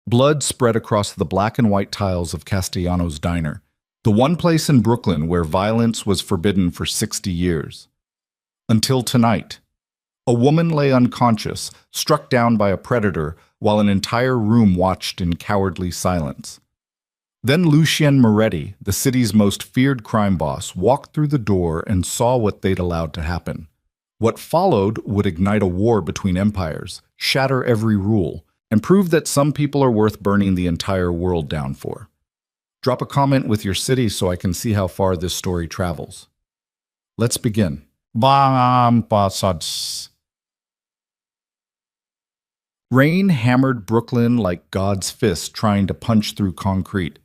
Blood spread across the black and white tiles of Castellano's diner, the one place in Brooklyn where violence was forbidden for 60 years. Until tonight. A woman lay unconscious, struck down by a predator, while an entire room watched in cowardly silence. Then Lucien Moretti, the city's most feared crime boss, walked through the door and saw what they'd allowed to happen. What followed would ignite a war between empires, shatter every rule, and prove that some people are worth burning the entire world down for. Drop a comment with your city so I can see how far this story travels. Let's begin. Rain hammered Brooklyn like God's fist trying to punch through concrete.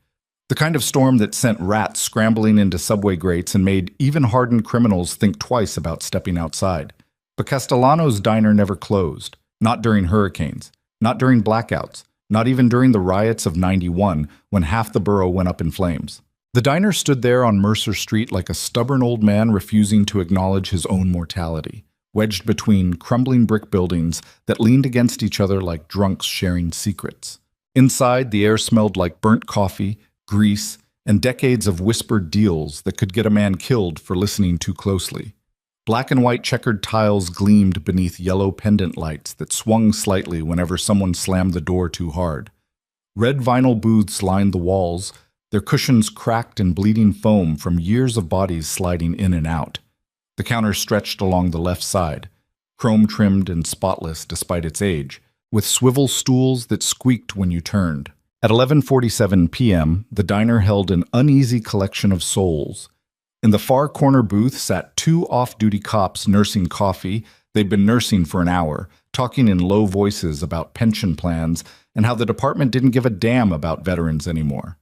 The kind of storm that sent rats scrambling into subway grates and made even hardened criminals think twice about stepping outside. But Castellano's diner never closed. Not during hurricanes. Not during blackouts. Not even during the riots of '91 when half the borough went up in flames. The diner stood there on Mercer Street like a stubborn old man refusing to acknowledge his own mortality, wedged between crumbling brick buildings that leaned against each other like drunks sharing secrets. Inside, the air smelled like burnt coffee, grease, and decades of whispered deals that could get a man killed for listening too closely. Black and white checkered tiles gleamed beneath yellow pendant lights that swung slightly whenever someone slammed the door too hard. Red vinyl booths lined the walls, their cushions cracked and bleeding foam from years of bodies sliding in and out. The counter stretched along the left side, chrome-trimmed and spotless despite its age, with swivel stools that squeaked when you turned. At 11:47 p.m., the diner held an uneasy collection of souls. In the far corner booth sat two off-duty cops nursing coffee. They'd been nursing for an hour, talking in low voices about pension plans and how the department didn't give a damn about veterans anymore.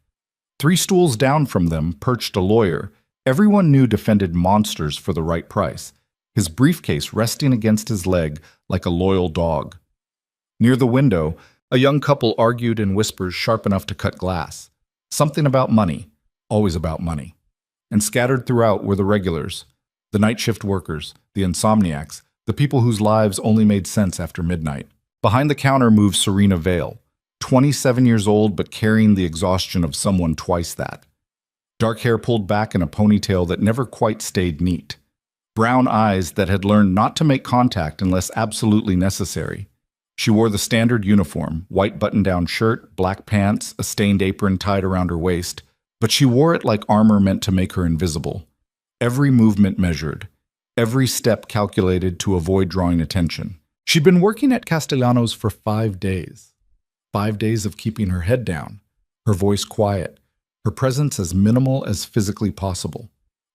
3 stools down from them perched a lawyer. Everyone knew defended monsters for the right price, his briefcase resting against his leg like a loyal dog. Near the window, a young couple argued in whispers sharp enough to cut glass. Something about money, always about money. And scattered throughout were the regulars, the night shift workers, the insomniacs, the people whose lives only made sense after midnight. Behind the counter moved Serena Vale, 27 years old but carrying the exhaustion of someone twice that. Dark hair pulled back in a ponytail that never quite stayed neat. Brown eyes that had learned not to make contact unless absolutely necessary. She wore the standard uniform, white button-down shirt, black pants, a stained apron tied around her waist, but she wore it like armor meant to make her invisible. Every movement measured, every step calculated to avoid drawing attention. She'd been working at Castellano's for 5 days. 5 days of keeping her head down, her voice quiet, her presence as minimal as physically possible.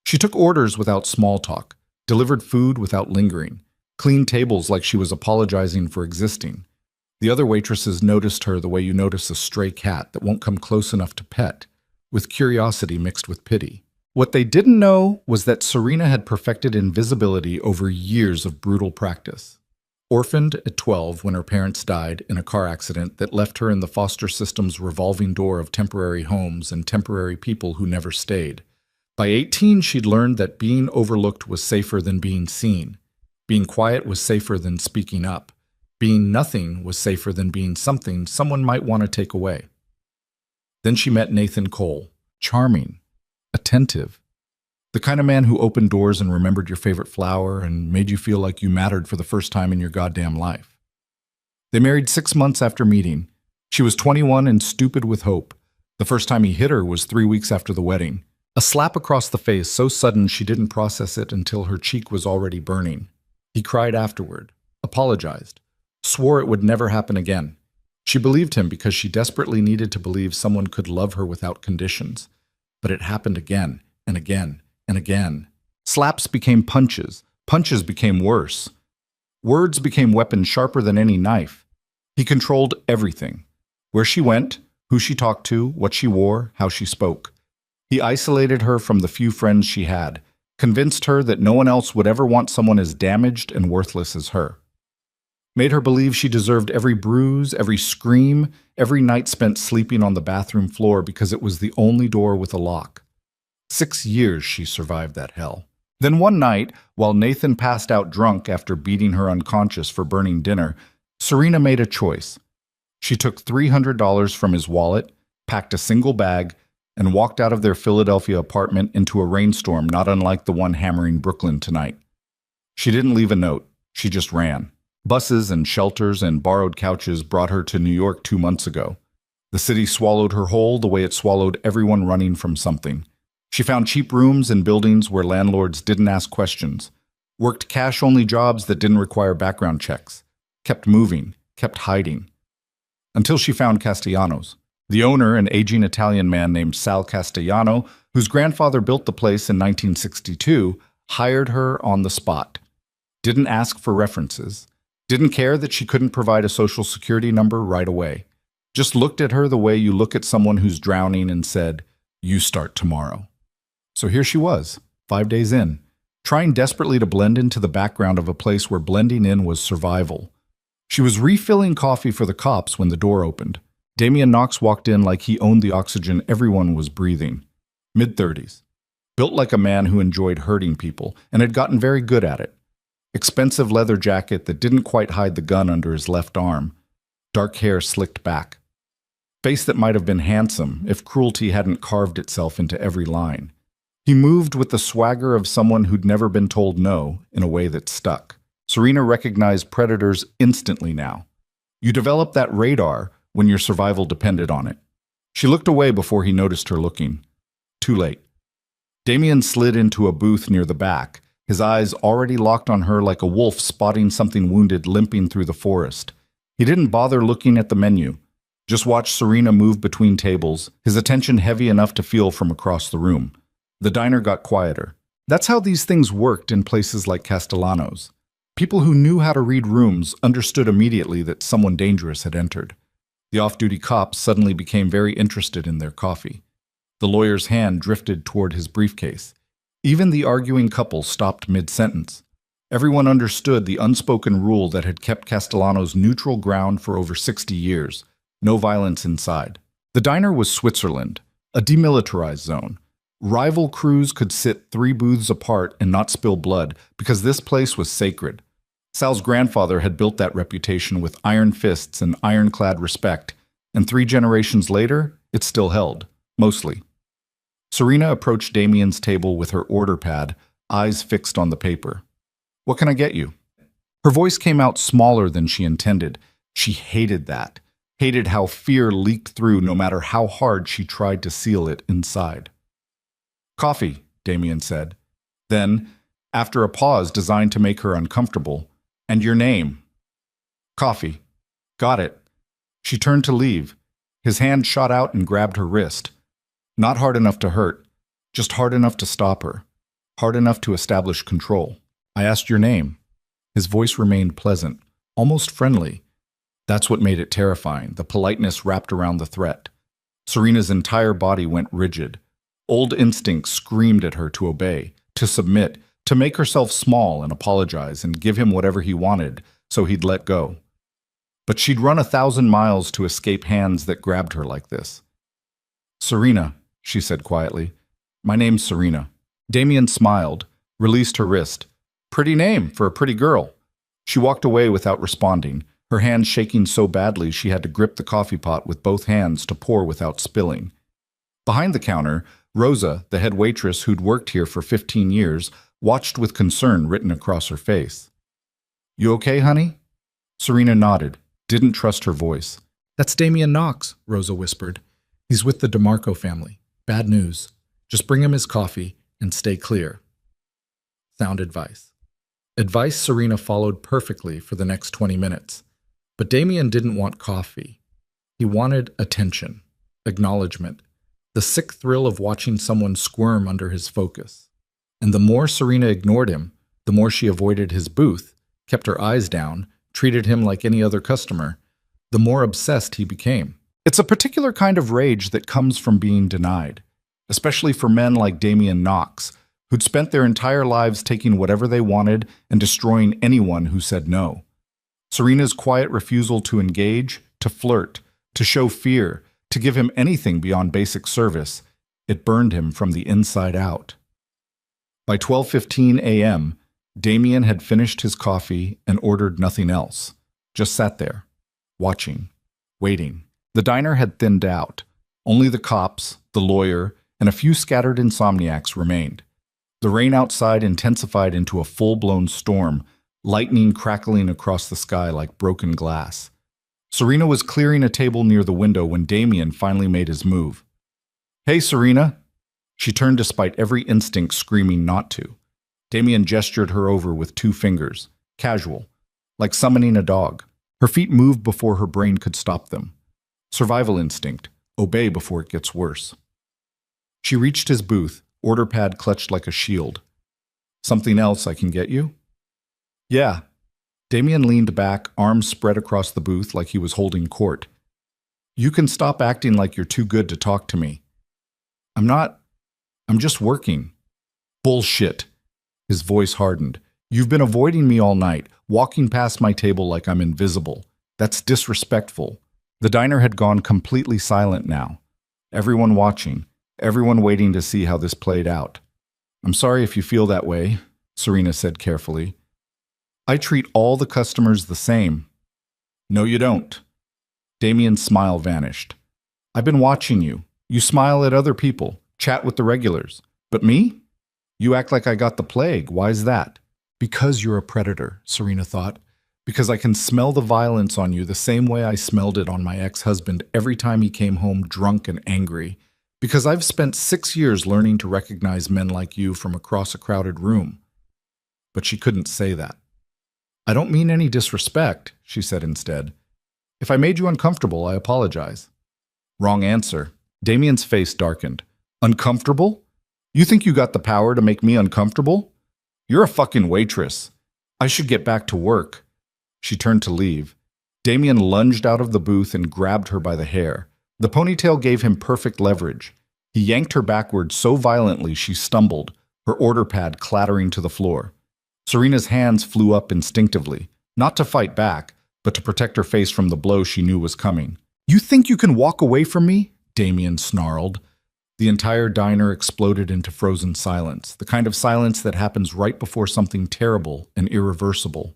She took orders without small talk, delivered food without lingering, cleaned tables like she was apologizing for existing. The other waitresses noticed her the way you notice a stray cat that won't come close enough to pet, with curiosity mixed with pity. What they didn't know was that Serena had perfected invisibility over years of brutal practice. Orphaned at 12 when her parents died in a car accident that left her in the foster system's revolving door of temporary homes and temporary people who never stayed. By 18, she'd learned that being overlooked was safer than being seen. Being quiet was safer than speaking up. Being nothing was safer than being something someone might want to take away. Then she met Nathan Cole, charming, attentive, the kind of man who opened doors and remembered your favorite flower and made you feel like you mattered for the first time in your goddamn life. They married 6 months after meeting. She was 21 and stupid with hope. The first time he hit her was 3 weeks after the wedding. A slap across the face so sudden she didn't process it until her cheek was already burning. He cried afterward, apologized, swore it would never happen again. She believed him because she desperately needed to believe someone could love her without conditions. But it happened again and again and again. Slaps became punches. Punches became worse. Words became weapons sharper than any knife. He controlled everything. Where she went, who she talked to, what she wore, how she spoke. He isolated her from the few friends she had, convinced her that no one else would ever want someone as damaged and worthless as her. Made her believe she deserved every bruise, every scream, every night spent sleeping on the bathroom floor because it was the only door with a lock. 6 years she survived that hell. Then one night, while Nathan passed out drunk after beating her unconscious for burning dinner, Serena made a choice. She took $300 from his wallet, packed a single bag, and walked out of their Philadelphia apartment into a rainstorm not unlike the one hammering Brooklyn tonight. She didn't leave a note. She just ran. Buses and shelters and borrowed couches brought her to New York 2 months ago. The city swallowed her whole the way it swallowed everyone running from something. She found cheap rooms in buildings where landlords didn't ask questions, worked cash-only jobs that didn't require background checks, kept moving, kept hiding. Until she found Castellanos. The owner, an aging Italian man named Sal Castellano, whose grandfather built the place in 1962, hired her on the spot. Didn't ask for references. Didn't care that she couldn't provide a social security number right away. Just looked at her the way you look at someone who's drowning and said, "You start tomorrow." So here she was, 5 days in, trying desperately to blend into the background of a place where blending in was survival. She was refilling coffee for the cops when the door opened. Damian Knox walked in like he owned the oxygen everyone was breathing. Mid-30s. Built like a man who enjoyed hurting people and had gotten very good at it. Expensive leather jacket that didn't quite hide the gun under his left arm. Dark hair slicked back. Face that might have been handsome if cruelty hadn't carved itself into every line. He moved with the swagger of someone who'd never been told no in a way that stuck. Serena recognized predators instantly now. You develop that radar when your survival depended on it. She looked away before he noticed her looking. Too late. Damien slid into a booth near the back, his eyes already locked on her like a wolf spotting something wounded limping through the forest. He didn't bother looking at the menu. Just watched Serena move between tables, his attention heavy enough to feel from across the room. The diner got quieter. That's how these things worked in places like Castellanos. People who knew how to read rooms understood immediately that someone dangerous had entered. The off-duty cops suddenly became very interested in their coffee. The lawyer's hand drifted toward his briefcase. Even the arguing couple stopped mid-sentence. Everyone understood the unspoken rule that had kept Castellanos neutral ground for over 60 years. No violence inside. The diner was Switzerland, a demilitarized zone. Rival crews could sit 3 booths apart and not spill blood because this place was sacred. Sal's grandfather had built that reputation with iron fists and ironclad respect, and 3 generations later, it still held, mostly. Serena approached Damien's table with her order pad, eyes fixed on the paper. "What can I get you?" Her voice came out smaller than she intended. She hated that, hated how fear leaked through no matter how hard she tried to seal it inside. "Coffee," Damien said. Then, after a pause designed to make her uncomfortable, "And your name?" "Coffee." "Got it." She turned to leave. His hand shot out and grabbed her wrist. Not hard enough to hurt, just hard enough to stop her, hard enough to establish control. "I asked your name." His voice remained pleasant, almost friendly. That's what made it terrifying, the politeness wrapped around the threat. Serena's entire body went rigid. Old instincts screamed at her to obey, to submit, to make herself small and apologize and give him whatever he wanted so he'd let go. But she'd run 1,000 miles to escape hands that grabbed her like this. "Serena," she said quietly. "My name's Serena." Damien smiled, released her wrist. "Pretty name for a pretty girl." She walked away without responding, her hands shaking so badly she had to grip the coffee pot with both hands to pour without spilling. Behind the counter, Rosa, the head waitress who'd worked here for 15 years, watched with concern written across her face. "You okay, honey?" Serena nodded, didn't trust her voice. "That's Damian Knox," Rosa whispered. "He's with the DeMarco family. Bad news. Just bring him his coffee and stay clear." Sound advice. Advice Serena followed perfectly for the next 20 minutes. But Damien didn't want coffee. He wanted attention, acknowledgement, the sick thrill of watching someone squirm under his focus. And the more Serena ignored him, the more she avoided his booth, kept her eyes down, treated him like any other customer, the more obsessed he became. It's a particular kind of rage that comes from being denied, especially for men like Damian Knox, who'd spent their entire lives taking whatever they wanted and destroying anyone who said no. Serena's quiet refusal to engage, to flirt, to show fear, to give him anything beyond basic service, it burned him from the inside out. By 12:15 a.m., Damien had finished his coffee and ordered nothing else, just sat there, watching. waiting. The diner had thinned out. Only the cops, the lawyer, and a few scattered insomniacs remained. The rain outside intensified into a full-blown storm, lightning crackling across the sky like broken glass. Serena was clearing a table near the window when Damien finally made his move. "Hey, Serena." She turned despite every instinct screaming not to. Damien gestured her over with 2 fingers, casual, like summoning a dog. Her feet moved before her brain could stop them. Survival instinct, obey before it gets worse. She reached his booth, order pad clutched like a shield. "Something else I can get you?" "Yeah." Damien leaned back, arms spread across the booth like he was holding court. "You can stop acting like you're too good to talk to me." I'm just working." "Bullshit." His voice hardened. "You've been avoiding me all night, walking past my table like I'm invisible. That's disrespectful." The diner had gone completely silent now. Everyone watching, everyone waiting to see how this played out. "I'm sorry if you feel that way," Serena said carefully. "I treat all the customers the same." "No, you don't." Damien's smile vanished. "I've been watching you. You smile at other people, chat with the regulars. But me? You act like I got the plague. Why's that?" "Because you're a predator," Serena thought. "Because I can smell the violence on you the same way I smelled it on my ex-husband every time he came home drunk and angry. Because I've spent 6 years learning to recognize men like you from across a crowded room." But she couldn't say that. "I don't mean any disrespect," she said instead. "If I made you uncomfortable, I apologize." Wrong answer. Damien's face darkened. "Uncomfortable? You think you got the power to make me uncomfortable? You're a fucking waitress. I should get back to work." She turned to leave. Damien lunged out of the booth and grabbed her by the hair. The ponytail gave him perfect leverage. He yanked her backward so violently she stumbled, her order pad clattering to the floor. Serena's hands flew up instinctively, not to fight back, but to protect her face from the blow she knew was coming. "You think you can walk away from me?" Damien snarled. The entire diner exploded into frozen silence, the kind of silence that happens right before something terrible and irreversible.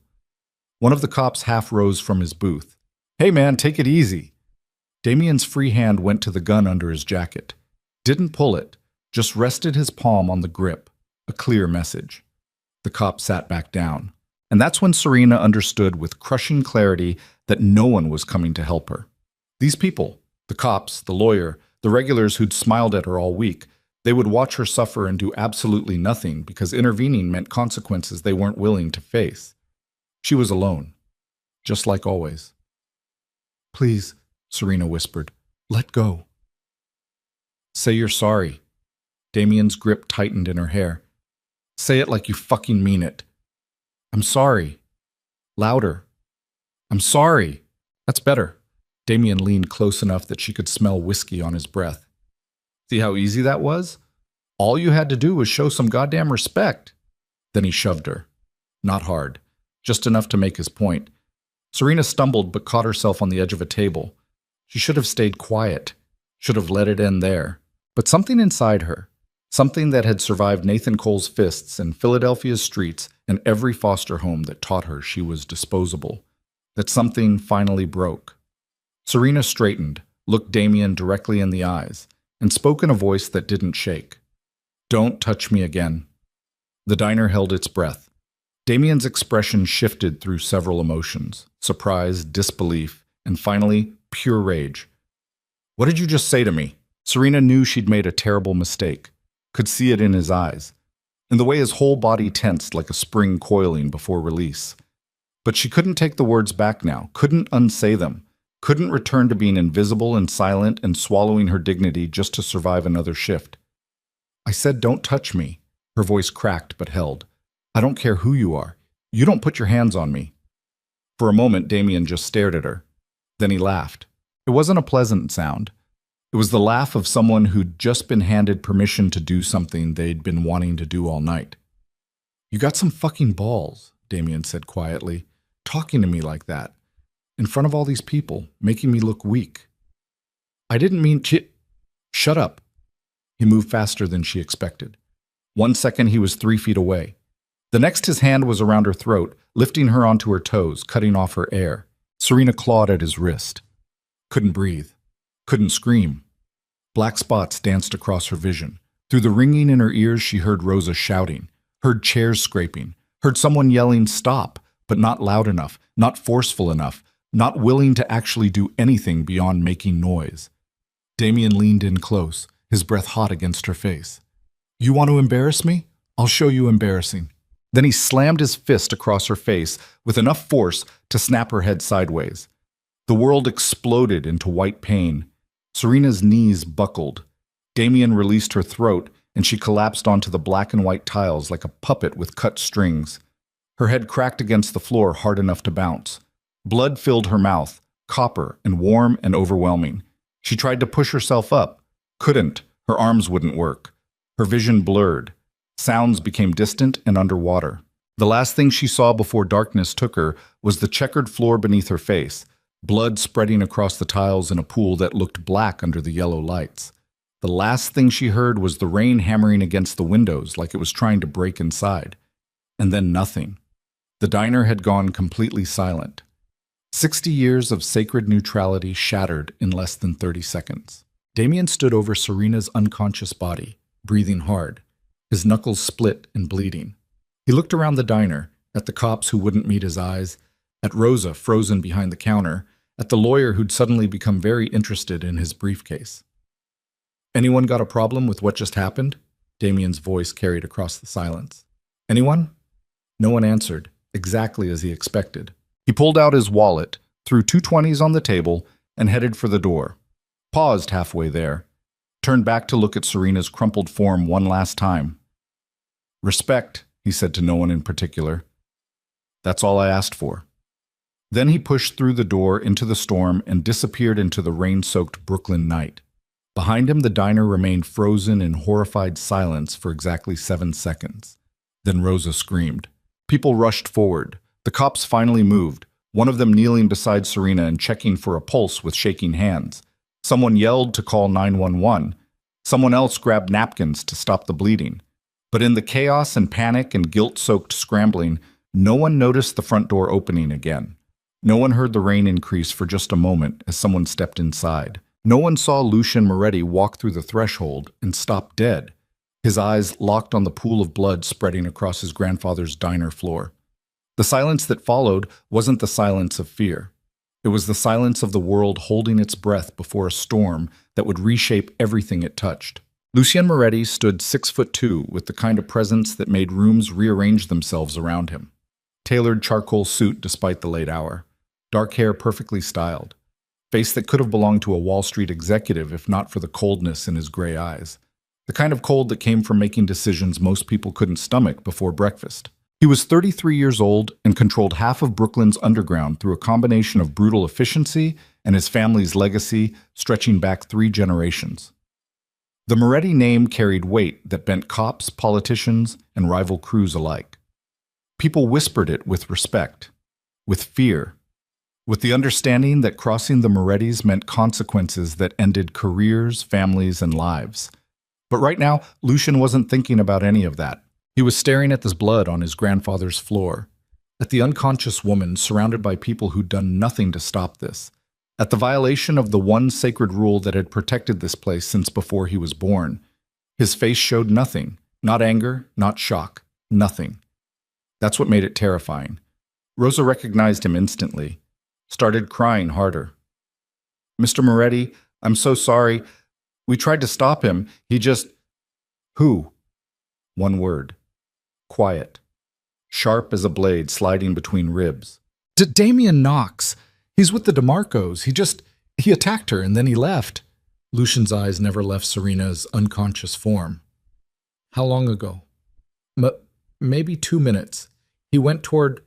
One of the cops half rose from his booth. "Hey man, take it easy." Damien's free hand went to the gun under his jacket. Didn't pull it, just rested his palm on the grip, a clear message. The cop sat back down. And that's when Serena understood with crushing clarity that no one was coming to help her. These people, the cops, the lawyer, the regulars who'd smiled at her all week, they would watch her suffer and do absolutely nothing because intervening meant consequences they weren't willing to face. She was alone, just like always. "Please," Serena whispered, "let go." "Say you're sorry." Damien's grip tightened in her hair. "Say it like you fucking mean it." "I'm sorry." Louder. "I'm sorry." "That's better." Damien leaned close enough that she could smell whiskey on his breath. "See how easy that was? All you had to do was show some goddamn respect." Then he shoved her. Not hard, just enough to make his point. Serena stumbled but caught herself on the edge of a table. She should have stayed quiet, should have let it end there. But something inside her, something that had survived Nathan Cole's fists and Philadelphia's streets and every foster home that taught her she was disposable, that something finally broke. Serena straightened, looked Damien directly in the eyes, and spoke in a voice that didn't shake. "Don't touch me again." The diner held its breath. Damien's expression shifted through several emotions: surprise, disbelief, and finally, pure rage. "What did you just say to me?" Serena knew she'd made a terrible mistake, could see it in his eyes, in the way his whole body tensed like a spring coiling before release. But she couldn't take the words back now, couldn't unsay them, couldn't return to being invisible and silent and swallowing her dignity just to survive another shift. "I said don't touch me." Her voice cracked but held. "I don't care who you are. You don't put your hands on me." For a moment, Damien just stared at her. Then he laughed. It wasn't a pleasant sound. It was the laugh of someone who'd just been handed permission to do something they'd been wanting to do all night. "You got some fucking balls," Damien said quietly, "talking to me like that, in front of all these people, making me look weak." "I didn't mean Shut up." He moved faster than she expected. 1 second he was 3 feet away. The next his hand was around her throat, lifting her onto her toes, cutting off her air. Serena clawed at his wrist. Couldn't breathe. Couldn't scream. Black spots danced across her vision. Through the ringing in her ears, she heard Rosa shouting, heard chairs scraping, heard someone yelling, "Stop," but not loud enough, not forceful enough, not willing to actually do anything beyond making noise. Damien leaned in close, his breath hot against her face. "You want to embarrass me? I'll show you embarrassing." Then he slammed his fist across her face with enough force to snap her head sideways. The world exploded into white pain. Serena's knees buckled. Damien released her throat, and she collapsed onto the black and white tiles like a puppet with cut strings. Her head cracked against the floor hard enough to bounce. Blood filled her mouth, copper and warm and overwhelming. She tried to push herself up. Couldn't. Her arms wouldn't work. Her vision blurred. Sounds became distant and underwater. The last thing she saw before darkness took her was the checkered floor beneath her face, blood spreading across the tiles in a pool that looked black under the yellow lights. The last thing she heard was the rain hammering against the windows like it was trying to break inside. And then nothing. The diner had gone completely silent. 60 years of sacred neutrality shattered in less than 30 seconds. Damien stood over Serena's unconscious body, breathing hard, his knuckles split and bleeding. He looked around the diner, at the cops who wouldn't meet his eyes, at Rosa frozen behind the counter, at the lawyer who'd suddenly become very interested in his briefcase. "Anyone got a problem with what just happened?" Damien's voice carried across the silence. "Anyone?" No one answered, exactly as he expected. He pulled out his wallet, threw two 20s on the table, and headed for the door. Paused halfway there, turned back to look at Serena's crumpled form one last time. "Respect," he said to no one in particular. "That's all I asked for." Then he pushed through the door into the storm and disappeared into the rain-soaked Brooklyn night. Behind him, the diner remained frozen in horrified silence for exactly 7 seconds. Then Rosa screamed. People rushed forward. The cops finally moved, one of them kneeling beside Serena and checking for a pulse with shaking hands. Someone yelled to call 911. Someone else grabbed napkins to stop the bleeding. But in the chaos and panic and guilt-soaked scrambling, no one noticed the front door opening again. No one heard the rain increase for just a moment as someone stepped inside. No one saw Lucian Moretti walk through the threshold and stop dead, his eyes locked on the pool of blood spreading across his grandfather's diner floor. The silence that followed wasn't the silence of fear. It was the silence of the world holding its breath before a storm that would reshape everything it touched. Lucien Moretti stood 6'2", with the kind of presence that made rooms rearrange themselves around him. Tailored charcoal suit despite the late hour. Dark hair perfectly styled. Face that could have belonged to a Wall Street executive if not for the coldness in his gray eyes. The kind of cold that came from making decisions most people couldn't stomach before breakfast. He was 33 years old and controlled half of Brooklyn's underground through a combination of brutal efficiency and his family's legacy stretching back 3 generations. The Moretti name carried weight that bent cops, politicians, and rival crews alike. People whispered it with respect, with fear, with the understanding that crossing the Morettis meant consequences that ended careers, families, and lives. But right now, Lucian wasn't thinking about any of that. He was staring at this blood on his grandfather's floor, at the unconscious woman surrounded by people who'd done nothing to stop this, at the violation of the one sacred rule that had protected this place since before he was born. His face showed nothing, not anger, not shock, nothing. That's what made it terrifying. Rosa recognized him instantly, started crying harder. "Mr. Moretti, I'm so sorry. We tried to stop him. He just..." "Who?" One word. Quiet. Sharp as a blade sliding between ribs. Damien Knox. He's with the DeMarcos. He attacked her and then he left." Lucian's eyes never left Serena's unconscious form. "How long ago?" Maybe 2 minutes. He went toward..."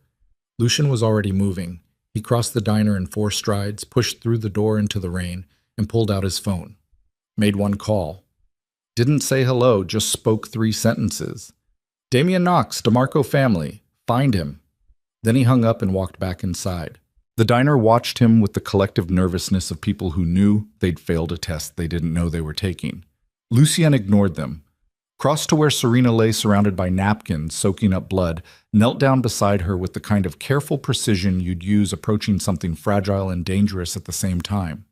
Lucian was already moving. He crossed the diner in 4 strides, pushed through the door into the rain, and pulled out his phone. Made one call. Didn't say hello, just spoke 3 sentences. "Damien Knox, DeMarco family. Find him." Then he hung up and walked back inside. The diner watched him with the collective nervousness of people who knew they'd failed a test they didn't know they were taking. Lucien ignored them. Crossed to where Serena lay surrounded by napkins soaking up blood, knelt down beside her with the kind of careful precision you'd use approaching something fragile and dangerous at the same time.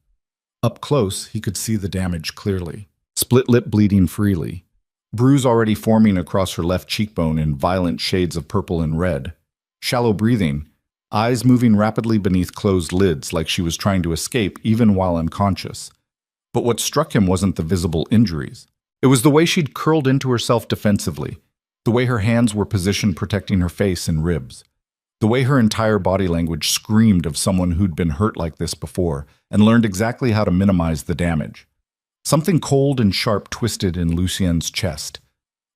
Up close, he could see the damage clearly. Split lip bleeding freely. Bruise already forming across her left cheekbone in violent shades of purple and red. Shallow breathing, eyes moving rapidly beneath closed lids like she was trying to escape even while unconscious. But what struck him wasn't the visible injuries. It was the way she'd curled into herself defensively, the way her hands were positioned protecting her face and ribs, the way her entire body language screamed of someone who'd been hurt like this before and learned exactly how to minimize the damage. Something cold and sharp twisted in Lucien's chest.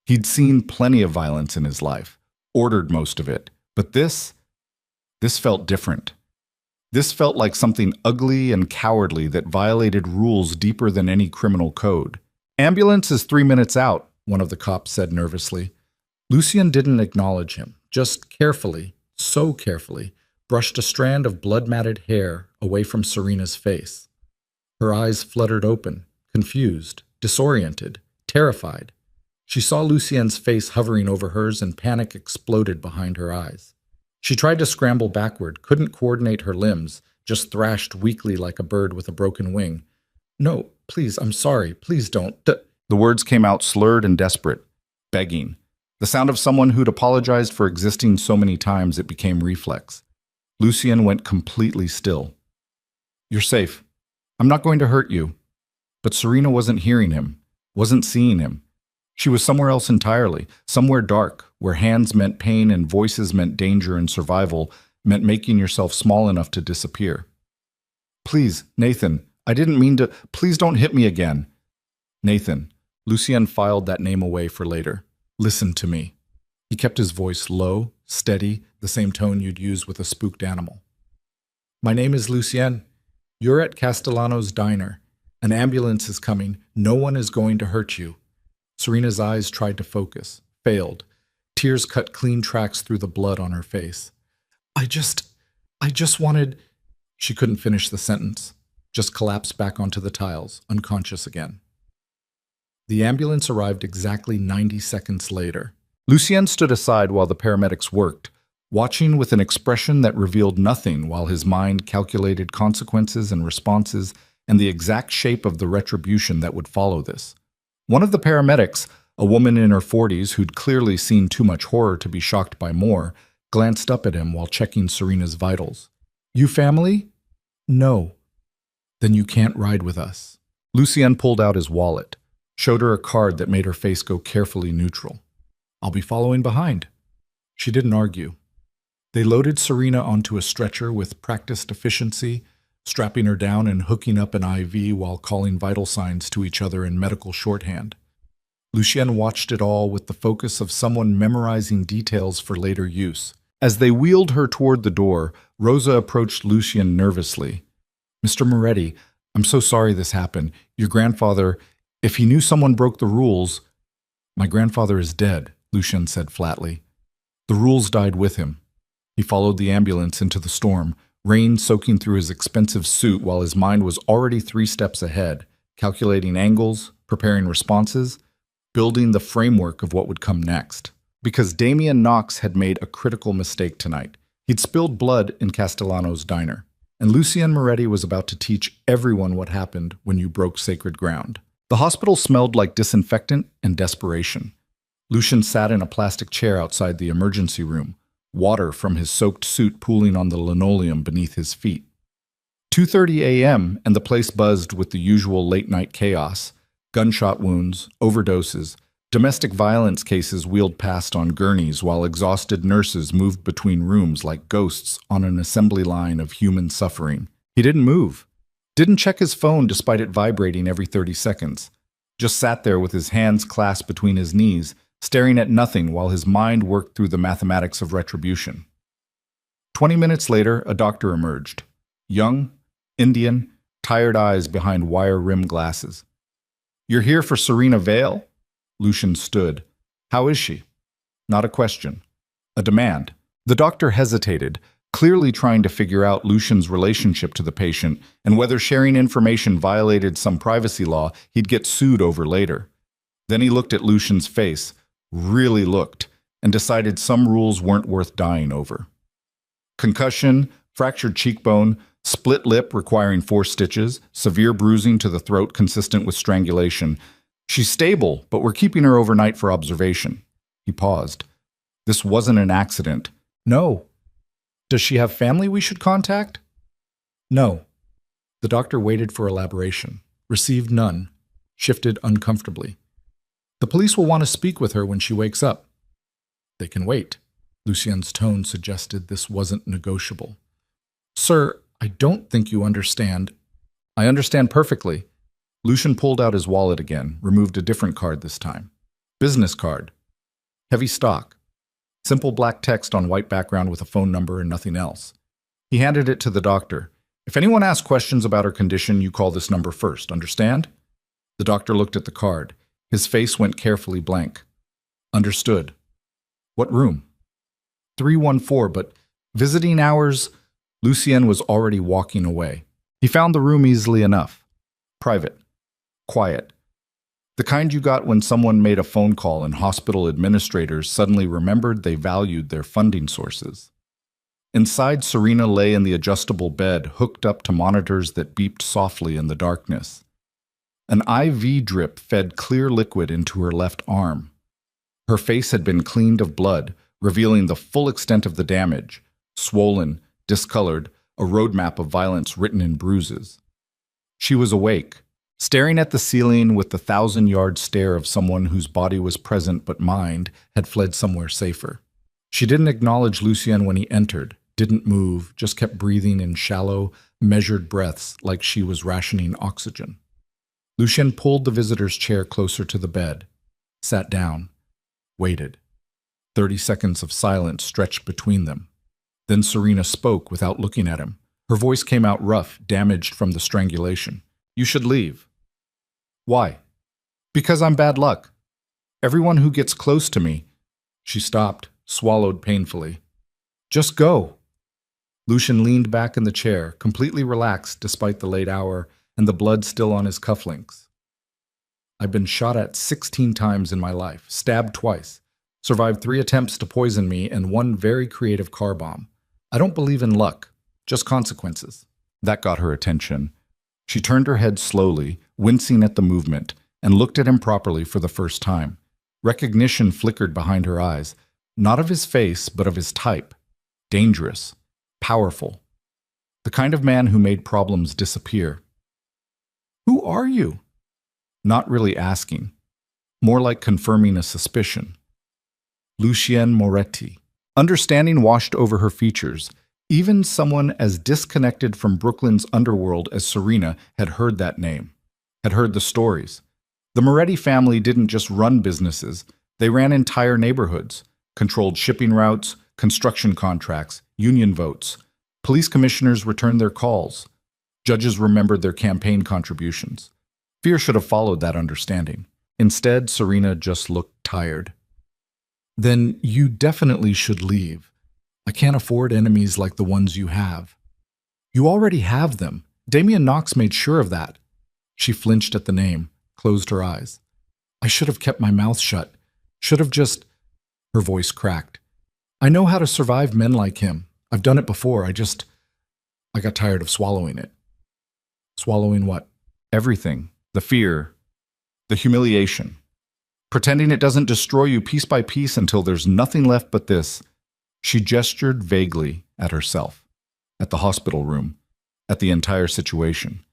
He'd seen plenty of violence in his life, ordered most of it, but this felt different. This felt like something ugly and cowardly that violated rules deeper than any criminal code. "Ambulance is 3 minutes out," one of the cops said nervously. Lucien didn't acknowledge him, just carefully, so carefully, brushed a strand of blood-matted hair away from Serena's face. Her eyes fluttered open, confused, disoriented, terrified. She saw Lucien's face hovering over hers and panic exploded behind her eyes. She tried to scramble backward, couldn't coordinate her limbs, just thrashed weakly like a bird with a broken wing. "No, please, I'm sorry, please don't." The words came out slurred and desperate, begging. The sound of someone who'd apologized for existing so many times it became reflex. Lucien went completely still. "You're safe. I'm not going to hurt you." But Serena wasn't hearing him, wasn't seeing him. She was somewhere else entirely, somewhere dark, where hands meant pain and voices meant danger and survival, meant making yourself small enough to disappear. "Please, Nathan, I didn't mean to. Please don't hit me again." Nathan. Lucien filed that name away for later. "Listen to me." He kept his voice low, steady, the same tone you'd use with a spooked animal. "My name is Lucien. You're at Castellano's diner. An ambulance is coming. No one is going to hurt you." Serena's eyes tried to focus, failed. Tears cut clean tracks through the blood on her face. I just wanted... She couldn't finish the sentence, just collapsed back onto the tiles, unconscious again. The ambulance arrived exactly 90 seconds later. Lucien stood aside while the paramedics worked, watching with an expression that revealed nothing while his mind calculated consequences and responses and the exact shape of the retribution that would follow this. One of the paramedics, a woman in her 40s who'd clearly seen too much horror to be shocked by more, glanced up at him while checking Serena's vitals. "You family?" "No." "Then you can't ride with us." Lucien pulled out his wallet, showed her a card that made her face go carefully neutral. "I'll be following behind." She didn't argue. They loaded Serena onto a stretcher with practiced efficiency, strapping her down and hooking up an IV while calling vital signs to each other in medical shorthand. Lucien watched it all with the focus of someone memorizing details for later use. As they wheeled her toward the door, Rosa approached Lucien nervously. "Mr. Moretti, I'm so sorry this happened. Your grandfather, if he knew someone broke the rules..." "My grandfather is dead," Lucien said flatly. "The rules died with him." He followed the ambulance into the storm, rain soaking through his expensive suit while his mind was already 3 steps ahead, calculating angles, preparing responses, building the framework of what would come next. Because Damien Knox had made a critical mistake tonight. He'd spilled blood in Castellano's diner, and Lucien Moretti was about to teach everyone what happened when you broke sacred ground. The hospital smelled like disinfectant and desperation. Lucien sat in a plastic chair outside the emergency room, water from his soaked suit pooling on the linoleum beneath his feet. 2:30 a.m. and the place buzzed with the usual late-night chaos. Gunshot wounds, overdoses, domestic violence cases wheeled past on gurneys while exhausted nurses moved between rooms like ghosts on an assembly line of human suffering. He didn't move. Didn't check his phone despite it vibrating every 30 seconds. Just sat there with his hands clasped between his knees, staring at nothing while his mind worked through the mathematics of retribution. 20 minutes later, a doctor emerged. Young, Indian, tired eyes behind wire-rimmed glasses. "You're here for Serena Vale?" Lucien stood. "How is she?" Not a question. A demand. The doctor hesitated, clearly trying to figure out Lucien's relationship to the patient and whether sharing information violated some privacy law he'd get sued over later. Then he looked at Lucien's face, really looked, and decided some rules weren't worth dying over. Concussion, fractured cheekbone, Split lip requiring 4 stitches, severe bruising to the throat consistent with strangulation. She's stable, but we're keeping her overnight for observation. He paused. This wasn't an accident. No. Does she have family we should contact? No. The doctor waited for elaboration, received none, shifted uncomfortably. The police will want to speak with her when she wakes up. They can wait. Lucien's tone suggested this wasn't negotiable. Sir, I don't think you understand. I understand perfectly. Lucien pulled out his wallet again, removed a different card this time. Business card. Heavy stock. Simple black text on white background with a phone number and nothing else. He handed it to the doctor. If anyone asks questions about her condition, you call this number first, understand? The doctor looked at the card. His face went carefully blank. Understood. What room? 314, but visiting hours... Lucien was already walking away. He found the room easily enough. Private. Quiet. The kind you got when someone made a phone call and hospital administrators suddenly remembered they valued their funding sources. Inside, Serena lay in the adjustable bed, hooked up to monitors that beeped softly in the darkness. An IV drip fed clear liquid into her left arm. Her face had been cleaned of blood, revealing the full extent of the damage, swollen, discolored, a roadmap of violence written in bruises. She was awake, staring at the ceiling with the 1,000-yard stare of someone whose body was present but mind had fled somewhere safer. She didn't acknowledge Lucien when he entered, didn't move, just kept breathing in shallow, measured breaths like she was rationing oxygen. Lucien pulled the visitor's chair closer to the bed, sat down, waited. 30 seconds of silence stretched between them. Then Serena spoke without looking at him. Her voice came out rough, damaged from the strangulation. You should leave. Why? Because I'm bad luck. Everyone who gets close to me... She stopped, swallowed painfully. Just go. Lucien leaned back in the chair, completely relaxed despite the late hour and the blood still on his cufflinks. I've been shot at 16 times in my life, stabbed twice, survived 3 attempts to poison me and 1 very creative car bomb. I don't believe in luck, just consequences. That got her attention. She turned her head slowly, wincing at the movement, and looked at him properly for the first time. Recognition flickered behind her eyes, not of his face, but of his type. Dangerous, powerful. The kind of man who made problems disappear. Who are you? Not really asking. More like confirming a suspicion. Lucien Moretti. Understanding washed over her features. Even someone as disconnected from Brooklyn's underworld as Serena had heard that name, had heard the stories. The Moretti family didn't just run businesses, they ran entire neighborhoods, controlled shipping routes, construction contracts, union votes. Police commissioners returned their calls. Judges remembered their campaign contributions. Fear should have followed that understanding. Instead, Serena just looked tired. Then you definitely should leave. I can't afford enemies like the ones you have. You already have them. Damien Knox made sure of that. She flinched at the name, closed her eyes. I should have kept my mouth shut. Should have just... Her voice cracked. I know how to survive men like him. I've done it before. I got tired of swallowing it. Swallowing what? Everything. The fear. The humiliation. Pretending it doesn't destroy you piece by piece until there's nothing left but this. She gestured vaguely at herself, at the hospital room, at the entire situation.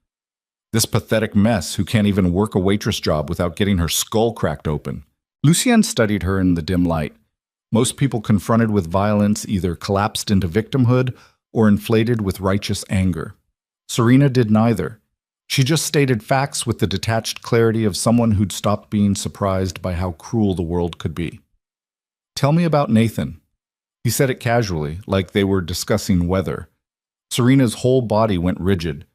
This pathetic mess who can't even work a waitress job without getting her skull cracked open. Lucien studied her in the dim light. Most people confronted with violence either collapsed into victimhood or inflated with righteous anger. Serena did neither. She just stated facts with the detached clarity of someone who'd stopped being surprised by how cruel the world could be. Tell me about Nathan. He said it casually, like they were discussing weather. Serena's whole body went rigid.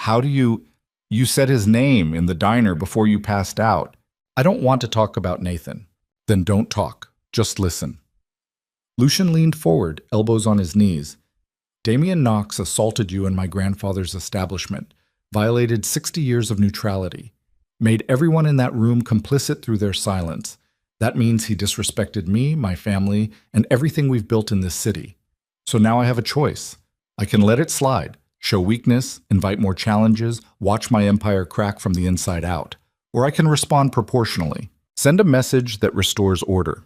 How do you... You said his name in the diner before you passed out. I don't want to talk about Nathan. Then don't talk. Just listen. Lucien leaned forward, elbows on his knees. Damien Knox assaulted you in my grandfather's establishment, violated 60 years of neutrality, made everyone in that room complicit through their silence. That means he disrespected me, my family, and everything we've built in this city. So now I have a choice. I can let it slide, show weakness, invite more challenges, watch my empire crack from the inside out. Or I can respond proportionally. Send a message that restores order.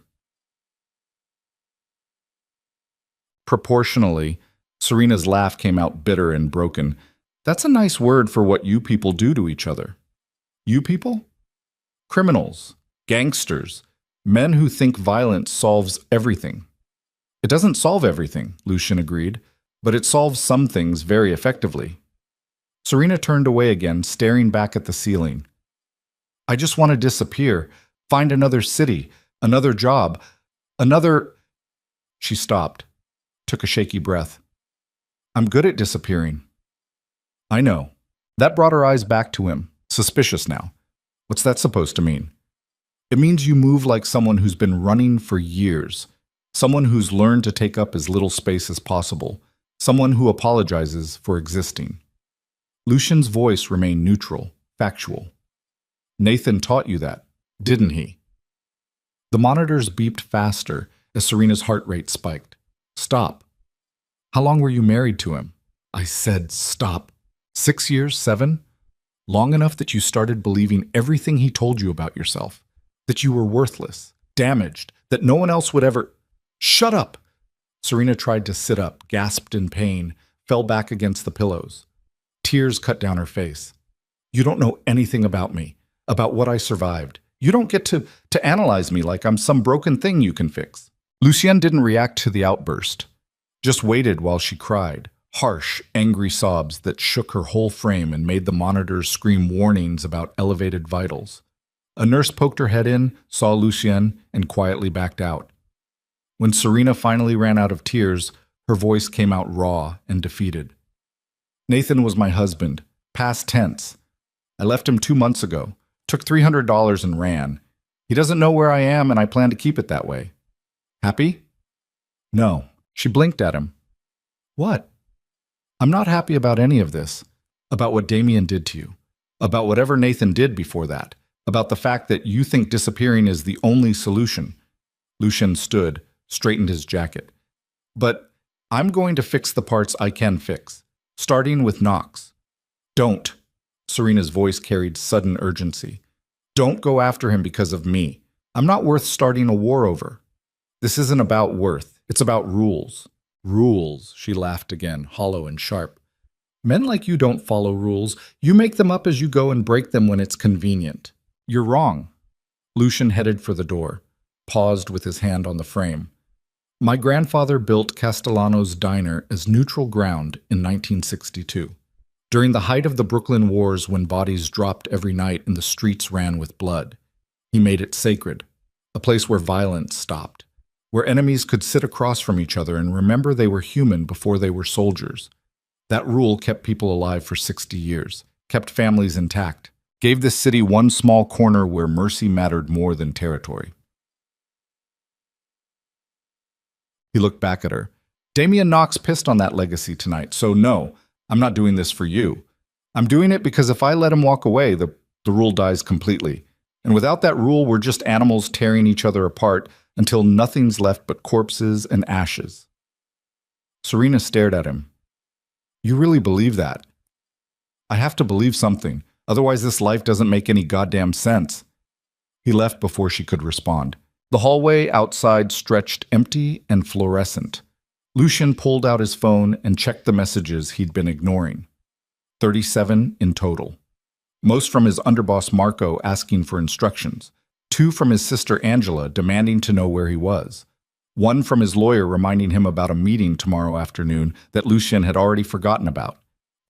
Proportionally, Serena's laugh came out bitter and broken. That's a nice word for what you people do to each other. You people? Criminals, gangsters, men who think violence solves everything. It doesn't solve everything, Lucian agreed, but it solves some things very effectively. Serena turned away again, staring back at the ceiling. I just want to disappear, find another city, another job, another... She stopped, took a shaky breath. I'm good at disappearing. I know. That brought her eyes back to him, suspicious now. What's that supposed to mean? It means you move like someone who's been running for years, someone who's learned to take up as little space as possible, someone who apologizes for existing. Lucian's voice remained neutral, factual. Nathan taught you that, didn't he? The monitors beeped faster as Serena's heart rate spiked. Stop. How long were you married to him? I said stop. 6 years, 7? Long enough that you started believing everything he told you about yourself. That you were worthless, damaged, that no one else would ever... Shut up! Serena tried to sit up, gasped in pain, fell back against the pillows. Tears cut down her face. You don't know anything about me, about what I survived. You don't get to analyze me like I'm some broken thing you can fix. Lucienne didn't react to the outburst, just waited while she cried, harsh, angry sobs that shook her whole frame and made the monitors scream warnings about elevated vitals. A nurse poked her head in, saw Lucienne, and quietly backed out. When Serena finally ran out of tears, her voice came out raw and defeated. Nathan was my husband, past tense. I left him 2 months ago, took $300 and ran. He doesn't know where I am, and I plan to keep it that way. Happy? No. She blinked at him. What? I'm not happy about any of this, about what Damien did to you, about whatever Nathan did before that, about the fact that you think disappearing is the only solution. Lucian stood, straightened his jacket. But I'm going to fix the parts I can fix, starting with Knox. Don't. Serena's voice carried sudden urgency. Don't go after him because of me. I'm not worth starting a war over. This isn't about worth. It's about rules. Rules, she laughed again, hollow and sharp. Men like you don't follow rules. You make them up as you go and break them when it's convenient. You're wrong. Lucian headed for the door, paused with his hand on the frame. My grandfather built Castellano's Diner as neutral ground in 1962. During the height of the Brooklyn Wars, when bodies dropped every night and the streets ran with blood, he made it sacred, a place where violence stopped, where enemies could sit across from each other and remember they were human before they were soldiers. That rule kept people alive for 60 years, kept families intact, gave this city one small corner where mercy mattered more than territory. He looked back at her. Damien Knox pissed on that legacy tonight, so no, I'm not doing this for you. I'm doing it because if I let him walk away, the rule dies completely. And without that rule, we're just animals tearing each other apart until nothing's left but corpses and ashes. Serena stared at him. You really believe that? I have to believe something, otherwise this life doesn't make any goddamn sense. He left before she could respond. The hallway outside stretched empty and fluorescent. Lucian pulled out his phone and checked the messages he'd been ignoring. 37 in total. Most from his underboss Marco asking for instructions. 2 from his sister Angela demanding to know where he was. 1 from his lawyer reminding him about a meeting tomorrow afternoon that Lucian had already forgotten about.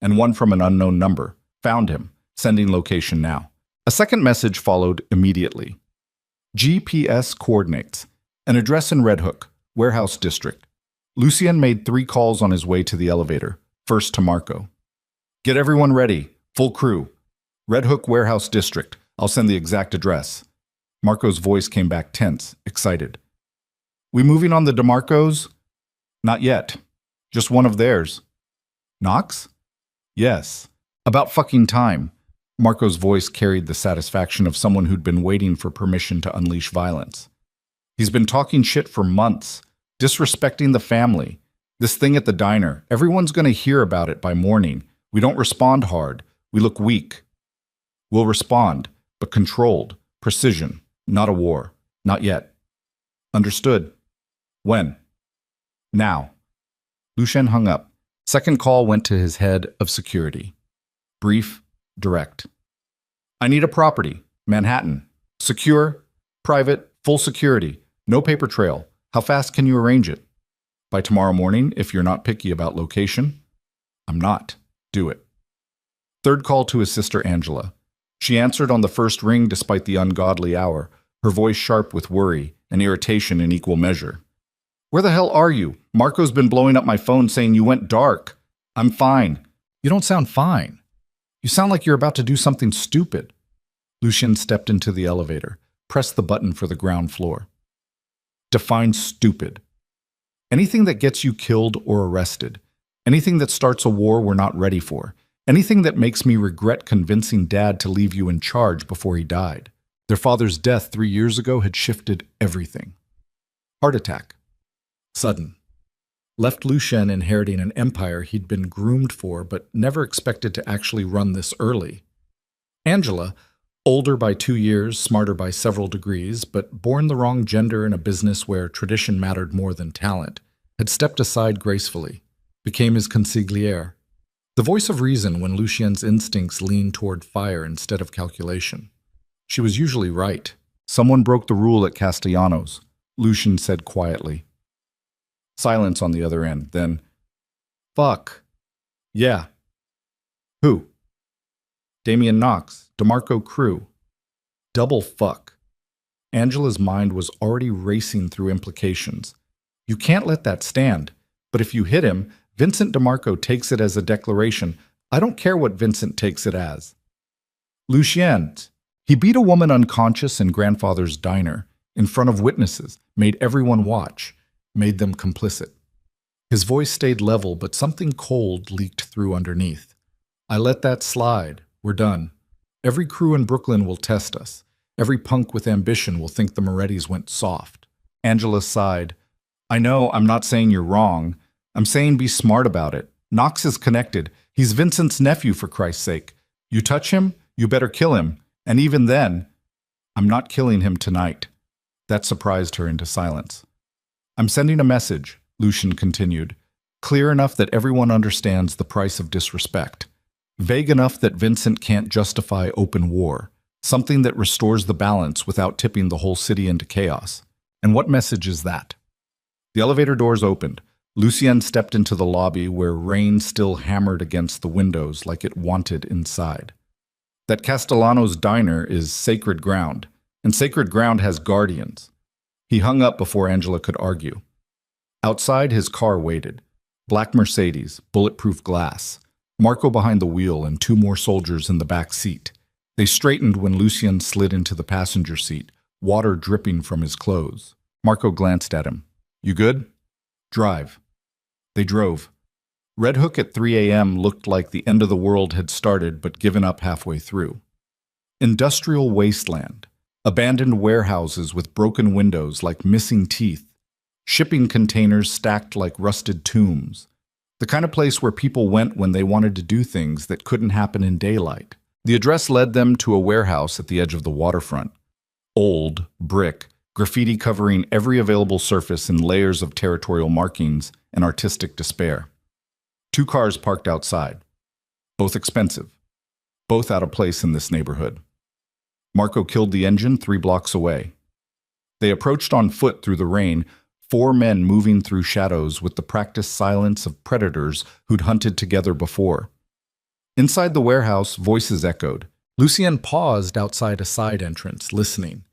And 1 from an unknown number. Found him. Sending location now. A second message followed immediately. GPS coordinates. An address in Red Hook, Warehouse District. Lucian made 3 calls on his way to the elevator. First to Marco. Get everyone ready. Full crew. Red Hook Warehouse District. I'll send the exact address. Marco's voice came back tense, excited. We moving on the DeMarcos? Not yet. Just one of theirs. Knox? Yes. About fucking time. Marco's voice carried the satisfaction of someone who'd been waiting for permission to unleash violence. He's been talking shit for months, disrespecting the family. This thing at the diner, everyone's going to hear about it by morning. We don't respond hard. We look weak. We'll respond, but controlled. Precision. Not a war. Not yet. Understood. When? Now. Lucien hung up. Second call went to his head of security. Brief, direct. I need a property. Manhattan. Secure, private, full security. No paper trail. How fast can you arrange it? By tomorrow morning, if you're not picky about location. I'm not. Do it. Third call to his sister Angela. She answered on the first ring despite the ungodly hour, her voice sharp with worry and irritation in equal measure. Where the hell are you? Marco's been blowing up my phone saying you went dark. I'm fine. You don't sound fine. You sound like you're about to do something stupid. Lucien stepped into the elevator, pressed the button for the ground floor. Define stupid. Anything that gets you killed or arrested. Anything that starts a war we're not ready for. Anything that makes me regret convincing Dad to leave you in charge before he died. Their father's death 3 years ago had shifted everything. Heart attack. Sudden. Left Lucien inheriting an empire he'd been groomed for but never expected to actually run this early. Angela, older by 2 years, smarter by several degrees, but born the wrong gender in a business where tradition mattered more than talent, had stepped aside gracefully, became his consigliere. The voice of reason when Lucien's instincts leaned toward fire instead of calculation. She was usually right. Someone broke the rule at Castellanos, Lucien said quietly. Silence on the other end, then, fuck. Yeah. Who? Damian Knox, DeMarco Crew. Double fuck. Angela's mind was already racing through implications. You can't let that stand, but if you hit him, Vincent DeMarco takes it as a declaration. I don't care what Vincent takes it as. Lucien, he beat a woman unconscious in grandfather's diner, in front of witnesses, made everyone watch, made them complicit. His voice stayed level, but something cold leaked through underneath. I let that slide. We're done. Every crew in Brooklyn will test us. Every punk with ambition will think the Morettis went soft. Angela sighed. I know, I'm not saying you're wrong. I'm saying be smart about it. Knox is connected. He's Vincent's nephew, for Christ's sake. You touch him, you better kill him. And even then, I'm not killing him tonight. That surprised her into silence. I'm sending a message, Lucien continued, clear enough that everyone understands the price of disrespect. Vague enough that Vincent can't justify open war. Something that restores the balance without tipping the whole city into chaos. And what message is that? The elevator doors opened. Lucien stepped into the lobby where rain still hammered against the windows like it wanted inside. That Castellanos diner is sacred ground, and sacred ground has guardians. He hung up before Angela could argue. Outside, his car waited. Black Mercedes, bulletproof glass. Marco behind the wheel and 2 more soldiers in the back seat. They straightened when Lucien slid into the passenger seat, water dripping from his clothes. Marco glanced at him. You good? Drive. They drove. Red Hook at 3 a.m. looked like the end of the world had started but given up halfway through. Industrial wasteland. Abandoned warehouses with broken windows like missing teeth. Shipping containers stacked like rusted tombs. The kind of place where people went when they wanted to do things that couldn't happen in daylight. The address led them to a warehouse at the edge of the waterfront. Old, brick, graffiti covering every available surface in layers of territorial markings and artistic despair. 2 cars parked outside. Both expensive. Both out of place in this neighborhood. Marco killed the engine 3 blocks away. They approached on foot through the rain, 4 men moving through shadows with the practiced silence of predators who'd hunted together before. Inside the warehouse, voices echoed. Lucien paused outside a side entrance, listening.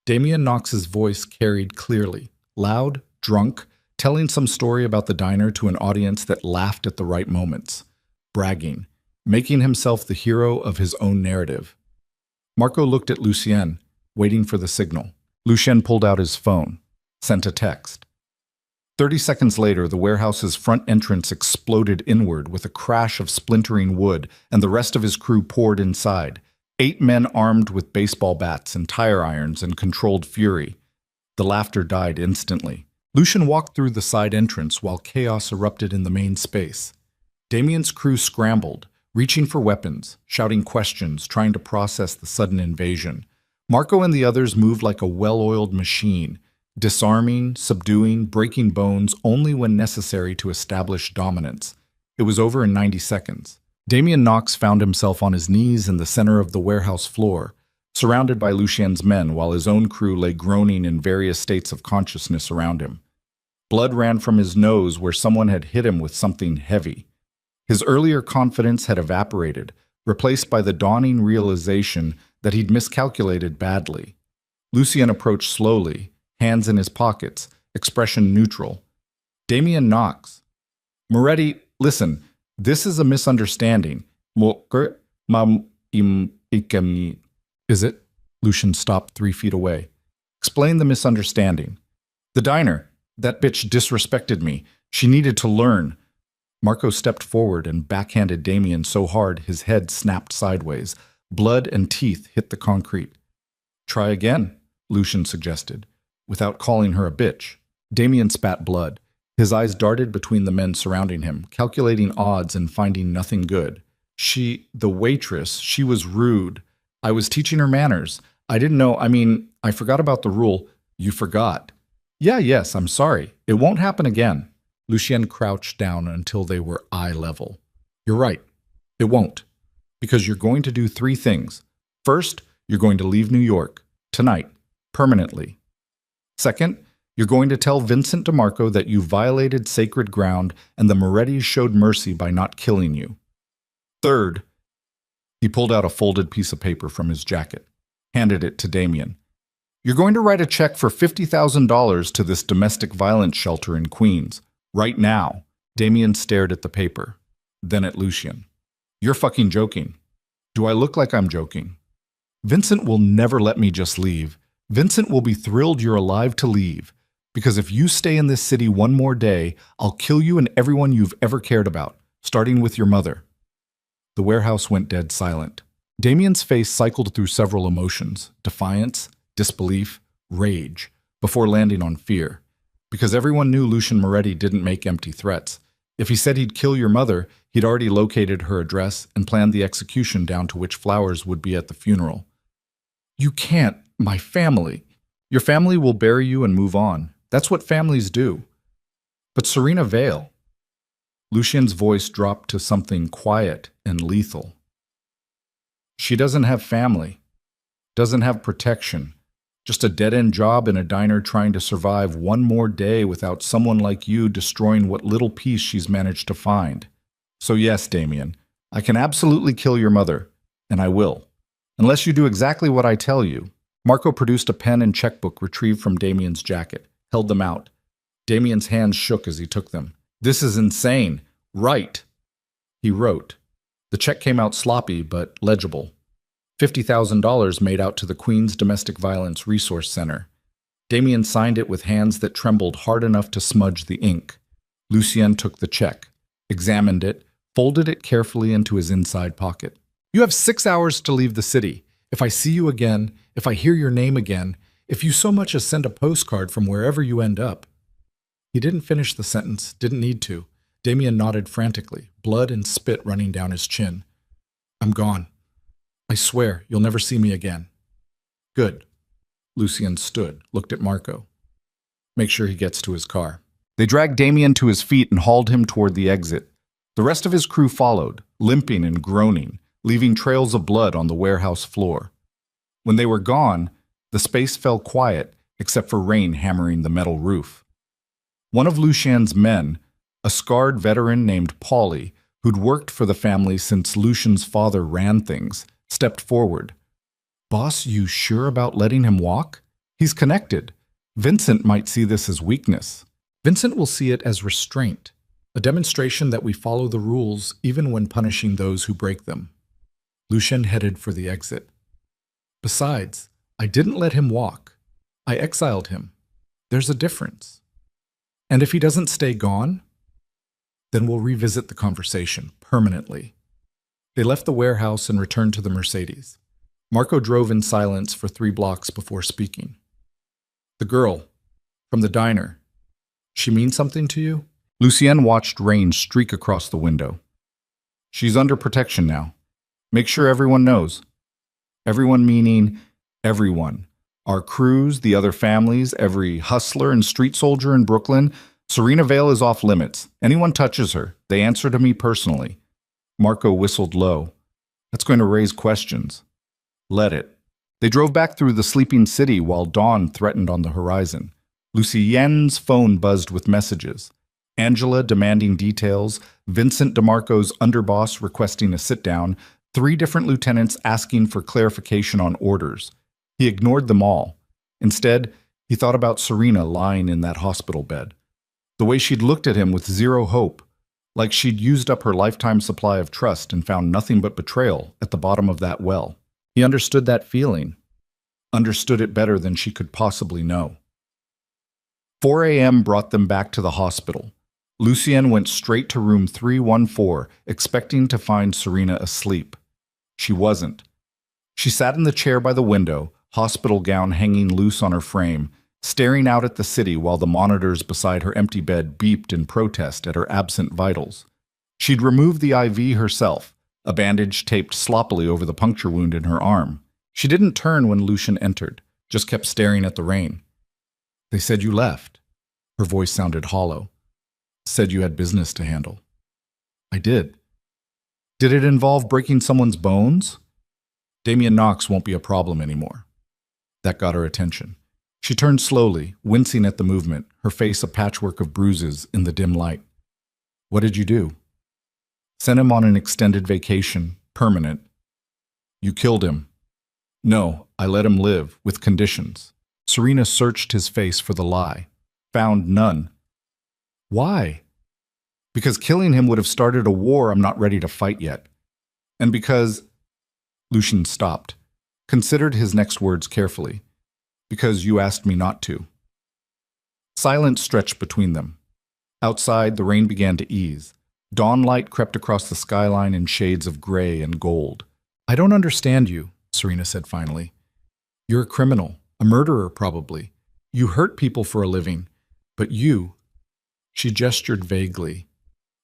Damian Knox's voice carried clearly, loud, drunk, telling some story about the diner to an audience that laughed at the right moments, bragging, making himself the hero of his own narrative. Marco looked at Lucien, waiting for the signal. Lucien pulled out his phone, sent a text. 30 seconds later, the warehouse's front entrance exploded inward with a crash of splintering wood, and the rest of his crew poured inside. 8 men armed with baseball bats and tire irons and controlled fury. The laughter died instantly. Lucian walked through the side entrance while chaos erupted in the main space. Damien's crew scrambled, reaching for weapons, shouting questions, trying to process the sudden invasion. Marco and the others moved like a well-oiled machine, disarming, subduing, breaking bones only when necessary to establish dominance. It was over in 90 seconds. Damien Knox found himself on his knees in the center of the warehouse floor, surrounded by Lucien's men while his own crew lay groaning in various states of consciousness around him. Blood ran from his nose where someone had hit him with something heavy. His earlier confidence had evaporated, replaced by the dawning realization that he'd miscalculated badly. Lucien approached slowly, hands in his pockets, expression neutral. Damien Knox. Moretti, listen, this is a misunderstanding. Is it? Lucien stopped 3 feet away. Explain the misunderstanding. The diner. That bitch disrespected me. She needed to learn. Marco stepped forward and backhanded Damien so hard his head snapped sideways. Blood and teeth hit the concrete. Try again, Lucien suggested, without calling her a bitch. Damien spat blood. His eyes darted between the men surrounding him, calculating odds and finding nothing good. The waitress, she was rude. I was teaching her manners. I didn't know, I forgot about the rule. You forgot. Yes, I'm sorry. It won't happen again. Lucien crouched down until they were eye level. You're right. It won't. Because you're going to do 3 things. First, you're going to leave New York. Tonight. Permanently. Second, you're going to tell Vincent DeMarco that you violated sacred ground and the Morettis showed mercy by not killing you. Third, he pulled out a folded piece of paper from his jacket, handed it to Damien. You're going to write a check for $50,000 to this domestic violence shelter in Queens. Right now. Damien stared at the paper, then at Lucien. You're fucking joking. Do I look like I'm joking? Vincent will never let me just leave. Vincent will be thrilled you're alive to leave. Because if you stay in this city one more day, I'll kill you and everyone you've ever cared about, starting with your mother. The warehouse went dead silent. Damien's face cycled through several emotions, defiance, disbelief, rage, before landing on fear. Because everyone knew Lucien Moretti didn't make empty threats. If he said he'd kill your mother, he'd already located her address and planned the execution down to which flowers would be at the funeral. You can't, my family. Your family will bury you and move on. That's what families do. But Serena Vale. Lucien's voice dropped to something quiet and lethal. She doesn't have family, doesn't have protection. Just a dead-end job in a diner trying to survive one more day without someone like you destroying what little peace she's managed to find. So yes, Damien, I can absolutely kill your mother, and I will. Unless you do exactly what I tell you. Marco produced a pen and checkbook retrieved from Damien's jacket, held them out. Damien's hands shook as he took them. This is insane. Write. He wrote. The check came out sloppy but legible. $50,000 made out to the Queens Domestic Violence Resource Center. Damien signed it with hands that trembled hard enough to smudge the ink. Lucien took the check, examined it, folded it carefully into his inside pocket. You have 6 hours to leave the city. If I see you again, if I hear your name again, if you so much as send a postcard from wherever you end up. He didn't finish the sentence, didn't need to. Damien nodded frantically, blood and spit running down his chin. I'm gone. I swear, you'll never see me again. Good. Lucien stood, looked at Marco. Make sure he gets to his car. They dragged Damien to his feet and hauled him toward the exit. The rest of his crew followed, limping and groaning, leaving trails of blood on the warehouse floor. When they were gone, the space fell quiet except for rain hammering the metal roof. One of Lucien's men, a scarred veteran named Paulie, who'd worked for the family since Lucien's father ran things, stepped forward. Boss, you sure about letting him walk? He's connected. Vincent might see this as weakness. Vincent will see it as restraint, a demonstration that we follow the rules even when punishing those who break them. Lucien headed for the exit. Besides, I didn't let him walk. I exiled him. There's a difference. And if he doesn't stay gone, then we'll revisit the conversation permanently. They left the warehouse and returned to the Mercedes. Marco drove in silence for 3 blocks before speaking. The girl, from the diner, She means something to you? Lucienne watched rain streak across the window. She's under protection now. Make sure everyone knows. Everyone meaning everyone. Our crews, the other families, every hustler and street soldier in Brooklyn. Serena Vale is off limits. Anyone touches her, they answer to me personally. Marco whistled low. That's going to raise questions. Let it. They drove back through the sleeping city while dawn threatened on the horizon. Lucienne's phone buzzed with messages. Angela demanding details, Vincent DeMarco's underboss requesting a sit-down, 3 different lieutenants asking for clarification on orders. He ignored them all. Instead, he thought about Serena lying in that hospital bed. The way she'd looked at him with zero hope, like she'd used up her lifetime supply of trust and found nothing but betrayal at the bottom of that well. He understood that feeling, understood it better than she could possibly know. 4 a.m. brought them back to the hospital. Lucienne went straight to room 314, expecting to find Serena asleep. She wasn't. She sat in the chair by the window, hospital gown hanging loose on her frame, staring out at the city while the monitors beside her empty bed beeped in protest at her absent vitals. She'd removed the IV herself, a bandage taped sloppily over the puncture wound in her arm. She didn't turn when Lucian entered, just kept staring at the rain. They said you left. Her voice sounded hollow. Said you had business to handle. I did. Did it involve breaking someone's bones? Damian Knox won't be a problem anymore. That got her attention. She turned slowly, wincing at the movement, her face a patchwork of bruises in the dim light. What did you do? Sent him on an extended vacation, permanent. You killed him. No, I let him live, with conditions. Serena searched his face for the lie. Found none. Why? Because killing him would have started a war I'm not ready to fight yet. And because... Lucian stopped, considered his next words carefully. Because you asked me not to. Silence stretched between them. Outside, the rain began to ease. Dawn light crept across the skyline in shades of gray and gold. I don't understand you, Serena said finally. You're a criminal, a murderer probably. You hurt people for a living. But you... She gestured vaguely.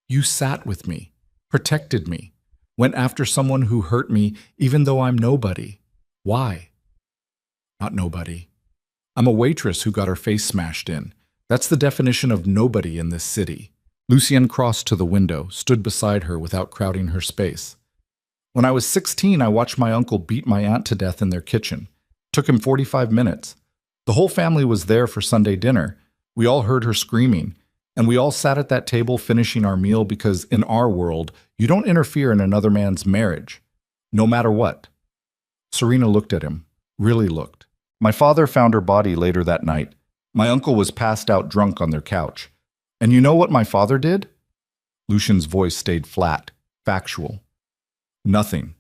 You sat with me, protected me, went after someone who hurt me even though I'm nobody. Why? Not nobody. I'm a waitress who got her face smashed in. That's the definition of nobody in this city. Lucienne crossed to the window, stood beside her without crowding her space. When I was 16, I watched my uncle beat my aunt to death in their kitchen. Took him 45 minutes. The whole family was there for Sunday dinner. We all heard her screaming. And we all sat at that table finishing our meal because in our world, you don't interfere in another man's marriage, no matter what. Serena looked at him, really looked. My father found her body later that night. My uncle was passed out drunk on their couch. And you know what my father did? Lucian's voice stayed flat, factual. Nothing.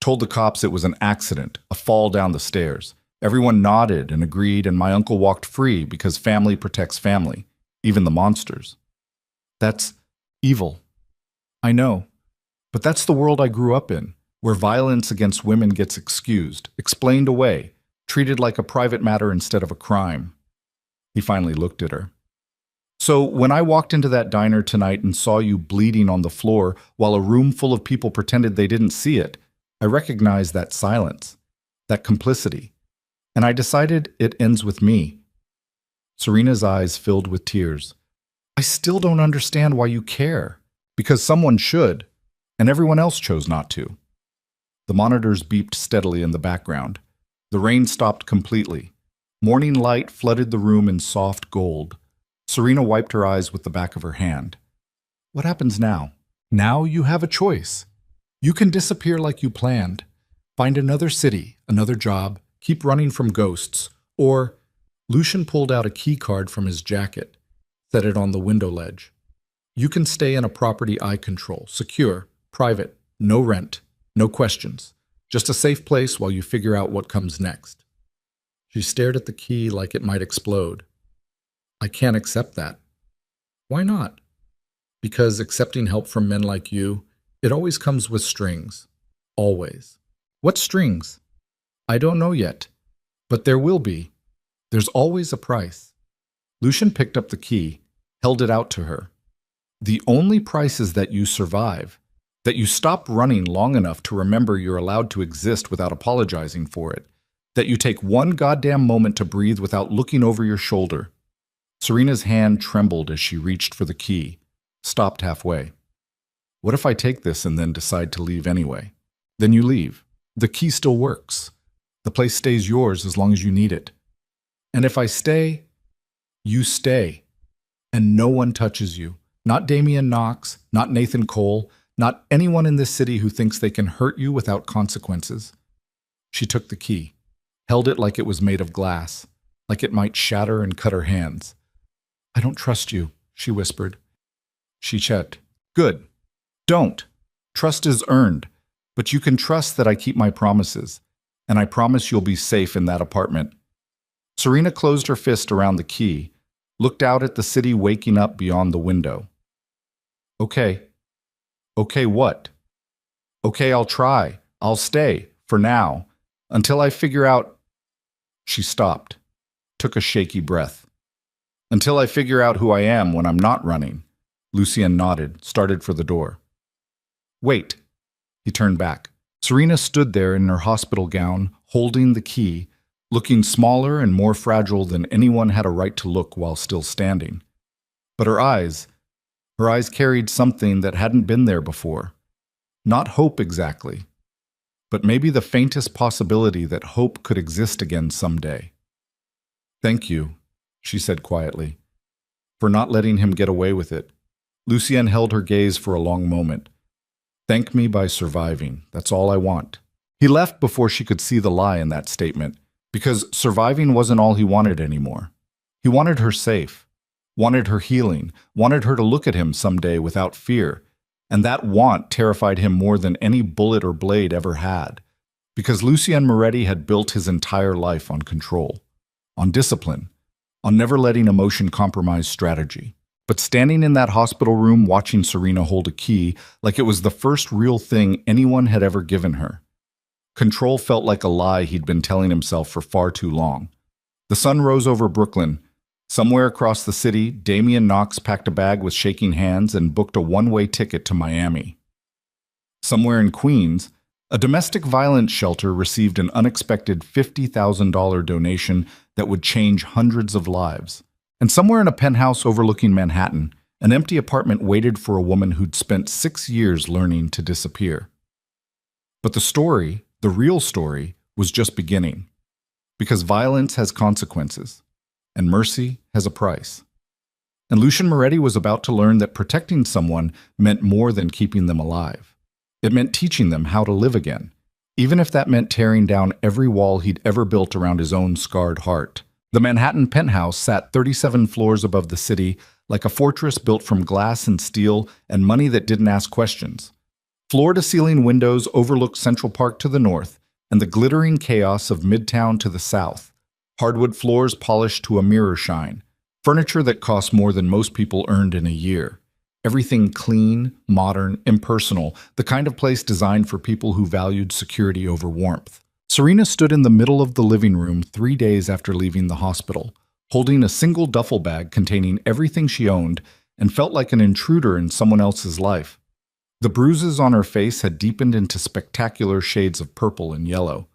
Told the cops it was an accident, a fall down the stairs. Everyone nodded and agreed, and my uncle walked free because family protects family. Even the monsters. That's evil. I know. But that's the world I grew up in, where violence against women gets excused, explained away, treated like a private matter instead of a crime. He finally looked at her. So when I walked into that diner tonight and saw you bleeding on the floor while a room full of people pretended they didn't see it, I recognized that silence, that complicity. And I decided it ends with me. Serena's eyes filled with tears. I still don't understand why you care. Because someone should, and everyone else chose not to. The monitors beeped steadily in the background. The rain stopped completely. Morning light flooded the room in soft gold. Serena wiped her eyes with the back of her hand. What happens now? Now you have a choice. You can disappear like you planned. Find another city, another job, keep running from ghosts, or... Lucian pulled out a key card from his jacket, set it on the window ledge. You can stay in a property I control, secure, private, no rent, no questions. Just a safe place while you figure out what comes next. She stared at the key like it might explode. I can't accept that. Why not? Because accepting help from men like you, it always comes with strings. Always. What strings? I don't know yet, but there will be. There's always a price. Lucian picked up the key, held it out to her. The only price is that you survive, that you stop running long enough to remember you're allowed to exist without apologizing for it, that you take one goddamn moment to breathe without looking over your shoulder. Serena's hand trembled as she reached for the key, stopped halfway. What if I take this and then decide to leave anyway? Then you leave. The key still works. The place stays yours as long as you need it. And if I stay, you stay. And no one touches you. Not Damian Knox, not Nathan Cole, not anyone in this city who thinks they can hurt you without consequences. She took the key, held it like it was made of glass, like it might shatter and cut her hands. I don't trust you, she whispered. She checked. Good. Don't. Trust is earned, but you can trust that I keep my promises, and I promise you'll be safe in that apartment. Serena closed her fist around the key, looked out at the city waking up beyond the window. Okay. Okay, what? Okay, I'll try. I'll stay, for now, until I figure out... She stopped, took a shaky breath. Until I figure out who I am when I'm not running. Lucien nodded, started for the door. Wait. He turned back. Serena stood there in her hospital gown, holding the key, looking smaller and more fragile than anyone had a right to look while still standing. But her eyes carried something that hadn't been there before. Not hope exactly, but maybe the faintest possibility that hope could exist again someday. Thank you, she said quietly, for not letting him get away with it. Lucien held her gaze for a long moment. Thank me by surviving. That's all I want. He left before she could see the lie in that statement, because surviving wasn't all he wanted anymore. He wanted her safe, wanted her healing, wanted her to look at him someday without fear, and that want terrified him more than any bullet or blade ever had, because Lucien Moretti had built his entire life on control, on discipline, on never letting emotion compromise strategy. But standing in that hospital room watching Serena hold a key like it was the first real thing anyone had ever given her. Control felt like a lie he'd been telling himself for far too long. The sun rose over Brooklyn. Somewhere across the city, Damian Knox packed a bag with shaking hands and booked a one-way ticket to Miami. Somewhere in Queens, a domestic violence shelter received an unexpected $50,000 donation that would change hundreds of lives. And somewhere in a penthouse overlooking Manhattan, an empty apartment waited for a woman who'd spent 6 years learning to disappear. But the story, the real story, was just beginning. Because violence has consequences, and mercy has a price. And Lucien Moretti was about to learn that protecting someone meant more than keeping them alive. It meant teaching them how to live again, even if that meant tearing down every wall he'd ever built around his own scarred heart. The Manhattan penthouse sat 37 floors above the city, like a fortress built from glass and steel and money that didn't ask questions. Floor-to-ceiling windows overlooked Central Park to the north and the glittering chaos of Midtown to the south. Hardwood floors polished to a mirror shine. Furniture that cost more than most people earned in a year. Everything clean, modern, impersonal, the kind of place designed for people who valued security over warmth. Serena stood in the middle of the living room 3 days after leaving the hospital, holding a single duffel bag containing everything she owned, and felt like an intruder in someone else's life. The bruises on her face had deepened into spectacular shades of purple and yellow.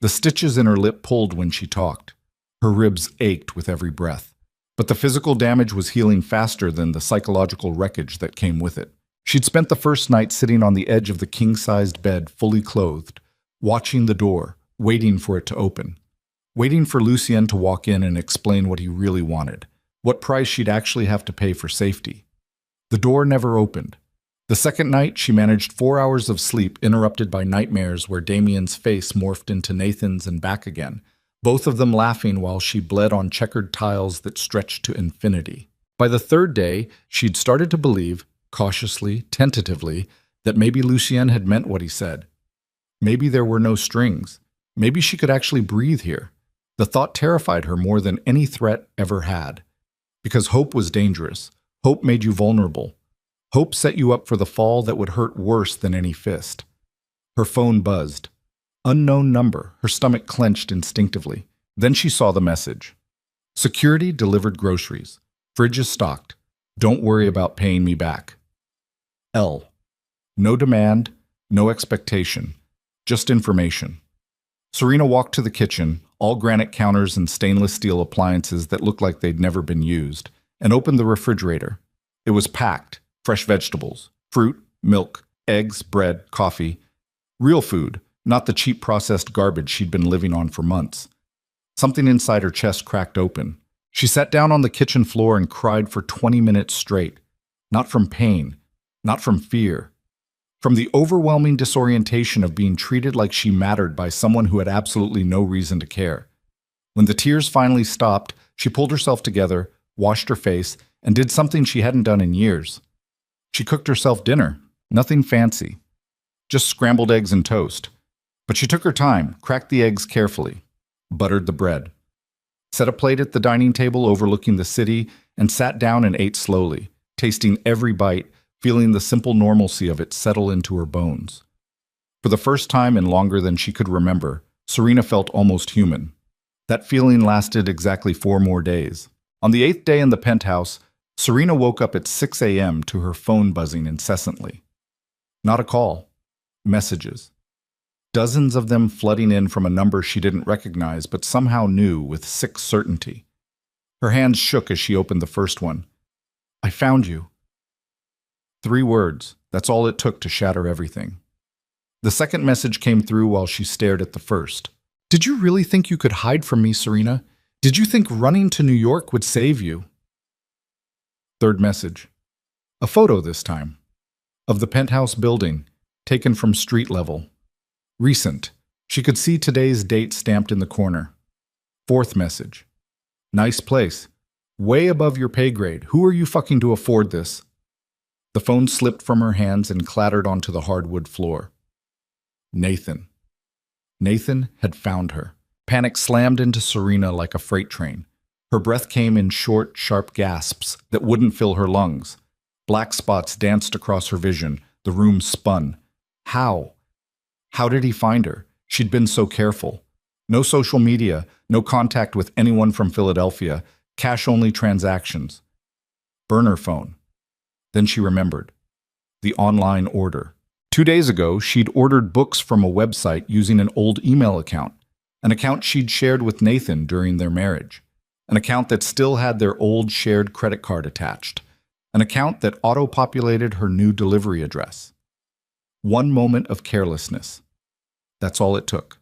The stitches in her lip pulled when she talked. Her ribs ached with every breath. But the physical damage was healing faster than the psychological wreckage that came with it. She'd spent the first night sitting on the edge of the king-sized bed, fully clothed, watching the door, waiting for it to open, waiting for Lucien to walk in and explain what he really wanted, what price she'd actually have to pay for safety. The door never opened. The second night, she managed 4 hours of sleep interrupted by nightmares where Damien's face morphed into Nathan's and back again, both of them laughing while she bled on checkered tiles that stretched to infinity. By the third day, she'd started to believe, cautiously, tentatively, that maybe Lucien had meant what he said. Maybe there were no strings. Maybe she could actually breathe here. The thought terrified her more than any threat ever had. Because hope was dangerous. Hope made you vulnerable. Hope set you up for the fall that would hurt worse than any fist. Her phone buzzed. Unknown number. Her stomach clenched instinctively. Then she saw the message. Security delivered groceries. Fridges stocked. Don't worry about paying me back. L. No demand, no expectation, just information. Serena walked to the kitchen, all granite counters and stainless steel appliances that looked like they'd never been used, and opened the refrigerator. It was packed, fresh vegetables, fruit, milk, eggs, bread, coffee. Real food, not the cheap processed garbage she'd been living on for months. Something inside her chest cracked open. She sat down on the kitchen floor and cried for 20 minutes straight. Not from pain, not from fear. From the overwhelming disorientation of being treated like she mattered by someone who had absolutely no reason to care. When the tears finally stopped, she pulled herself together, washed her face, and did something she hadn't done in years. She cooked herself dinner, nothing fancy. Just scrambled eggs and toast. But she took her time, cracked the eggs carefully, buttered the bread, set a plate at the dining table overlooking the city, and sat down and ate slowly, tasting every bite, feeling the simple normalcy of it settle into her bones. For the first time in longer than she could remember, Serena felt almost human. That feeling lasted exactly 4 more days. On the 8th day in the penthouse, Serena woke up at 6 a.m. to her phone buzzing incessantly. Not a call. Messages. Dozens of them flooding in from a number she didn't recognize but somehow knew with sick certainty. Her hands shook as she opened the first one. I found you. 3 words. That's all it took to shatter everything. The second message came through while she stared at the first. Did you really think you could hide from me, Serena? Did you think running to New York would save you? Third message. A photo this time. Of the penthouse building, taken from street level. Recent. She could see today's date stamped in the corner. Fourth message. Nice place. Way above your pay grade. Who are you fucking to afford this? The phone slipped from her hands and clattered onto the hardwood floor. Nathan. Nathan had found her. Panic slammed into Serena like a freight train. Her breath came in short, sharp gasps that wouldn't fill her lungs. Black spots danced across her vision. The room spun. How? How did he find her? She'd been so careful. No social media, no contact with anyone from Philadelphia, cash-only transactions. Burner phone. Then she remembered. The online order. 2 days ago, she'd ordered books from a website using an old email account, an account she'd shared with Nathan during their marriage, an account that still had their old shared credit card attached, an account that auto-populated her new delivery address. One moment of carelessness. That's all it took.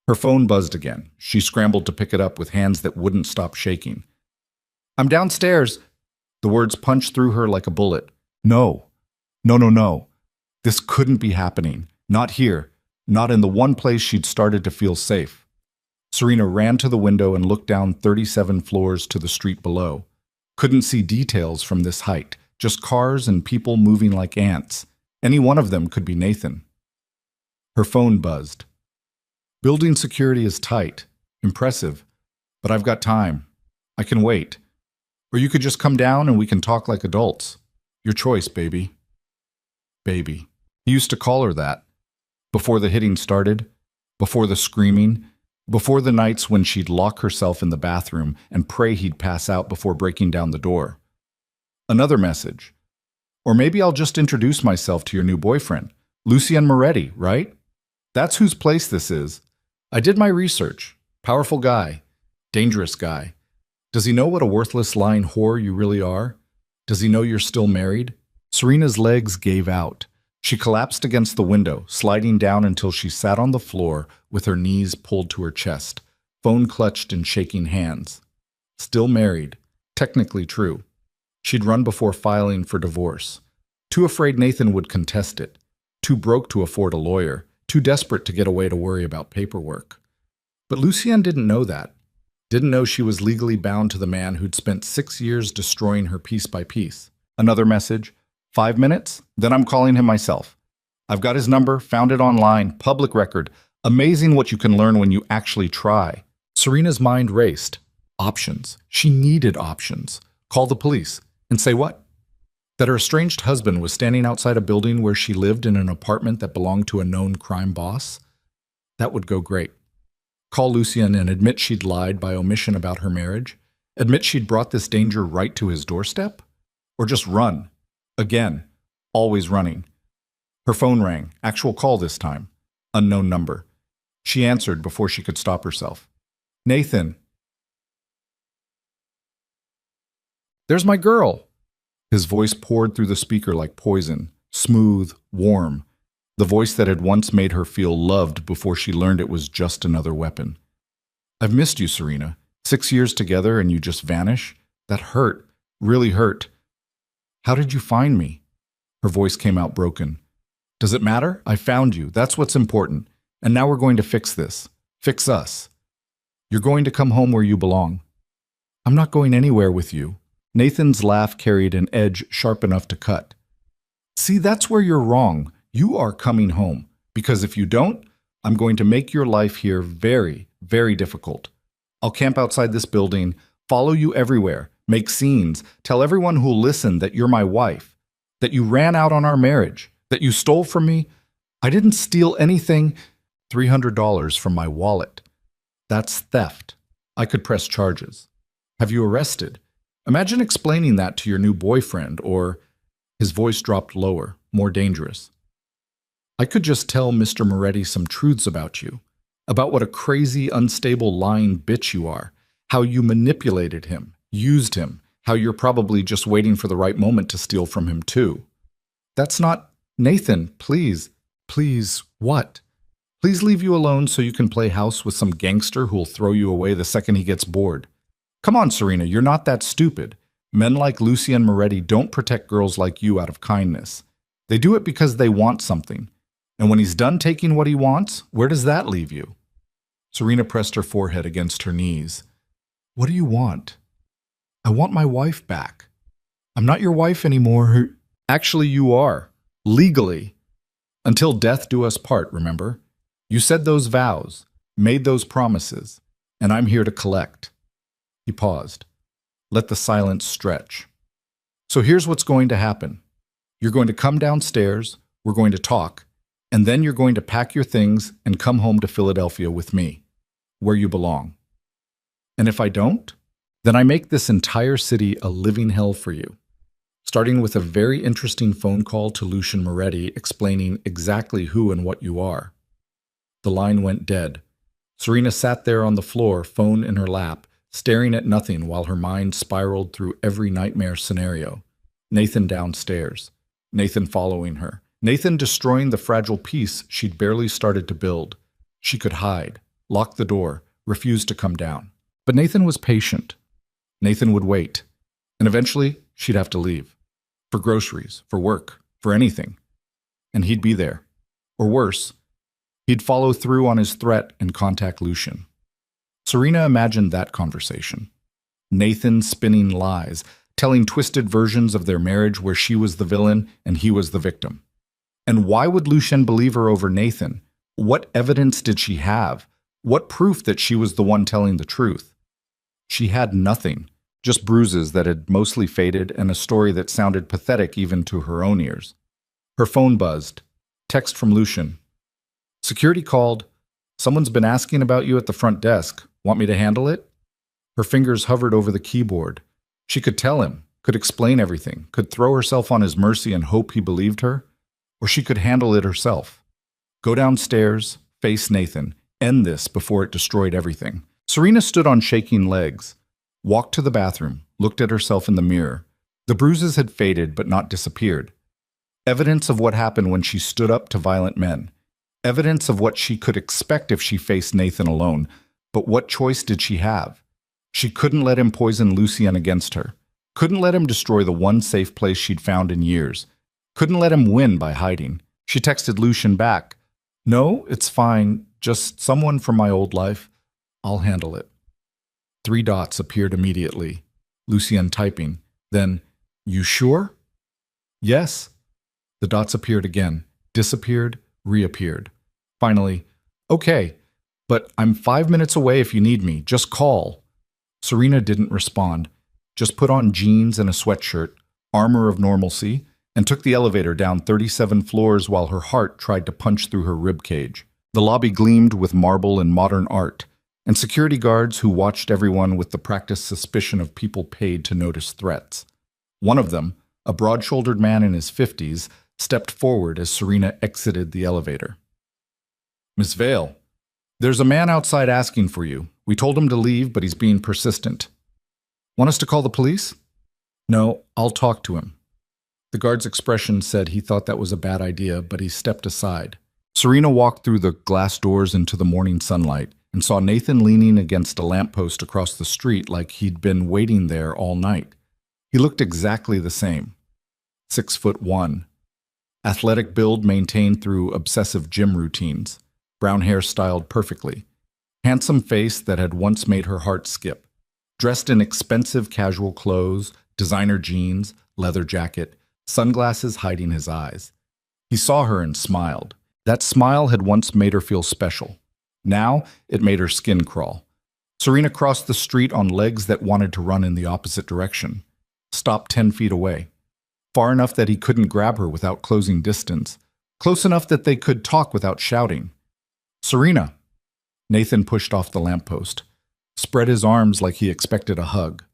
Her phone buzzed again. She scrambled to pick it up with hands that wouldn't stop shaking. I'm downstairs. The words punched through her like a bullet. No. No, no, no. This couldn't be happening. Not here. Not in the one place she'd started to feel safe. Serena ran to the window and looked down 37 floors to the street below. Couldn't see details from this height, just cars and people moving like ants. Any one of them could be Nathan. Her phone buzzed. Building security is tight. Impressive. But I've got time. I can wait. Or you could just come down and we can talk like adults. Your choice, baby. Baby. He used to call her that. Before the hitting started, before the screaming, before the nights when she'd lock herself in the bathroom and pray he'd pass out before breaking down the door. Another message. Or maybe I'll just introduce myself to your new boyfriend, Lucien Moretti, right? That's whose place this is. I did my research. Powerful guy. Dangerous guy. Does he know what a worthless lying whore you really are? Does he know you're still married? Serena's legs gave out. She collapsed against the window, sliding down until she sat on the floor with her knees pulled to her chest, phone clutched in shaking hands. Still married. Technically true. She'd run before filing for divorce. Too afraid Nathan would contest it. Too broke to afford a lawyer. Too desperate to get away to worry about paperwork. But Lucien didn't know that. Didn't know she was legally bound to the man who'd spent 6 years destroying her piece by piece. Another message. 5 minutes? Then I'm calling him myself. I've got his number, found it online, public record. Amazing what you can learn when you actually try. Serena's mind raced. Options. She needed options. Call the police. And say what? That her estranged husband was standing outside a building where she lived in an apartment that belonged to a known crime boss? That would go great. Call Lucien and admit she'd lied by omission about her marriage? Admit she'd brought this danger right to his doorstep? Or just run. Again. Always running. Her phone rang. Actual call this time. Unknown number. She answered before she could stop herself. Nathan. There's my girl. His voice poured through the speaker like poison. Smooth, warm. The voice that had once made her feel loved before she learned it was just another weapon. I've missed you, Serena. 6 years together and you just vanish? That hurt. Really hurt. How did you find me? Her voice came out broken. Does it matter? I found you. That's what's important. And now we're going to fix this. Fix us. You're going to come home where you belong. I'm not going anywhere with you. Nathan's laugh carried an edge sharp enough to cut. See, that's where you're wrong. You are coming home. Because if you don't, I'm going to make your life here very, very difficult. I'll camp outside this building, follow you everywhere, make scenes, tell everyone who'll listen that you're my wife, that you ran out on our marriage, that you stole from me. I didn't steal anything. $300 from my wallet. That's theft. I could press charges. Have you arrested? Imagine explaining that to your new boyfriend, or his voice dropped lower, more dangerous. I could just tell Mr. Moretti some truths about you, about what a crazy, unstable, lying bitch you are, how you manipulated him, used him, how you're probably just waiting for the right moment to steal from him too. That's not... Nathan, please. Please, what? Please leave you alone so you can play house with some gangster who'll throw you away the second he gets bored. Come on, Serena, you're not that stupid. Men like Lucien Moretti don't protect girls like you out of kindness. They do it because they want something. And when he's done taking what he wants, where does that leave you? Serena pressed her forehead against her knees. What do you want? I want my wife back. I'm not your wife anymore. Actually, you are. Legally. Until death do us part, remember? You said those vows, made those promises, and I'm here to collect. He paused. Let the silence stretch. So here's what's going to happen. You're going to come downstairs, we're going to talk, and then you're going to pack your things and come home to Philadelphia with me, where you belong. And if I don't, then I make this entire city a living hell for you, starting with a very interesting phone call to Lucien Moretti explaining exactly who and what you are. The line went dead. Serena sat there on the floor, phone in her lap, staring at nothing while her mind spiraled through every nightmare scenario. Nathan downstairs. Nathan following her. Nathan destroying the fragile peace she'd barely started to build. She could hide, lock the door, refuse to come down. But Nathan was patient. Nathan would wait. And eventually, she'd have to leave. For groceries, for work, for anything. And he'd be there. Or worse, he'd follow through on his threat and contact Lucien. Serena imagined that conversation. Nathan spinning lies, telling twisted versions of their marriage where she was the villain and he was the victim. And why would Lucien believe her over Nathan? What evidence did she have? What proof that she was the one telling the truth? She had nothing, just bruises that had mostly faded and a story that sounded pathetic even to her own ears. Her phone buzzed. Text from Lucien. Security called. Someone's been asking about you at the front desk. Want me to handle it? Her fingers hovered over the keyboard. She could tell him, could explain everything, could throw herself on his mercy and hope he believed her, or she could handle it herself. Go downstairs, face Nathan, end this before it destroyed everything. Serena stood on shaking legs, walked to the bathroom, looked at herself in the mirror. The bruises had faded but not disappeared. Evidence of what happened when she stood up to violent men. Evidence of what she could expect if she faced Nathan alone. But what choice did she have? She couldn't let him poison Lucien against her. Couldn't let him destroy the one safe place she'd found in years. Couldn't let him win by hiding. She texted Lucien back. No, it's fine. Just someone from my old life. I'll handle it. 3 dots appeared immediately. Lucien typing. Then, you sure? Yes. The dots appeared again. Disappeared. Reappeared. Finally, okay, but I'm 5 minutes away if you need me. Just call. Serena didn't respond, just put on jeans and a sweatshirt, armor of normalcy, and took the elevator down 37 floors while her heart tried to punch through her ribcage. The lobby gleamed with marble and modern art, and security guards who watched everyone with the practiced suspicion of people paid to notice threats. One of them, a broad-shouldered man in his 50s, stepped forward as Serena exited the elevator. "Miss Vale, there's a man outside asking for you. We told him to leave, but he's being persistent. Want us to call the police?" "No, I'll talk to him." The guard's expression said he thought that was a bad idea, but he stepped aside. Serena walked through the glass doors into the morning sunlight and saw Nathan leaning against a lamppost across the street like he'd been waiting there all night. He looked exactly the same. 6'1", athletic build maintained through obsessive gym routines, brown hair styled perfectly, handsome face that had once made her heart skip, dressed in expensive casual clothes, designer jeans, leather jacket, sunglasses hiding his eyes. He saw her and smiled. That smile had once made her feel special. Now it made her skin crawl. Serena crossed the street on legs that wanted to run in the opposite direction, stopped 10 feet away, far enough that he couldn't grab her without closing distance, close enough that they could talk without shouting. "Serena!" Nathan pushed off the lamppost, spread his arms like he expected a hug.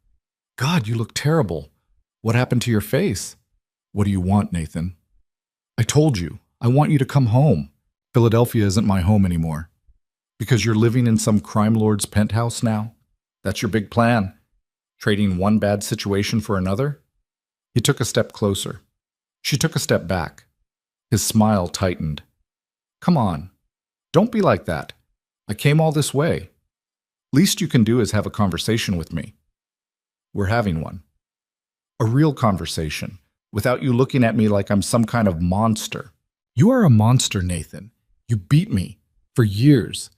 "God, you look terrible. What happened to your face?" "What do you want, Nathan?" "I told you. I want you to come home. Philadelphia isn't my home anymore." "Because you're living in some crime lord's penthouse now? That's your big plan? Trading one bad situation for another?" He took a step closer. She took a step back. His smile tightened. "Come on. Don't be like that. I came all this way. Least you can do is have a conversation with me." "We're having one. A real conversation, without you looking at me like I'm some kind of monster." "You are a monster, Nathan. You beat me. For years.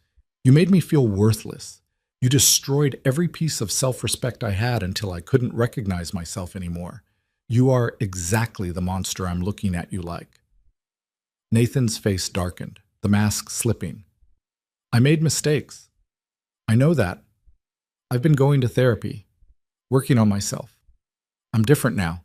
You made me feel worthless. You destroyed every piece of self-respect I had until I couldn't recognize myself anymore. You are exactly the monster I'm looking at you like." Nathan's face darkened, the mask slipping. "I made mistakes. I know that. I've been going to therapy, working on myself. I'm different now.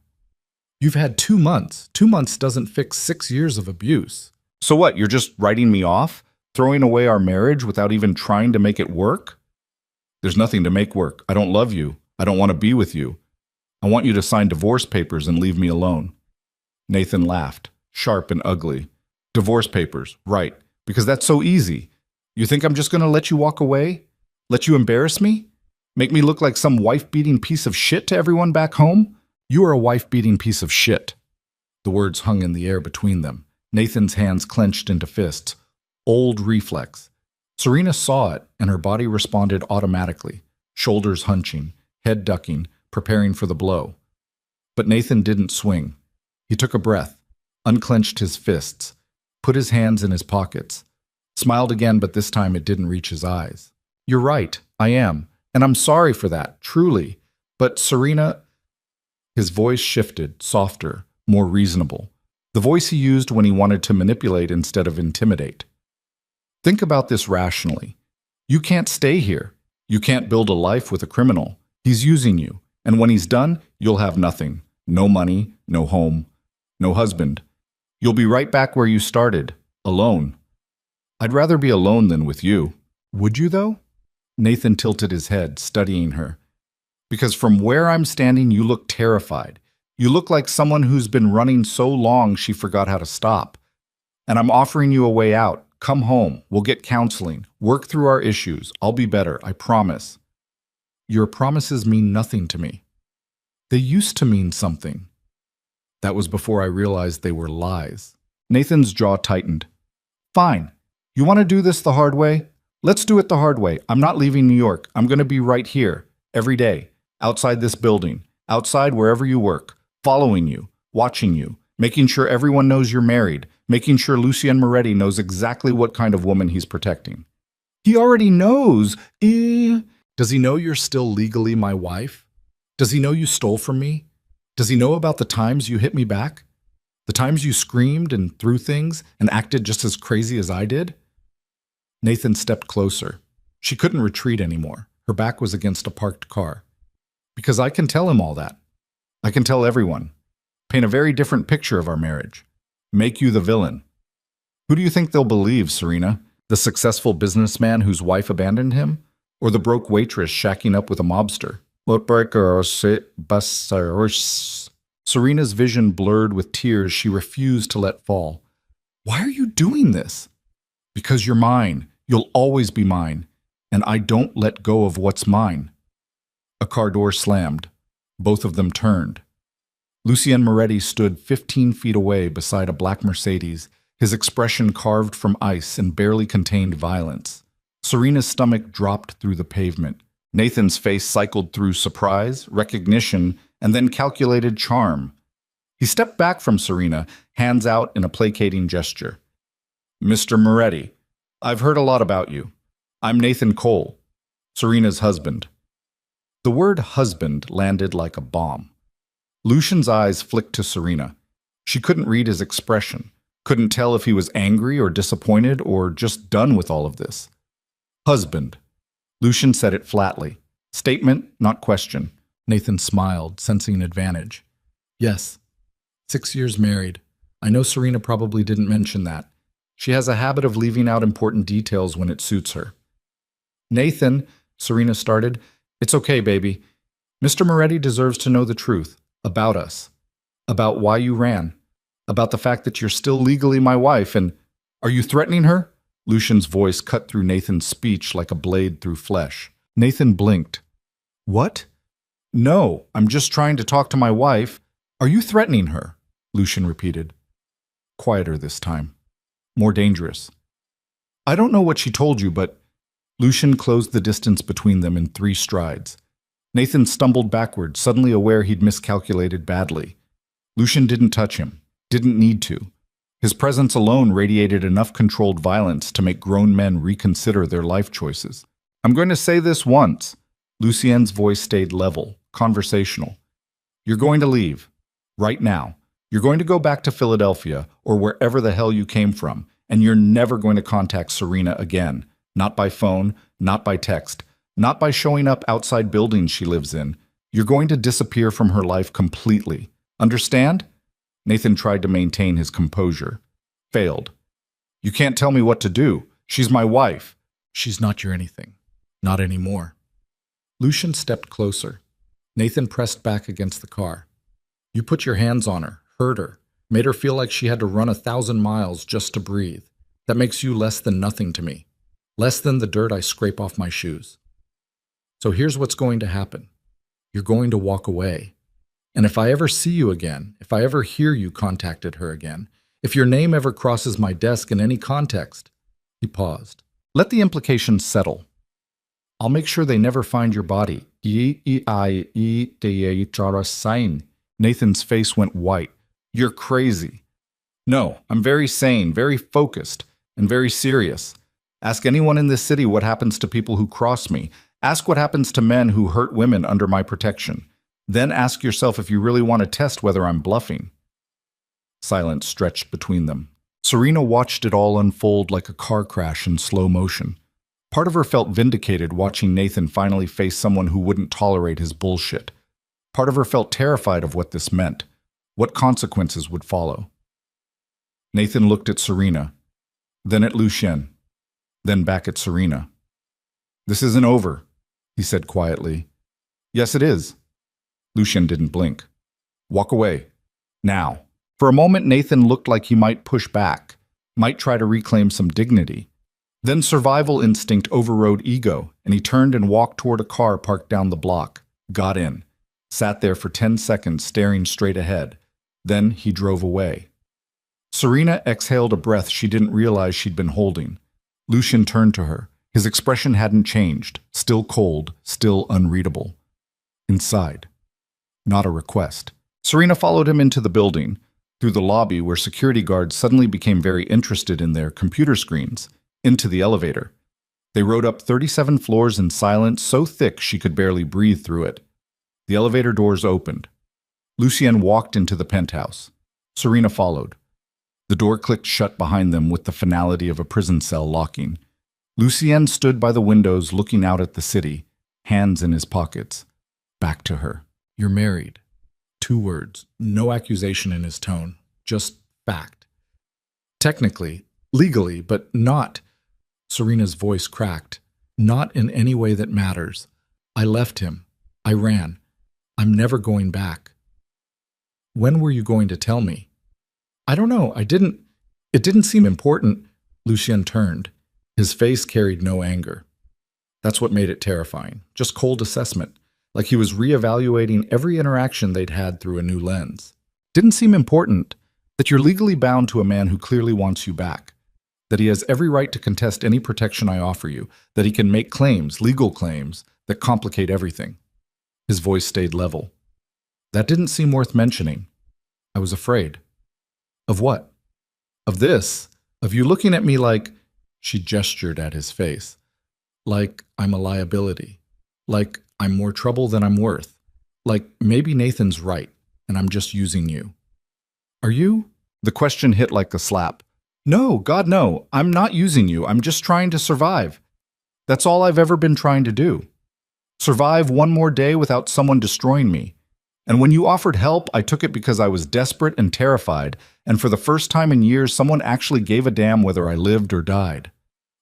You've had 2 months. 2 months doesn't fix 6 years of abuse." "So what, you're just writing me off? Throwing away our marriage without even trying to make it work?" "There's nothing to make work. I don't love you. I don't want to be with you. I want you to sign divorce papers and leave me alone." Nathan laughed, sharp and ugly. "Divorce papers, right, because that's so easy. You think I'm just going to let you walk away? Let you embarrass me? Make me look like some wife-beating piece of shit to everyone back home? You are a wife-beating piece of shit." The words hung in the air between them. Nathan's hands clenched into fists. Old reflex. Serena saw it, and her body responded automatically, shoulders hunching, head ducking, preparing for the blow. But Nathan didn't swing. He took a breath, unclenched his fists, put his hands in his pockets, smiled again, but this time it didn't reach his eyes. "You're right, I am, and I'm sorry for that, truly. But Serena..." His voice shifted, softer, more reasonable. The voice he used when he wanted to manipulate instead of intimidate. "Think about this rationally. You can't stay here. You can't build a life with a criminal. He's using you, and when he's done, you'll have nothing. No money, no home, no husband. You'll be right back where you started, alone. I'd rather be alone than with you." "Would you, though?" Nathan tilted his head, studying her. "Because from where I'm standing, you look terrified. You look like someone who's been running so long she forgot how to stop. And I'm offering you a way out. Come home. We'll get counseling. Work through our issues. I'll be better. I promise." "Your promises mean nothing to me." "They used to mean something." That was before I realized they were lies. Nathan's jaw tightened. "Fine. You want to do this the hard way? Let's do it the hard way. I'm not leaving New York. I'm going to be right here, every day, outside this building, outside wherever you work, following you, watching you, making sure everyone knows you're married, making sure Lucien Moretti knows exactly what kind of woman he's protecting." "He already knows." "Does he know you're still legally my wife? Does he know you stole from me? Does he know about the times you hit me back? The times you screamed and threw things and acted just as crazy as I did?" Nathan stepped closer. She couldn't retreat anymore. Her back was against a parked car. "Because I can tell him all that. I can tell everyone. Paint a very different picture of our marriage. Make you the villain. Who do you think they'll believe, Serena? The successful businessman whose wife abandoned him? Or the broke waitress shacking up with a mobster?" Serena's vision blurred with tears she refused to let fall. Why are you doing this? Because you're mine. You'll always be mine. And I don't let go of what's mine. A car door slammed. Both of them turned. Lucien Moretti stood 15 feet away beside a black Mercedes, his expression carved from ice and barely contained violence. Serena's stomach dropped through the pavement. Nathan's face cycled through surprise, recognition, and then calculated charm. He stepped back from Serena, hands out in a placating gesture. Mr. Moretti, I've heard a lot about you. I'm Nathan Cole, Serena's husband. The word husband landed like a bomb. Lucian's eyes flicked to Serena. She couldn't read his expression, couldn't tell if he was angry or disappointed or just done with all of this. Husband. Lucian said it flatly. Statement, not question. Nathan smiled, sensing an advantage. Yes. 6 years married. I know Serena probably didn't mention that. She has a habit of leaving out important details when it suits her. Nathan, Serena started, it's okay, baby. Mr. Moretti deserves to know the truth about us, about why you ran, about the fact that you're still legally my wife, and are you threatening her? Lucian's voice cut through Nathan's speech like a blade through flesh. Nathan blinked. What? No, I'm just trying to talk to my wife. Are you threatening her? Lucian repeated. Quieter this time. More dangerous. I don't know what she told you, but Lucian closed the distance between them in 3 strides. Nathan stumbled backward, suddenly aware he'd miscalculated badly. Lucian didn't touch him, didn't need to. His presence alone radiated enough controlled violence to make grown men reconsider their life choices. I'm going to say this once. Lucien's voice stayed level, conversational. You're going to leave. Right now. You're going to go back to Philadelphia or wherever the hell you came from, and you're never going to contact Serena again. Not by phone, not by text, not by showing up outside buildings she lives in. You're going to disappear from her life completely. Understand? Nathan tried to maintain his composure. Failed. You can't tell me what to do. She's my wife. She's not your anything. Not anymore. Lucian stepped closer. Nathan pressed back against the car. You put your hands on her, hurt her, made her feel like she had to run 1,000 miles just to breathe. That makes you less than nothing to me. Less than the dirt I scrape off my shoes. So here's what's going to happen. You're going to walk away. And if I ever see you again, if I ever hear you contacted her again, if your name ever crosses my desk in any context, he paused. Let the implications settle. I'll make sure they never find your body. Nathan's face went white. You're crazy. No, I'm very sane, very focused, and very serious. Ask anyone in this city what happens to people who cross me. Ask what happens to men who hurt women under my protection. Then ask yourself if you really want to test whether I'm bluffing. Silence stretched between them. Serena watched it all unfold like a car crash in slow motion. Part of her felt vindicated watching Nathan finally face someone who wouldn't tolerate his bullshit. Part of her felt terrified of what this meant, what consequences would follow. Nathan looked at Serena, then at Lucien, then back at Serena. This isn't over, he said quietly. Yes, it is. Lucien didn't blink. Walk away. Now. For a moment, Nathan looked like he might push back, might try to reclaim some dignity. Then survival instinct overrode ego, and he turned and walked toward a car parked down the block, got in, sat there for 10 seconds staring straight ahead. Then he drove away. Serena exhaled a breath she didn't realize she'd been holding. Lucien turned to her. His expression hadn't changed, still cold, still unreadable. Inside. Not a request. Serena followed him into the building, through the lobby where security guards suddenly became very interested in their computer screens, into the elevator. They rode up 37 floors in silence so thick she could barely breathe through it. The elevator doors opened. Lucien walked into the penthouse. Serena followed. The door clicked shut behind them with the finality of a prison cell locking. Lucien stood by the windows looking out at the city, hands in his pockets. Back to her. You're married. 2 words, no accusation in his tone, just fact. Technically, legally, but not. Serena's voice cracked. Not in any way that matters. I left him. I ran. I'm never going back. When were you going to tell me? I don't know. It didn't seem important. Lucien turned. His face carried no anger. That's what made it terrifying. Just cold assessment, like he was reevaluating every interaction they'd had through a new lens. Didn't seem important that you're legally bound to a man who clearly wants you back, that he has every right to contest any protection I offer you, that he can make claims, legal claims, that complicate everything. His voice stayed level. That didn't seem worth mentioning. I was afraid. Of what? Of this. Of you looking at me like, she gestured at his face, like I'm a liability, like I'm more trouble than I'm worth, like maybe Nathan's right and I'm just using you. Are you? The question hit like a slap. No, God, no, I'm not using you. I'm just trying to survive. That's all I've ever been trying to do. Survive one more day without someone destroying me. And when you offered help, I took it because I was desperate and terrified, and for the first time in years, someone actually gave a damn whether I lived or died.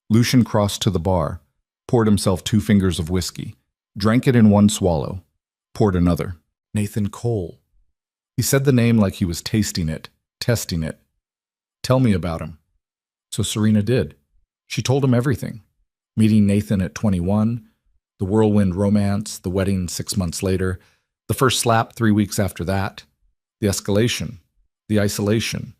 Lucien crossed to the bar, poured himself 2 fingers of whiskey, drank it in one swallow, poured another. Nathan Cole. He said the name like he was tasting it, testing it. Tell me about him. So Serena did. She told him everything. Meeting Nathan at 21, the whirlwind romance, the wedding 6 months later, the first slap 3 weeks after that, the escalation, the isolation,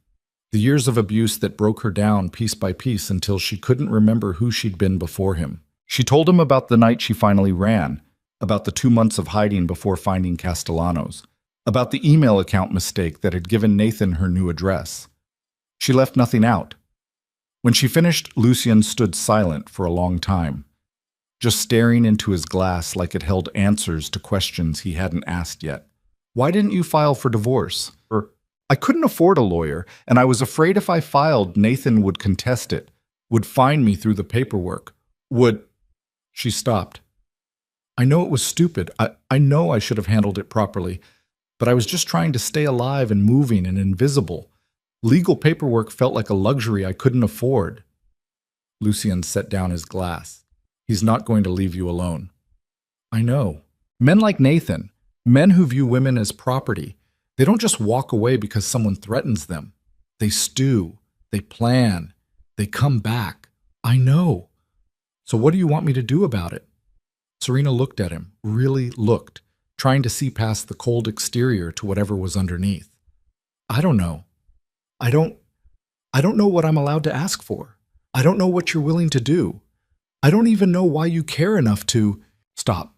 the years of abuse that broke her down piece by piece until she couldn't remember who she'd been before him. She told him about the night she finally ran, about the 2 months of hiding before finding Castellanos, about the email account mistake that had given Nathan her new address. She left nothing out. When she finished, Lucien stood silent for a long time, just staring into his glass like it held answers to questions he hadn't asked yet. Why didn't you file for divorce? Or, I couldn't afford a lawyer, and I was afraid if I filed, Nathan would contest it, would find me through the paperwork, would... She stopped. I know it was stupid. I know I should have handled it properly, but I was just trying to stay alive and moving and invisible. Legal paperwork felt like a luxury I couldn't afford. Lucien set down his glass. He's not going to leave you alone. I know. Men like Nathan, men who view women as property, they don't just walk away because someone threatens them. They stew, they plan, they come back. I know. So what do you want me to do about it? Serena looked at him, really looked, trying to see past the cold exterior to whatever was underneath. I don't know. I don't know what I'm allowed to ask for. I don't know what you're willing to do. I don't even know why you care enough to... Stop.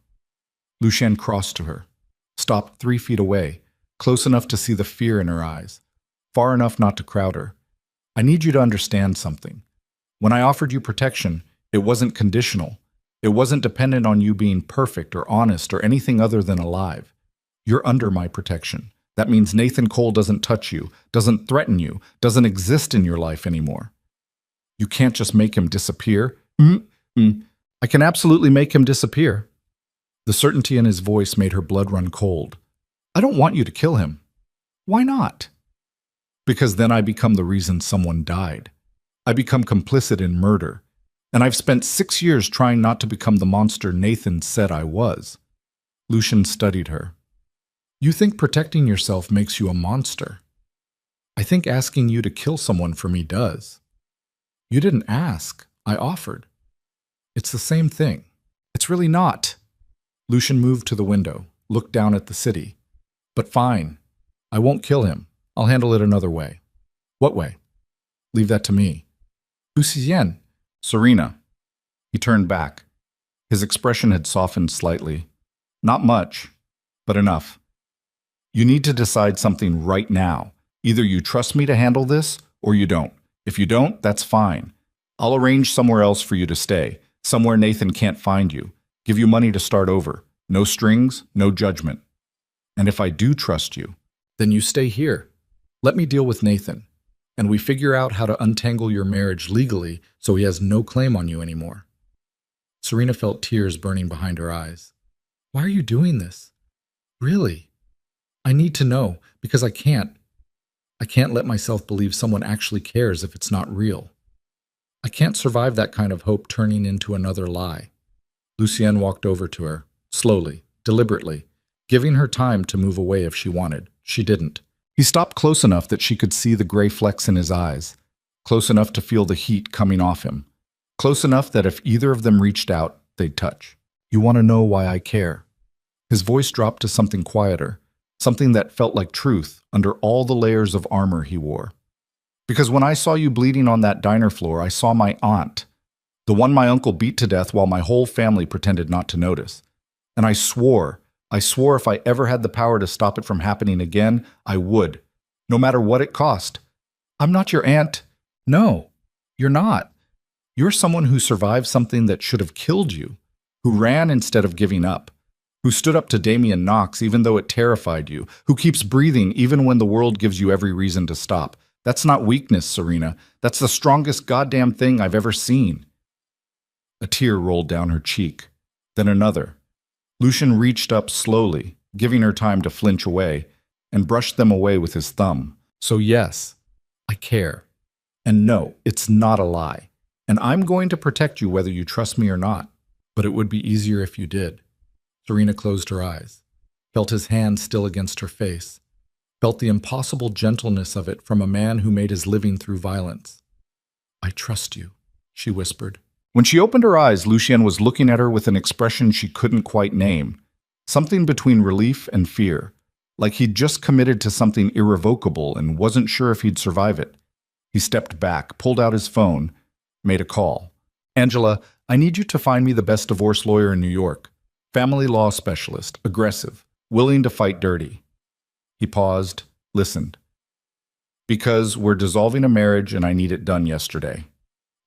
Lucien crossed to her, stopped 3 feet away, close enough to see the fear in her eyes, far enough not to crowd her. I need you to understand something. When I offered you protection, it wasn't conditional. It wasn't dependent on you being perfect or honest or anything other than alive. You're under my protection. That means Nathan Cole doesn't touch you, doesn't threaten you, doesn't exist in your life anymore. You can't just make him disappear. I can absolutely make him disappear. The certainty in his voice made her blood run cold. I don't want you to kill him. Why not? Because then I become the reason someone died. I become complicit in murder. And I've spent 6 years trying not to become the monster Nathan said I was. Lucien studied her. You think protecting yourself makes you a monster. I think asking you to kill someone for me does. You didn't ask. I offered. It's the same thing. It's really not. Lucien moved to the window, looked down at the city. But fine. I won't kill him. I'll handle it another way. What way? Leave that to me. Lucien. Serena. He turned back. His expression had softened slightly. Not much, but enough. You need to decide something right now. Either you trust me to handle this, or you don't. If you don't, that's fine. I'll arrange somewhere else for you to stay, somewhere Nathan can't find you. Give you money to start over. No strings, no judgment. And if I do trust you, then you stay here. Let me deal with Nathan, and we figure out how to untangle your marriage legally so he has no claim on you anymore. Serena felt tears burning behind her eyes. Why are you doing this? Really? I need to know, because I can't let myself believe someone actually cares if it's not real. I can't survive that kind of hope turning into another lie. Lucien walked over to her, slowly, deliberately, giving her time to move away if she wanted. She didn't. He stopped close enough that she could see the gray flecks in his eyes, close enough to feel the heat coming off him, close enough that if either of them reached out, they'd touch. You want to know why I care? His voice dropped to something quieter, something that felt like truth under all the layers of armor he wore. Because when I saw you bleeding on that diner floor, I saw my aunt, the one my uncle beat to death while my whole family pretended not to notice. And I swore if I ever had the power to stop it from happening again, I would, no matter what it cost. I'm not your aunt. No, you're not. You're someone who survived something that should have killed you, who ran instead of giving up, who stood up to Damien Knox even though it terrified you, who keeps breathing even when the world gives you every reason to stop. That's not weakness, Serena. That's the strongest goddamn thing I've ever seen. A tear rolled down her cheek, then another. Lucian reached up slowly, giving her time to flinch away, and brushed them away with his thumb. So yes, I care. And no, it's not a lie. And I'm going to protect you whether you trust me or not. But it would be easier if you did. Serena closed her eyes, felt his hand still against her face, felt the impossible gentleness of it from a man who made his living through violence. I trust you, she whispered. When she opened her eyes, Lucien was looking at her with an expression she couldn't quite name, something between relief and fear, like he'd just committed to something irrevocable and wasn't sure if he'd survive it. He stepped back, pulled out his phone, made a call. Angela, I need you to find me the best divorce lawyer in New York. Family law specialist, aggressive, willing to fight dirty. He paused, listened. Because we're dissolving a marriage and I need it done yesterday.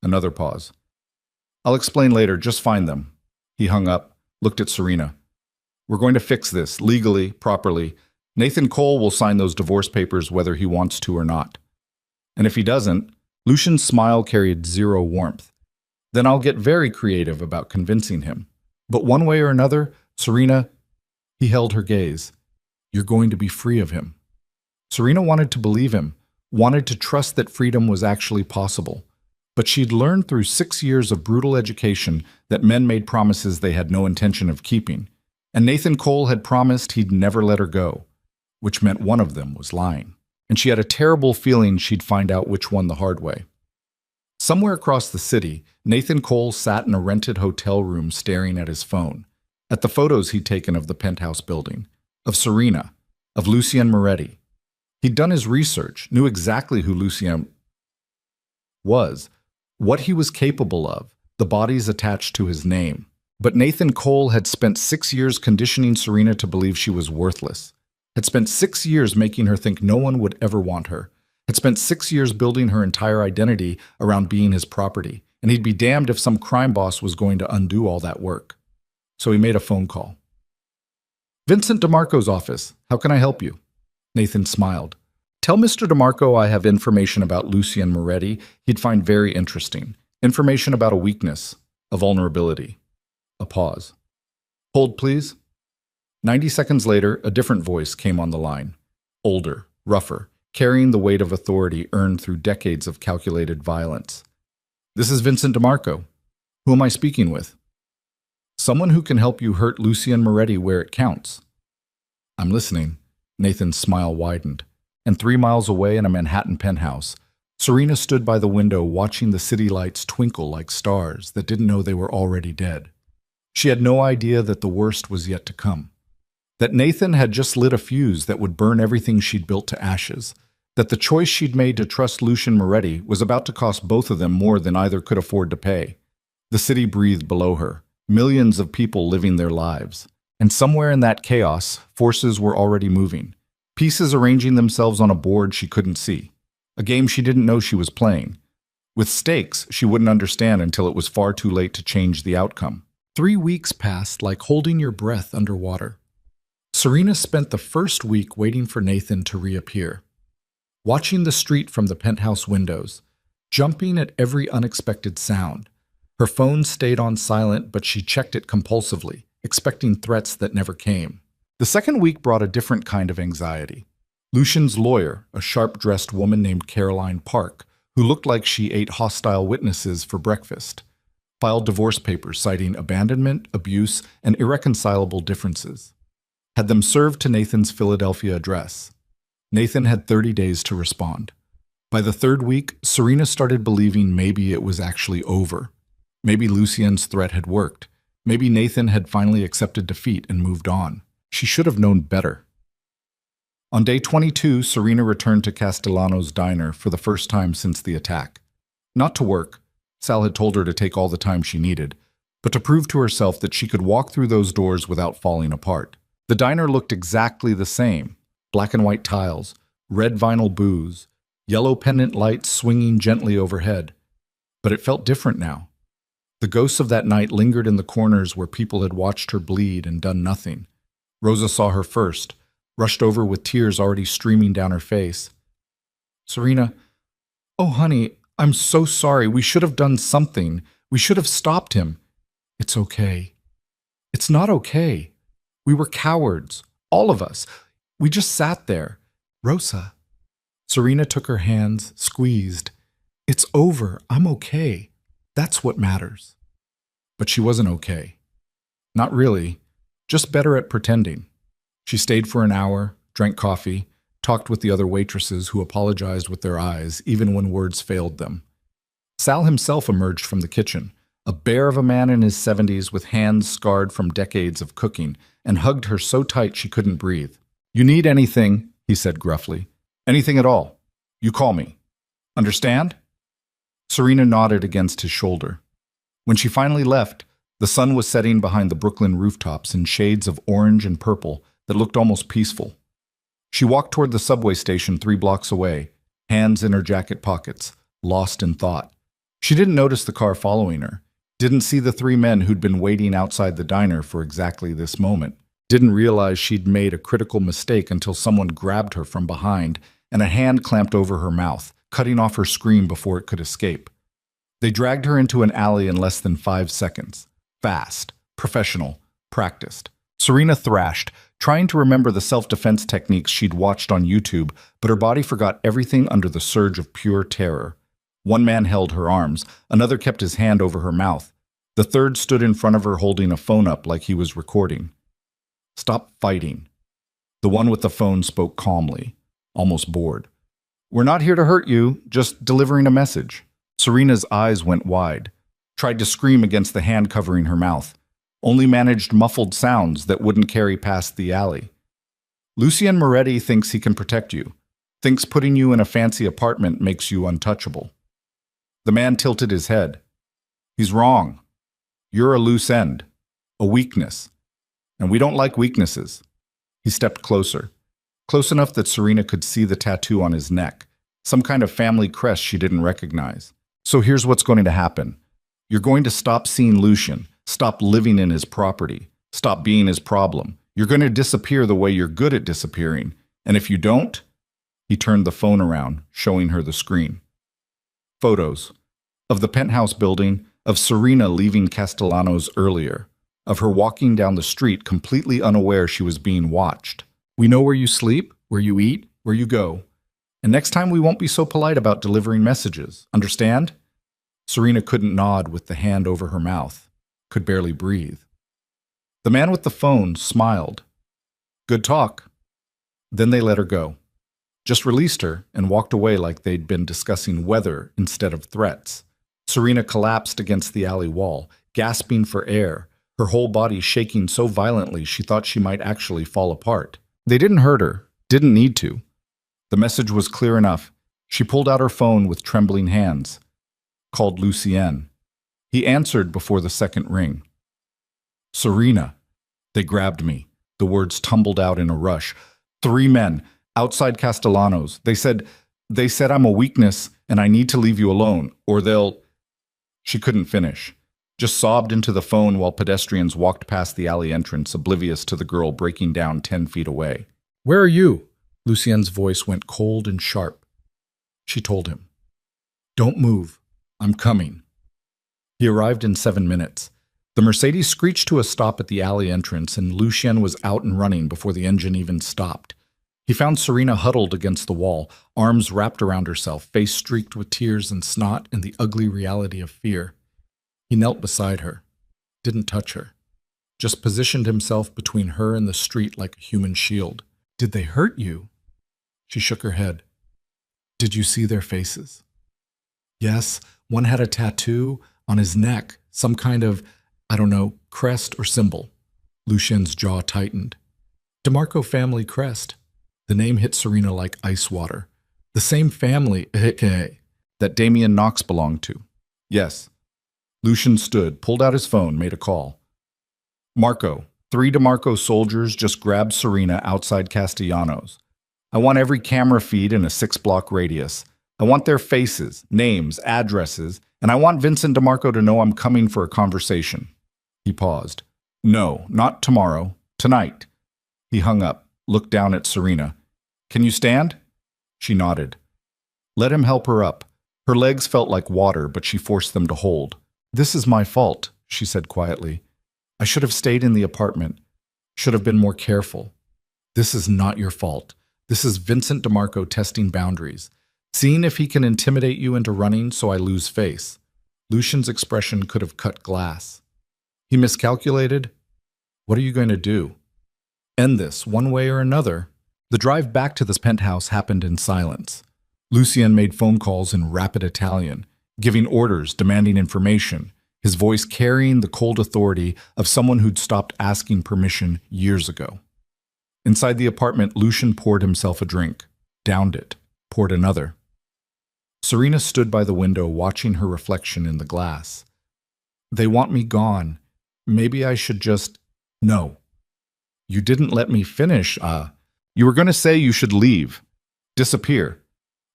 Another pause. I'll explain later, just find them. He hung up, looked at Serena. We're going to fix this, legally, properly. Nathan Cole will sign those divorce papers whether he wants to or not. And if he doesn't, Lucian's smile carried zero warmth. Then I'll get very creative about convincing him. But one way or another, Serena, he held her gaze. You're going to be free of him. Serena wanted to believe him, wanted to trust that freedom was actually possible. But she'd learned through 6 years of brutal education that men made promises they had no intention of keeping. And Nathan Cole had promised he'd never let her go, which meant one of them was lying. And she had a terrible feeling she'd find out which one the hard way. Somewhere across the city, Nathan Cole sat in a rented hotel room staring at his phone, at the photos he'd taken of the penthouse building, of Serena, of Lucien Moretti. He'd done his research, knew exactly who Lucien was, what he was capable of, the bodies attached to his name. But Nathan Cole had spent 6 years conditioning Serena to believe she was worthless, had spent 6 years making her think no one would ever want her, had spent 6 years building her entire identity around being his property, and he'd be damned if some crime boss was going to undo all that work. So he made a phone call. Vincent DeMarco's office. How can I help you? Nathan smiled. Tell Mr. DeMarco I have information about Lucien Moretti he'd find very interesting. Information about a weakness, a vulnerability. A pause. Hold, please. 90 seconds later, a different voice came on the line. Older, rougher, carrying the weight of authority earned through decades of calculated violence. This is Vincent DeMarco. Who am I speaking with? Someone who can help you hurt Lucien Moretti where it counts. I'm listening. Nathan's smile widened. And 3 miles away in a Manhattan penthouse, Serena stood by the window watching the city lights twinkle like stars that didn't know they were already dead. She had no idea that the worst was yet to come. That Nathan had just lit a fuse that would burn everything she'd built to ashes. That the choice she'd made to trust Lucien Moretti was about to cost both of them more than either could afford to pay. The city breathed below her, millions of people living their lives. And somewhere in that chaos, forces were already moving. Pieces arranging themselves on a board she couldn't see. A game she didn't know she was playing. With stakes she wouldn't understand until it was far too late to change the outcome. 3 weeks passed like holding your breath underwater. Serena spent the first week waiting for Nathan to reappear. Watching the street from the penthouse windows, jumping at every unexpected sound. Her phone stayed on silent, but she checked it compulsively, expecting threats that never came. The second week brought a different kind of anxiety. Lucian's lawyer, a sharp-dressed woman named Caroline Park, who looked like she ate hostile witnesses for breakfast, filed divorce papers citing abandonment, abuse, and irreconcilable differences. Had them served to Nathan's Philadelphia address. Nathan had 30 days to respond. By the third week, Serena started believing maybe it was actually over. Maybe Lucien's threat had worked. Maybe Nathan had finally accepted defeat and moved on. She should have known better. On day 22, Serena returned to Castellano's diner for the first time since the attack. Not to work. Sal had told her to take all the time she needed, but to prove to herself that she could walk through those doors without falling apart. The diner looked exactly the same. Black and white tiles, red vinyl booze, yellow pendant lights swinging gently overhead. But it felt different now. The ghosts of that night lingered in the corners where people had watched her bleed and done nothing. Rosa saw her first, rushed over with tears already streaming down her face. Serena, oh honey, I'm so sorry. We should have done something. We should have stopped him. It's okay. It's not okay. We were cowards, all of us. We just sat there. Rosa. Serena took her hands, squeezed. It's over. I'm okay. That's what matters. But she wasn't okay. Not really. Just better at pretending. She stayed for an hour, drank coffee, talked with the other waitresses who apologized with their eyes even when words failed them. Sal himself emerged from the kitchen, a bear of a man in his 70s with hands scarred from decades of cooking, and hugged her so tight she couldn't breathe. You need anything, he said gruffly. Anything at all. You call me. Understand? Serena nodded against his shoulder. When she finally left, the sun was setting behind the Brooklyn rooftops in shades of orange and purple that looked almost peaceful. She walked toward the subway station 3 blocks away, hands in her jacket pockets, lost in thought. She didn't notice the car following her, didn't see the 3 men who'd been waiting outside the diner for exactly this moment, didn't realize she'd made a critical mistake until someone grabbed her from behind and a hand clamped over her mouth, cutting off her scream before it could escape. They dragged her into an alley in less than 5 seconds. Fast, professional, practiced. Serena thrashed, trying to remember the self-defense techniques she'd watched on YouTube, but her body forgot everything under the surge of pure terror. One man held her arms, another kept his hand over her mouth. The third stood in front of her holding a phone up like he was recording. Stop fighting. The one with the phone spoke calmly, almost bored. We're not here to hurt you, just delivering a message. Serena's eyes went wide, tried to scream against the hand covering her mouth, only managed muffled sounds that wouldn't carry past the alley. Lucien Moretti thinks he can protect you, thinks putting you in a fancy apartment makes you untouchable. The man tilted his head. He's wrong. You're a loose end, a weakness, and we don't like weaknesses. He stepped closer, close enough that Serena could see the tattoo on his neck, some kind of family crest she didn't recognize. So here's what's going to happen. You're going to stop seeing Lucien, stop living in his property, stop being his problem. You're going to disappear the way you're good at disappearing. And if you don't, he turned the phone around, showing her the screen. Photos of the penthouse building, of Serena leaving Castellano's earlier, of her walking down the street completely unaware she was being watched. We know where you sleep, where you eat, where you go. And next time we won't be so polite about delivering messages. Understand? Serena couldn't nod with the hand over her mouth, could barely breathe. The man with the phone smiled. Good talk. Then they let her go. Just released her and walked away like they'd been discussing weather instead of threats. Serena collapsed against the alley wall, gasping for air, her whole body shaking so violently she thought she might actually fall apart. They didn't hurt her, didn't need to. The message was clear enough. She pulled out her phone with trembling hands. Called Lucien. He answered before the second ring. Serena. They grabbed me. The words tumbled out in a rush. 3 men, outside Castellano's. They said I'm a weakness and I need to leave you alone, or they'll... She couldn't finish. Just sobbed into the phone while pedestrians walked past the alley entrance, oblivious to the girl breaking down 10 feet away. Where are you? Lucien's voice went cold and sharp. She told him. Don't move. I'm coming. He arrived in 7 minutes. The Mercedes screeched to a stop at the alley entrance, and Lucien was out and running before the engine even stopped. He found Serena huddled against the wall, arms wrapped around herself, face streaked with tears and snot and the ugly reality of fear. He knelt beside her, didn't touch her, just positioned himself between her and the street like a human shield. Did they hurt you? She shook her head. Did you see their faces? Yes, one had a tattoo on his neck, some kind of, I don't know, crest or symbol. Lucien's jaw tightened. DeMarco family crest. The name hit Serena like ice water. The same family that Damien Knox belonged to. Yes. Lucien stood, pulled out his phone, made a call. Marco, 3 DeMarco soldiers just grabbed Serena outside Castellanos. I want every camera feed in a 6-block radius. I want their faces, names, addresses, and I want Vincent DeMarco to know I'm coming for a conversation. He paused. No, not tomorrow. Tonight. He hung up, looked down at Serena. Can you stand? She nodded. Let him help her up. Her legs felt like water, but she forced them to hold. This is my fault, she said quietly. I should have stayed in the apartment. Should have been more careful. This is not your fault. This is Vincent DeMarco testing boundaries. Seeing if he can intimidate you into running so I lose face. Lucien's expression could have cut glass. He miscalculated. What are you going to do? End this, one way or another. The drive back to the penthouse happened in silence. Lucien made phone calls in rapid Italian, giving orders, demanding information, his voice carrying the cold authority of someone who'd stopped asking permission years ago. Inside the apartment, Lucien poured himself a drink, downed it, poured another. Serena stood by the window watching her reflection in the glass. They want me gone. Maybe I should just... No. You didn't let me finish, You were going to say you should leave. Disappear.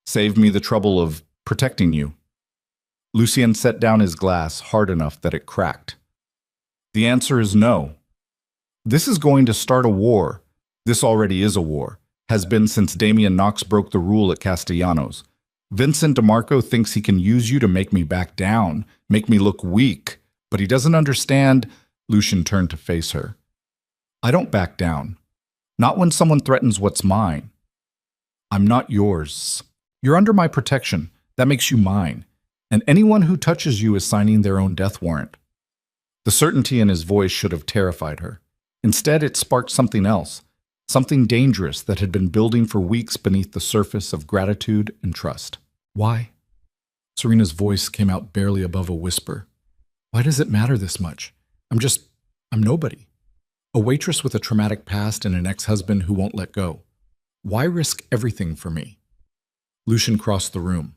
Save me the trouble of protecting you. Lucien set down his glass hard enough that it cracked. The answer is no. This is going to start a war. This already is a war. Has been since Damien Knox broke the rule at Castellanos. Vincent DeMarco thinks he can use you to make me back down, make me look weak, but he doesn't understand. Lucien turned to face her. I don't back down. Not when someone threatens what's mine. I'm not yours. You're under my protection. That makes you mine. And anyone who touches you is signing their own death warrant. The certainty in his voice should have terrified her. Instead, it sparked something else, something dangerous that had been building for weeks beneath the surface of gratitude and trust. Why? Serena's voice came out barely above a whisper. Why does it matter this much? I'm nobody. A waitress with a traumatic past and an ex-husband who won't let go. Why risk everything for me? Lucien crossed the room,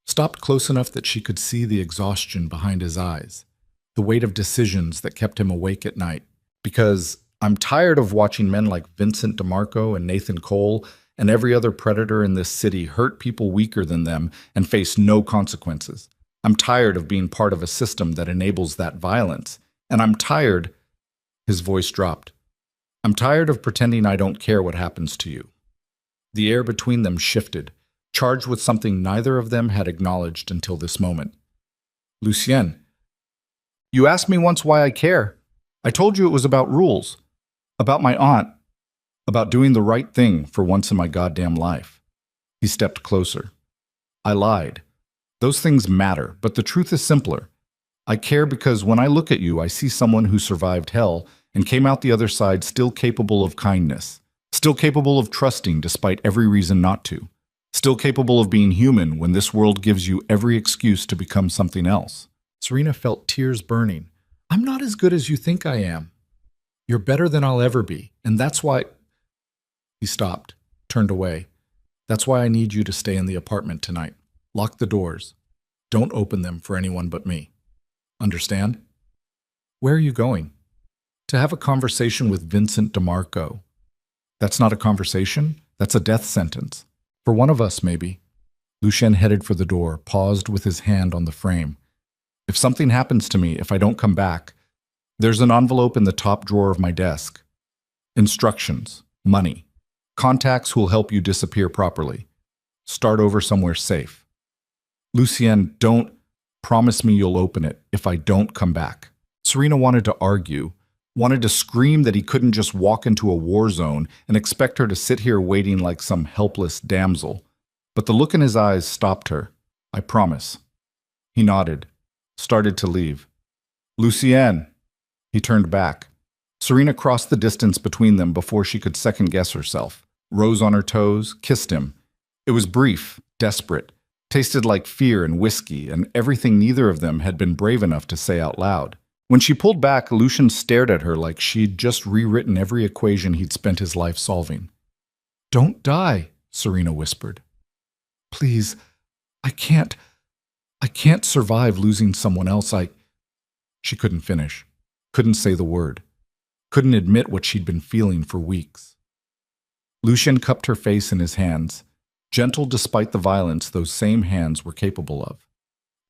stopped close enough that she could see the exhaustion behind his eyes, the weight of decisions that kept him awake at night. Because I'm tired of watching men like Vincent DeMarco and Nathan Cole and every other predator in this city hurt people weaker than them and face no consequences. I'm tired of being part of a system that enables that violence. And I'm tired... His voice dropped. I'm tired of pretending I don't care what happens to you. The air between them shifted, charged with something neither of them had acknowledged until this moment. Lucien, you asked me once why I care. I told you it was about rules, about my aunt, about doing the right thing for once in my goddamn life. He stepped closer. I lied. Those things matter, but the truth is simpler. I care because when I look at you, I see someone who survived hell and came out the other side still capable of kindness, still capable of trusting despite every reason not to, still capable of being human when this world gives you every excuse to become something else. Serena felt tears burning. I'm not as good as you think I am. You're better than I'll ever be, and that's why... He stopped, turned away. That's why I need you to stay in the apartment tonight. Lock the doors. Don't open them for anyone but me. Understand? Where are you going? To have a conversation with Vincent DeMarco. That's not a conversation. That's a death sentence. For one of us, maybe. Lucien headed for the door, paused with his hand on the frame. If something happens to me, if I don't come back, there's an envelope in the top drawer of my desk. Instructions, money, contacts who'll help you disappear properly. Start over somewhere safe. Lucien, don't... Promise me you'll open it if I don't come back. Serena wanted to argue, wanted to scream that he couldn't just walk into a war zone and expect her to sit here waiting like some helpless damsel. But the look in his eyes stopped her. I promise. He nodded, started to leave. Lucien. He turned back. Serena crossed the distance between them before she could second-guess herself, rose on her toes, kissed him, It was brief, desperate, tasted like fear and whiskey, and everything neither of them had been brave enough to say out loud. When she pulled back, Lucian stared at her like she'd just rewritten every equation he'd spent his life solving. "Don't die," Serena whispered. "Please, I can't survive losing someone else. She couldn't finish, couldn't say the word, couldn't admit what she'd been feeling for weeks. Lucian cupped her face in his hands, gentle despite the violence those same hands were capable of.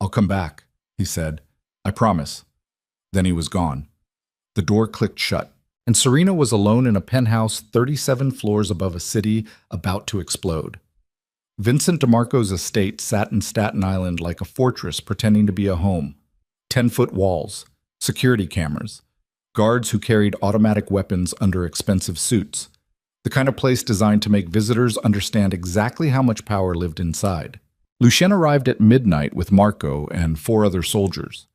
"I'll come back," he said. "I promise." Then he was gone. The door clicked shut, and Serena was alone in a penthouse 37 floors above a city about to explode. Vincent DeMarco's estate sat in Staten Island like a fortress pretending to be a home. 10-foot walls, security cameras, guards who carried automatic weapons under expensive suits. The kind of place designed to make visitors understand exactly how much power lived inside. Lucien arrived at midnight with Marco and 4 other soldiers.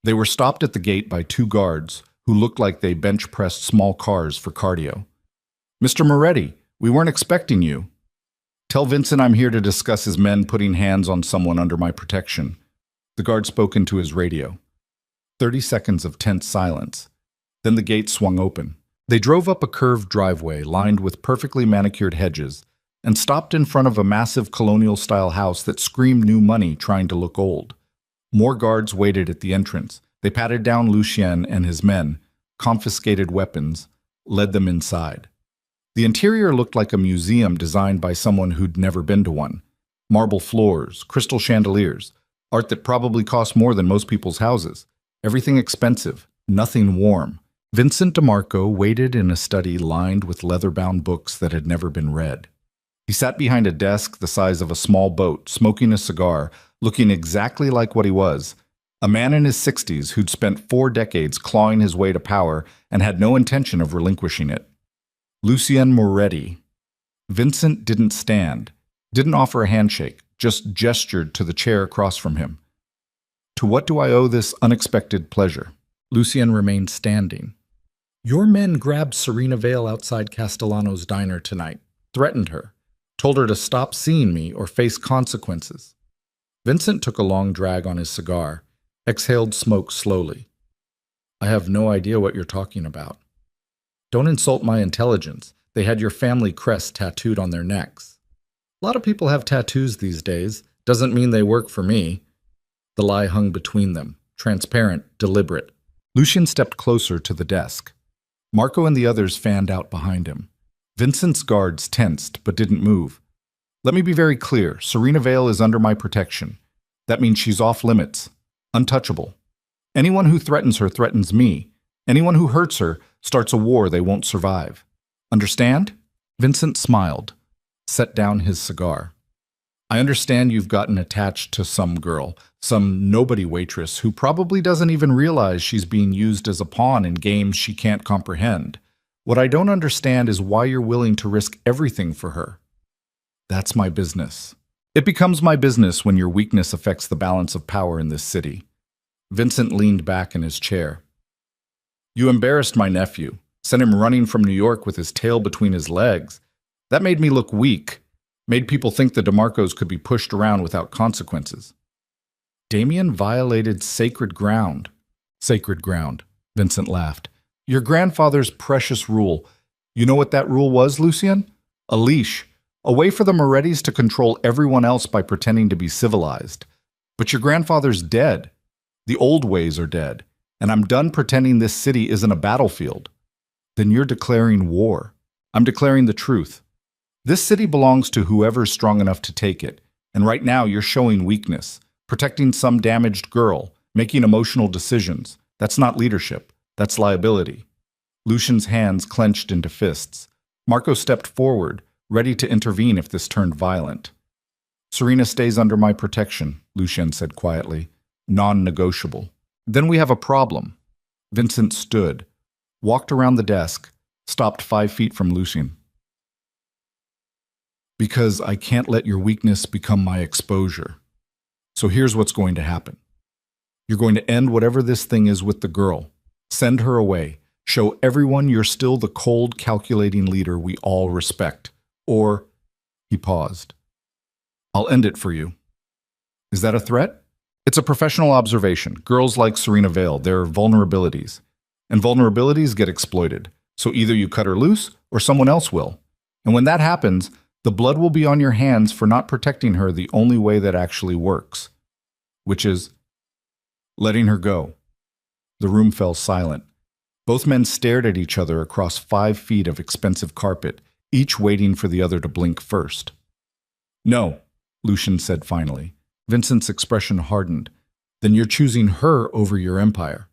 They were stopped at the gate by 2 guards who looked like they bench-pressed small cars for cardio. "Mr. Moretti, we weren't expecting you." "Tell Vincent I'm here to discuss his men putting hands on someone under my protection." The guard spoke into his radio. 30 seconds of tense silence. Then the gate swung open. They drove up a curved driveway lined with perfectly manicured hedges and stopped in front of a massive colonial-style house that screamed new money trying to look old. More guards waited at the entrance. They patted down Lucien and his men, confiscated weapons, led them inside. The interior looked like a museum designed by someone who'd never been to one. Marble floors, crystal chandeliers, art that probably cost more than most people's houses. Everything expensive, nothing warm. Vincent DeMarco waited in a study lined with leather-bound books that had never been read. He sat behind a desk the size of a small boat, smoking a cigar, looking exactly like what he was, a man in his 60s who'd spent 4 decades clawing his way to power and had no intention of relinquishing it. Lucien Moretti. Vincent didn't stand, didn't offer a handshake, just gestured to the chair across from him. "To what do I owe this unexpected pleasure?" Lucien remained standing. "Your men grabbed Serena Vale outside Castellano's diner tonight, threatened her, told her to stop seeing me or face consequences." Vincent took a long drag on his cigar, exhaled smoke slowly. "I have no idea what you're talking about." "Don't insult my intelligence. They had your family crest tattooed on their necks." "A lot of people have tattoos these days. Doesn't mean they work for me." The lie hung between them, transparent, deliberate. Lucien stepped closer to the desk. Marco and the others fanned out behind him. Vincent's guards tensed but didn't move. "Let me be very clear. Serena Vale is under my protection. That means she's off limits, untouchable. Anyone who threatens her threatens me. Anyone who hurts her starts a war they won't survive. Understand?" Vincent smiled, set down his cigar. "I understand you've gotten attached to some girl, some nobody waitress who probably doesn't even realize she's being used as a pawn in games she can't comprehend. What I don't understand is why you're willing to risk everything for her." "That's my business." "It becomes my business when your weakness affects the balance of power in this city." Vincent leaned back in his chair. "You embarrassed my nephew, sent him running from New York with his tail between his legs. That made me look weak, made people think the DeMarcos could be pushed around without consequences." "Damien violated sacred ground." "Sacred ground," Vincent laughed. "Your grandfather's precious rule. You know what that rule was, Lucien? A leash. A way for the Morettis to control everyone else by pretending to be civilized. But your grandfather's dead. The old ways are dead. And I'm done pretending this city isn't a battlefield." "Then you're declaring war." "I'm declaring the truth. This city belongs to whoever's strong enough to take it. And right now you're showing weakness, protecting some damaged girl, making emotional decisions. That's not leadership. That's liability." Lucian's hands clenched into fists. Marco stepped forward, ready to intervene if this turned violent. "Serena stays under my protection," Lucien said quietly. "Non-negotiable." "Then we have a problem." Vincent stood, walked around the desk, stopped 5 feet from Lucien. "Because I can't let your weakness become my exposure. So here's what's going to happen. You're going to end whatever this thing is with the girl. Send her away. Show everyone you're still the cold, calculating leader we all respect. Or," he paused, I'll end it for you. Is that a threat? It's a professional observation. Girls like Serena Vale, they're vulnerabilities. And vulnerabilities get exploited. So either you cut her loose or someone else will. And when that happens, the blood will be on your hands for not protecting her the only way that actually works, which is letting her go. The room fell silent. Both men stared at each other across 5 feet of expensive carpet, each waiting for the other to blink first. No, Lucian said finally. Vincent's expression hardened. Then you're choosing her over your empire.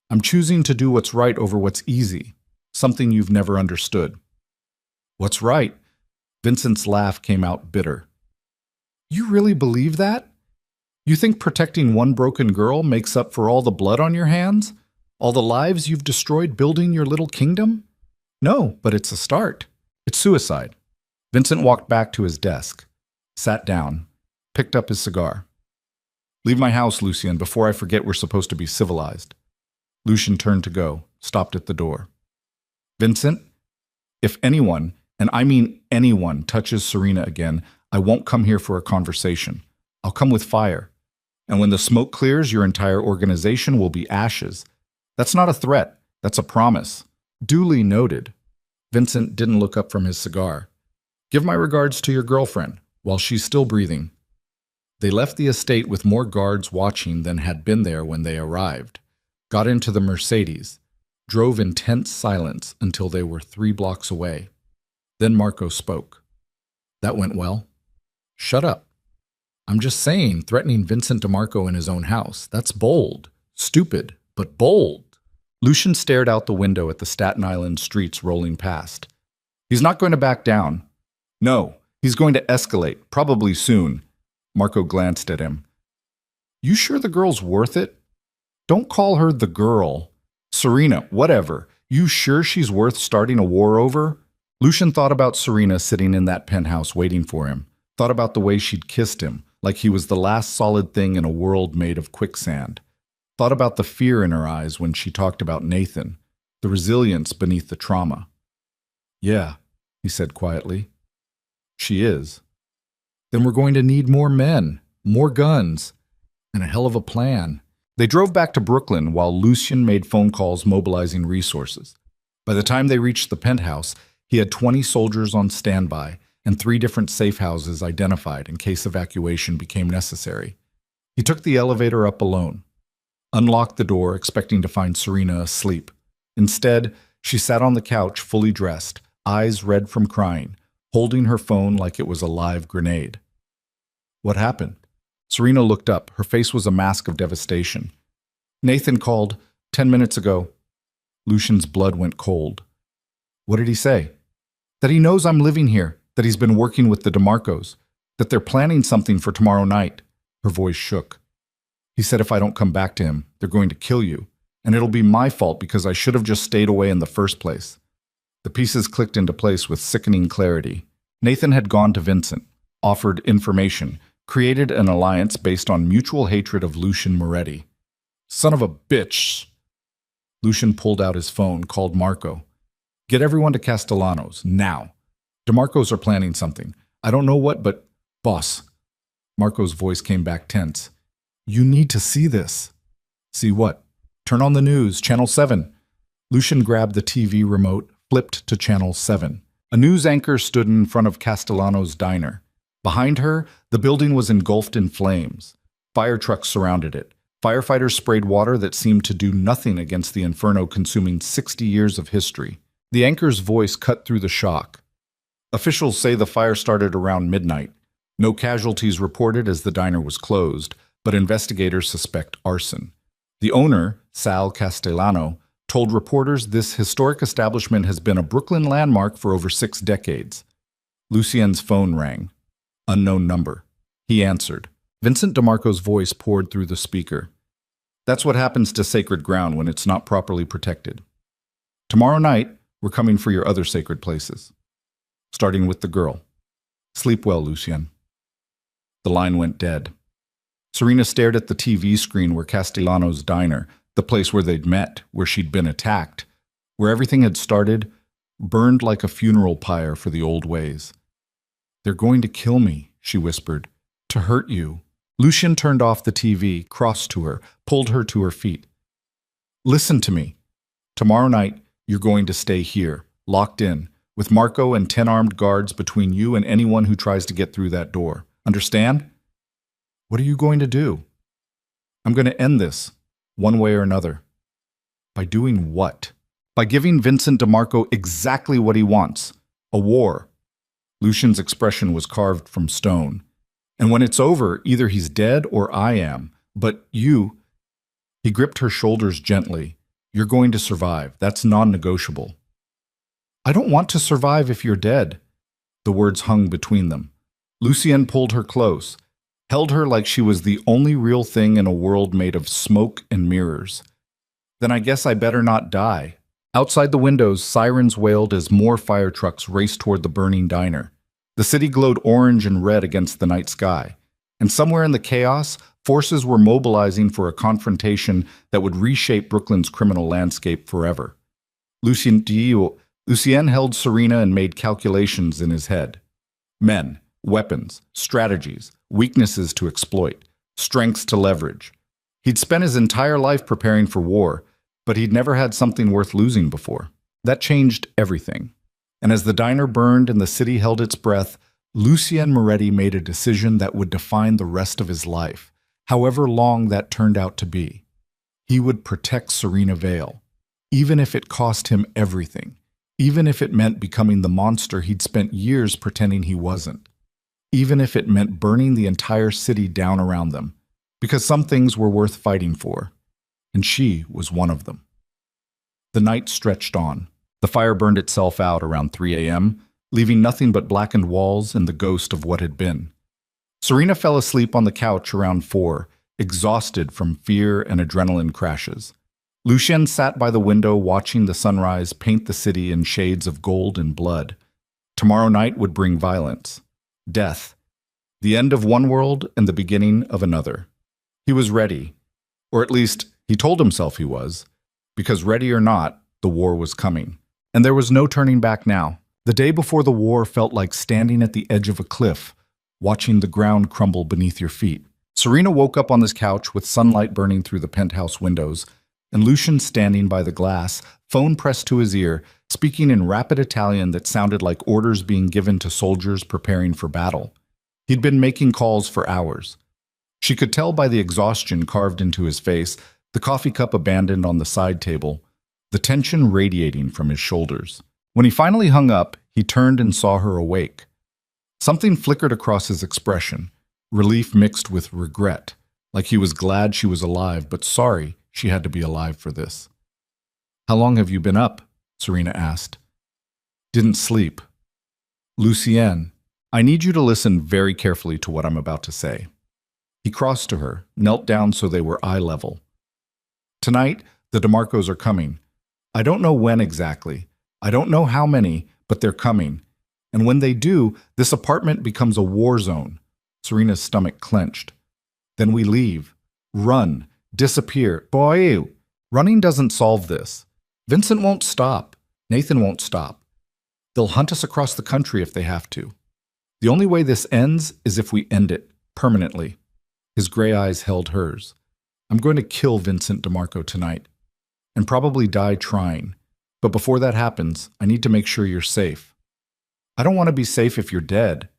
I'm choosing to do what's right over what's easy, something you've never understood. What's right? Vincent's laugh came out bitter. You really believe that? You think protecting one broken girl makes up for all the blood on your hands? All the lives you've destroyed building your little kingdom? No, but it's a start. It's suicide. Vincent walked back to his desk, sat down, picked up his cigar. Leave my house, Lucien, before I forget we're supposed to be civilized. Lucien turned to go, stopped at the door. Vincent, if anyone, and I mean anyone, touches Serena again, I won't come here for a conversation. I'll come with fire. And when the smoke clears, your entire organization will be ashes. That's not a threat. That's a promise. Duly noted. Vincent didn't look up from his cigar. Give my regards to your girlfriend, while she's still breathing. They left the estate with more guards watching than had been there when they arrived, got into the Mercedes, drove in tense silence until they were 3 blocks away. Then Marco spoke. That went well. Shut up. I'm just saying, threatening Vincent DeMarco in his own house. That's bold. Stupid, but bold. Lucien stared out the window at the Staten Island streets rolling past. He's not going to back down. No, he's going to escalate, probably soon. Marco glanced at him. You sure the girl's worth it? Don't call her the girl. Serena, whatever. You sure she's worth starting a war over? Lucien thought about Serena sitting in that penthouse waiting for him. Thought about the way she'd kissed him, like he was the last solid thing in a world made of quicksand. Thought about the fear in her eyes when she talked about Nathan, the resilience beneath the trauma. Yeah, he said quietly. She is. Then we're going to need more men, more guns, and a hell of a plan. They drove back to Brooklyn while Lucien made phone calls mobilizing resources. By the time they reached the penthouse, he had 20 soldiers on standby and 3 different safe houses identified in case evacuation became necessary. He took the elevator up alone, unlocked the door expecting to find Serena asleep. Instead, she sat on the couch fully dressed, eyes red from crying, holding her phone like it was a live grenade. What happened? Serena looked up. Her face was a mask of devastation. Nathan called 10 minutes ago. Lucien's blood went cold. What did he say? That he knows I'm living here, that he's been working with the DeMarcos, that they're planning something for tomorrow night. Her voice shook. He said if I don't come back to him, they're going to kill you, and it'll be my fault because I should have just stayed away in the first place. The pieces clicked into place with sickening clarity. Nathan had gone to Vincent, offered information, created an alliance based on mutual hatred of Lucien Moretti. Son of a bitch! Lucien pulled out his phone, called Marco. Get everyone to Castellanos, now. DeMarcos are planning something. I don't know what, but... Boss. Marco's voice came back tense. You need to see this. See what? Turn on the news, Channel 7. Lucien grabbed the TV remote, flipped to Channel 7. A news anchor stood in front of Castellano's diner. Behind her, the building was engulfed in flames. Fire trucks surrounded it. Firefighters sprayed water that seemed to do nothing against the inferno consuming 60 years of history. The anchor's voice cut through the shock. Officials say the fire started around midnight. No casualties reported as the diner was closed, but investigators suspect arson. The owner, Sal Castellano, told reporters this historic establishment has been a Brooklyn landmark for over 6 decades. Lucien's phone rang. Unknown number. He answered. Vincent DeMarco's voice poured through the speaker. That's what happens to sacred ground when it's not properly protected. Tomorrow night, we're coming for your other sacred places. Starting with the girl. Sleep well, Lucien. The line went dead. Serena stared at the TV screen where Castellano's diner, the place where they'd met, where she'd been attacked, where everything had started, burned like a funeral pyre for the old ways. They're going to kill me, she whispered. To hurt you. Lucian turned off the TV, crossed to her, pulled her to her feet. Listen to me. Tomorrow night, you're going to stay here, locked in, with Marco and 10 armed guards between you and anyone who tries to get through that door. Understand? What are you going to do? I'm going to end this, one way or another. By doing what? By giving Vincent DeMarco exactly what he wants. A war. Lucian's expression was carved from stone. And when it's over, either he's dead or I am. But you... He gripped her shoulders gently. You're going to survive. That's non-negotiable. I don't want to survive if you're dead. The words hung between them. Lucien pulled her close, held her like she was the only real thing in a world made of smoke and mirrors. Then I guess I better not die. Outside the windows, sirens wailed as more fire trucks raced toward the burning diner. The city glowed orange and red against the night sky. And somewhere in the chaos, forces were mobilizing for a confrontation that would reshape Brooklyn's criminal landscape forever. Lucien held Serena and made calculations in his head. Men, weapons, strategies, weaknesses to exploit, strengths to leverage. He'd spent his entire life preparing for war, but he'd never had something worth losing before. That changed everything. And as the diner burned and the city held its breath, Lucien Moretti made a decision that would define the rest of his life, however long that turned out to be. He would protect Serena Vale, even if it cost him everything, even if it meant becoming the monster he'd spent years pretending he wasn't, even if it meant burning the entire city down around them, because some things were worth fighting for, and she was one of them. The night stretched on. The fire burned itself out around 3 a.m., leaving nothing but blackened walls and the ghost of what had been. Serena fell asleep on the couch around 4, exhausted from fear and adrenaline crashes. Lucien sat by the window watching the sunrise paint the city in shades of gold and blood. Tomorrow night would bring violence, death, the end of one world and the beginning of another. He was ready, or at least he told himself he was, because ready or not, the war was coming. And there was no turning back now. The day before the war felt like standing at the edge of a cliff, watching the ground crumble beneath your feet. Serena woke up on this couch with sunlight burning through the penthouse windows, and Lucien standing by the glass, phone pressed to his ear, speaking in rapid Italian that sounded like orders being given to soldiers preparing for battle. He'd been making calls for hours. She could tell by the exhaustion carved into his face, the coffee cup abandoned on the side table, the tension radiating from his shoulders. When he finally hung up, he turned and saw her awake. Something flickered across his expression, relief mixed with regret, like he was glad she was alive, but sorry she had to be alive for this. How long have you been up? Serena asked. Didn't sleep. Lucien, I need you to listen very carefully to what I'm about to say. He crossed to her, knelt down so they were eye level. Tonight, the DeMarcos are coming. I don't know when exactly. I don't know how many, but they're coming. And when they do, this apartment becomes a war zone. Serena's stomach clenched. Then we leave. Run. Disappear. Boy, running doesn't solve this. Vincent won't stop. Nathan won't stop. They'll hunt us across the country if they have to. The only way this ends is if we end it, permanently. His gray eyes held hers. I'm going to kill Vincent DeMarco tonight, and probably die trying. But before that happens, I need to make sure you're safe. I don't want to be safe if you're dead.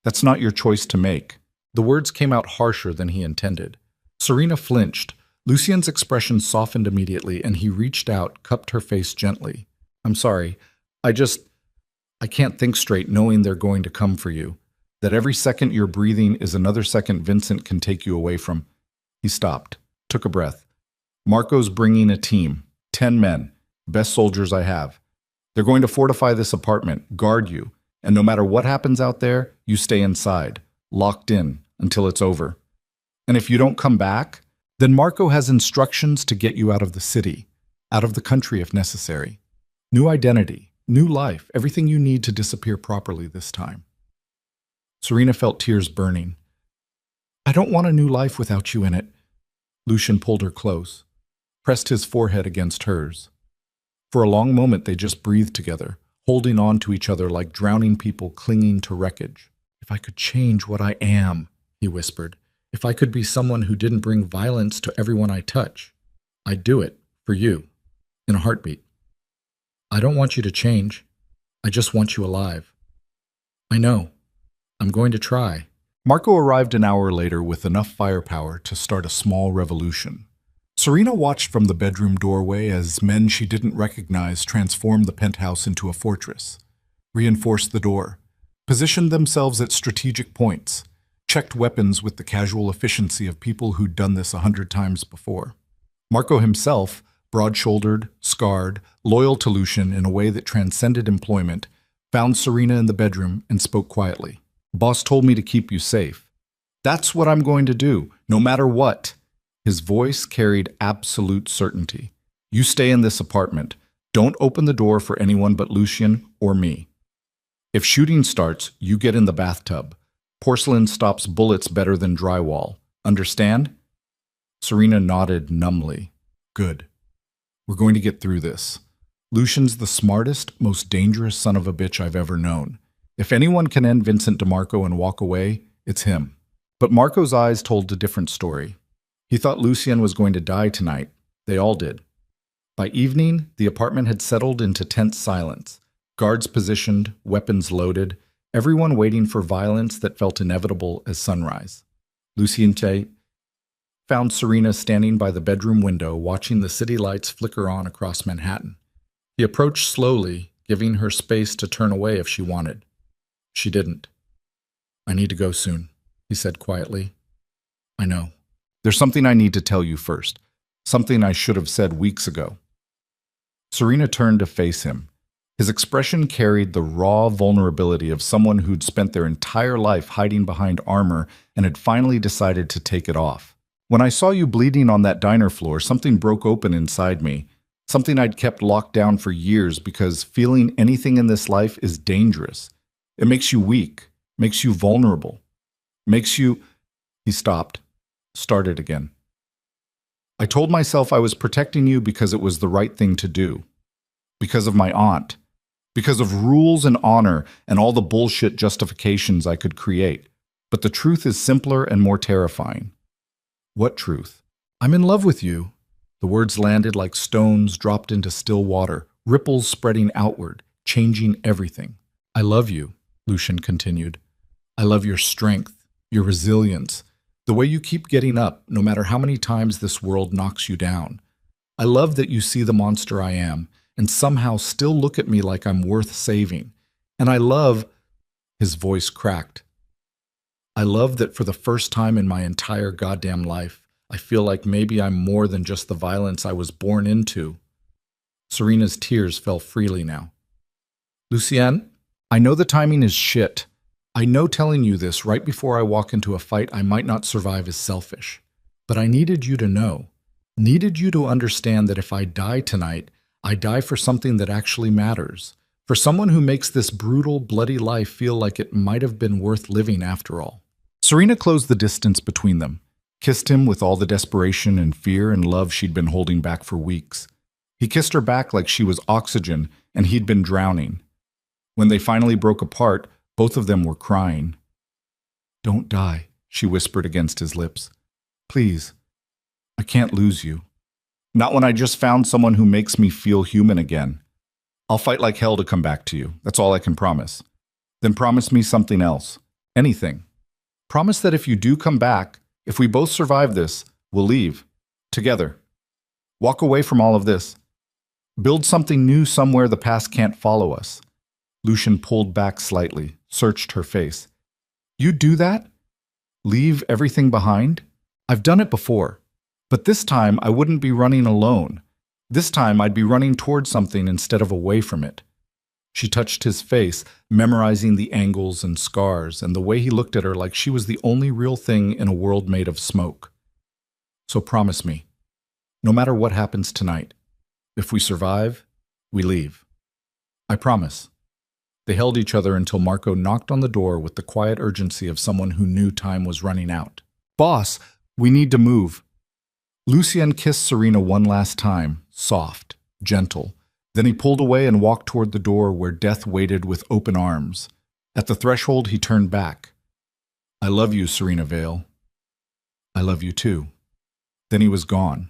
That's not your choice to make. The words came out harsher than he intended. Serena flinched. Lucien's expression softened immediately, and he reached out, cupped her face gently. I'm sorry. I can't think straight knowing they're going to come for you. That every second you're breathing is another second Vincent can take you away from. He stopped, took a breath. Marco's bringing a team, 10 men, best soldiers I have. They're going to fortify this apartment, guard you, and no matter what happens out there, you stay inside, locked in, until it's over. And if you don't come back, then Marco has instructions to get you out of the city, out of the country if necessary. New identity, new life, everything you need to disappear properly this time. Serena felt tears burning. I don't want a new life without you in it. Lucien pulled her close, pressed his forehead against hers. For a long moment they just breathed together, holding on to each other like drowning people clinging to wreckage. If I could change what I am, he whispered. If I could be someone who didn't bring violence to everyone I touch, I'd do it for you, in a heartbeat. I don't want you to change. I just want you alive. I know. I'm going to try. Marco arrived an hour later with enough firepower to start a small revolution. Serena watched from the bedroom doorway as men she didn't recognize transformed the penthouse into a fortress, reinforced the door, positioned themselves at strategic points, checked weapons with the casual efficiency of people who'd done this 100 times before. Marco himself, broad-shouldered, scarred, loyal to Lucian in a way that transcended employment, found Serena in the bedroom and spoke quietly. Boss told me to keep you safe. That's what I'm going to do, no matter what. His voice carried absolute certainty. You stay in this apartment. Don't open the door for anyone but Lucian or me. If shooting starts, you get in the bathtub. Porcelain stops bullets better than drywall. Understand? Serena nodded numbly. Good. We're going to get through this. Lucian's the smartest, most dangerous son of a bitch I've ever known. If anyone can end Vincent DeMarco and walk away, it's him. But Marco's eyes told a different story. He thought Lucien was going to die tonight. They all did. By evening, the apartment had settled into tense silence. Guards positioned, weapons loaded, everyone waiting for violence that felt inevitable as sunrise. Lucien found Serena standing by the bedroom window, watching the city lights flicker on across Manhattan. He approached slowly, giving her space to turn away if she wanted. She didn't. I need to go soon, he said quietly. I know. There's something I need to tell you first. Something I should have said weeks ago. Serena turned to face him. His expression carried the raw vulnerability of someone who'd spent their entire life hiding behind armor and had finally decided to take it off. When I saw you bleeding on that diner floor, something broke open inside me. Something I'd kept locked down for years because feeling anything in this life is dangerous. It makes you weak, makes you vulnerable, makes you... He stopped, started again. I told myself I was protecting you because it was the right thing to do. Because of my aunt. Because of rules and honor and all the bullshit justifications I could create. But the truth is simpler and more terrifying. What truth? I'm in love with you. The words landed like stones dropped into still water, ripples spreading outward, changing everything. I love you, Lucian continued. I love your strength, your resilience, the way you keep getting up no matter how many times this world knocks you down. I love that you see the monster I am and somehow still look at me like I'm worth saving. And I love... His voice cracked. I love that for the first time in my entire goddamn life, I feel like maybe I'm more than just the violence I was born into. Serena's tears fell freely now. Lucien, I know the timing is shit. I know telling you this right before I walk into a fight I might not survive is selfish. But I needed you to know. Needed you to understand that if I die tonight, I die for something that actually matters. For someone who makes this brutal, bloody life feel like it might have been worth living after all. Serena closed the distance between them, kissed him with all the desperation and fear and love she'd been holding back for weeks. He kissed her back like she was oxygen and he'd been drowning. When they finally broke apart, both of them were crying. Don't die, she whispered against his lips. Please, I can't lose you. Not when I just found someone who makes me feel human again. I'll fight like hell to come back to you. That's all I can promise. Then promise me something else. Anything. Promise that if you do come back, if we both survive this, we'll leave. Together. Walk away from all of this. Build something new somewhere the past can't follow us. Lucian pulled back slightly, searched her face. You do that? Leave everything behind? I've done it before. But this time I wouldn't be running alone. This time I'd be running towards something instead of away from it. She touched his face, memorizing the angles and scars and the way he looked at her like she was the only real thing in a world made of smoke. So promise me, no matter what happens tonight, if we survive, we leave. I promise. They held each other until Marco knocked on the door with the quiet urgency of someone who knew time was running out. Boss, we need to move. Lucien kissed Serena one last time, soft, gentle. Then he pulled away and walked toward the door where death waited with open arms. At the threshold, he turned back. I love you, Serena Vale. I love you too. Then he was gone,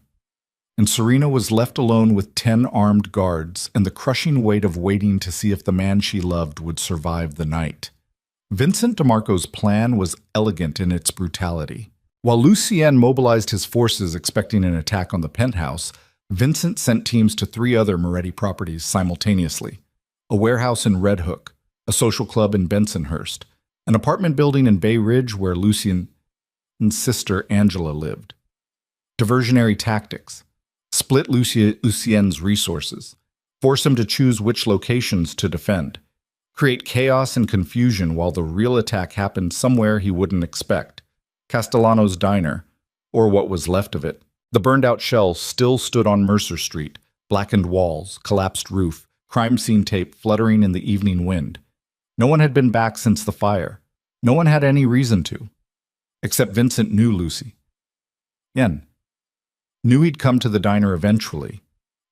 and Serena was left alone with 10 armed guards and the crushing weight of waiting to see if the man she loved would survive the night. Vincent DeMarco's plan was elegant in its brutality. While Lucien mobilized his forces expecting an attack on the penthouse, Vincent sent teams to 3 other Moretti properties simultaneously: a warehouse in Red Hook, a social club in Bensonhurst, an apartment building in Bay Ridge where Lucien's sister Angela lived. Diversionary tactics: split Lucien's resources, force him to choose which locations to defend, create chaos and confusion while the real attack happened somewhere he wouldn't expect: Castellano's diner, or what was left of it. The burned-out shell still stood on Mercer Street, blackened walls, collapsed roof, crime scene tape fluttering in the evening wind. No one had been back since the fire. No one had any reason to. Except Vincent knew Lucy. Knew he'd come to the diner eventually,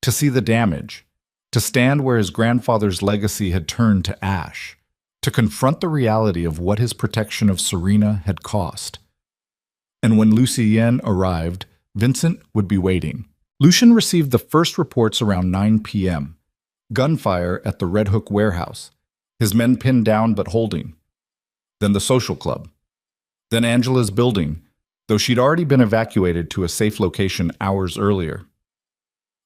to see the damage, to stand where his grandfather's legacy had turned to ash, to confront the reality of what his protection of Serena had cost. And when Lucien arrived, Vincent would be waiting. Lucien received the first reports around 9 p.m. Gunfire at the Red Hook warehouse, his men pinned down but holding. Then the social club. Then Angela's building, though she'd already been evacuated to a safe location hours earlier.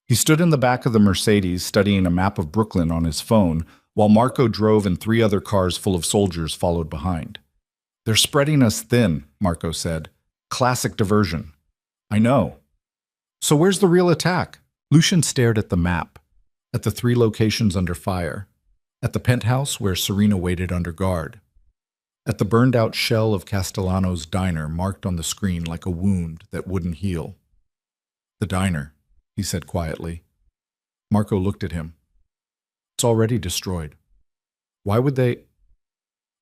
He stood in the back of the Mercedes studying a map of Brooklyn on his phone while Marco drove and 3 other cars full of soldiers followed behind. "They're spreading us thin," Marco said. "Classic diversion." "I know." "So where's the real attack?" Lucien stared at the map, at the 3 locations under fire, at the penthouse where Serena waited under guard, at the burned-out shell of Castellano's diner marked on the screen like a wound that wouldn't heal. "The diner," he said quietly. Marco looked at him. "It's already destroyed." "Why would they—"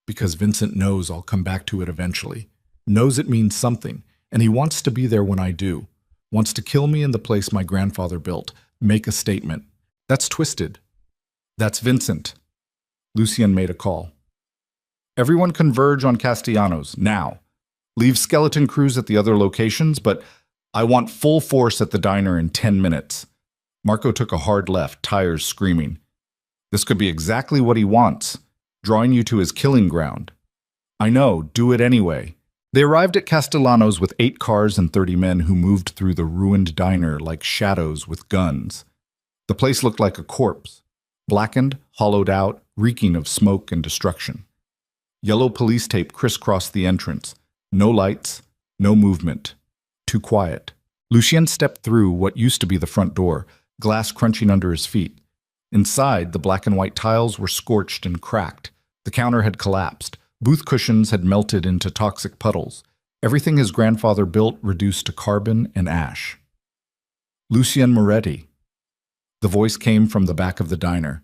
"Because Vincent knows I'll come back to it eventually. Knows it means something, and he wants to be there when I do. Wants to kill me in the place my grandfather built. Make a statement. That's twisted." "That's Vincent." Lucien made a call. "Everyone converge on Castellanos, now. Leave skeleton crews at the other locations, but I want full force at the diner in 10 minutes. Marco took a hard left, tires screaming. This could be exactly what he wants, drawing you to his killing ground. "I know, do it anyway." They arrived at Castellanos with 8 cars and 30 men who moved through the ruined diner like shadows with guns. The place looked like a corpse, blackened, hollowed out, reeking of smoke and destruction. Yellow police tape crisscrossed the entrance. No lights, no movement. Too quiet. Lucien stepped through what used to be the front door, glass crunching under his feet. Inside, the black and white tiles were scorched and cracked. The counter had collapsed. Booth cushions had melted into toxic puddles. Everything his grandfather built reduced to carbon and ash. "Lucien Moretti." The voice came from the back of the diner.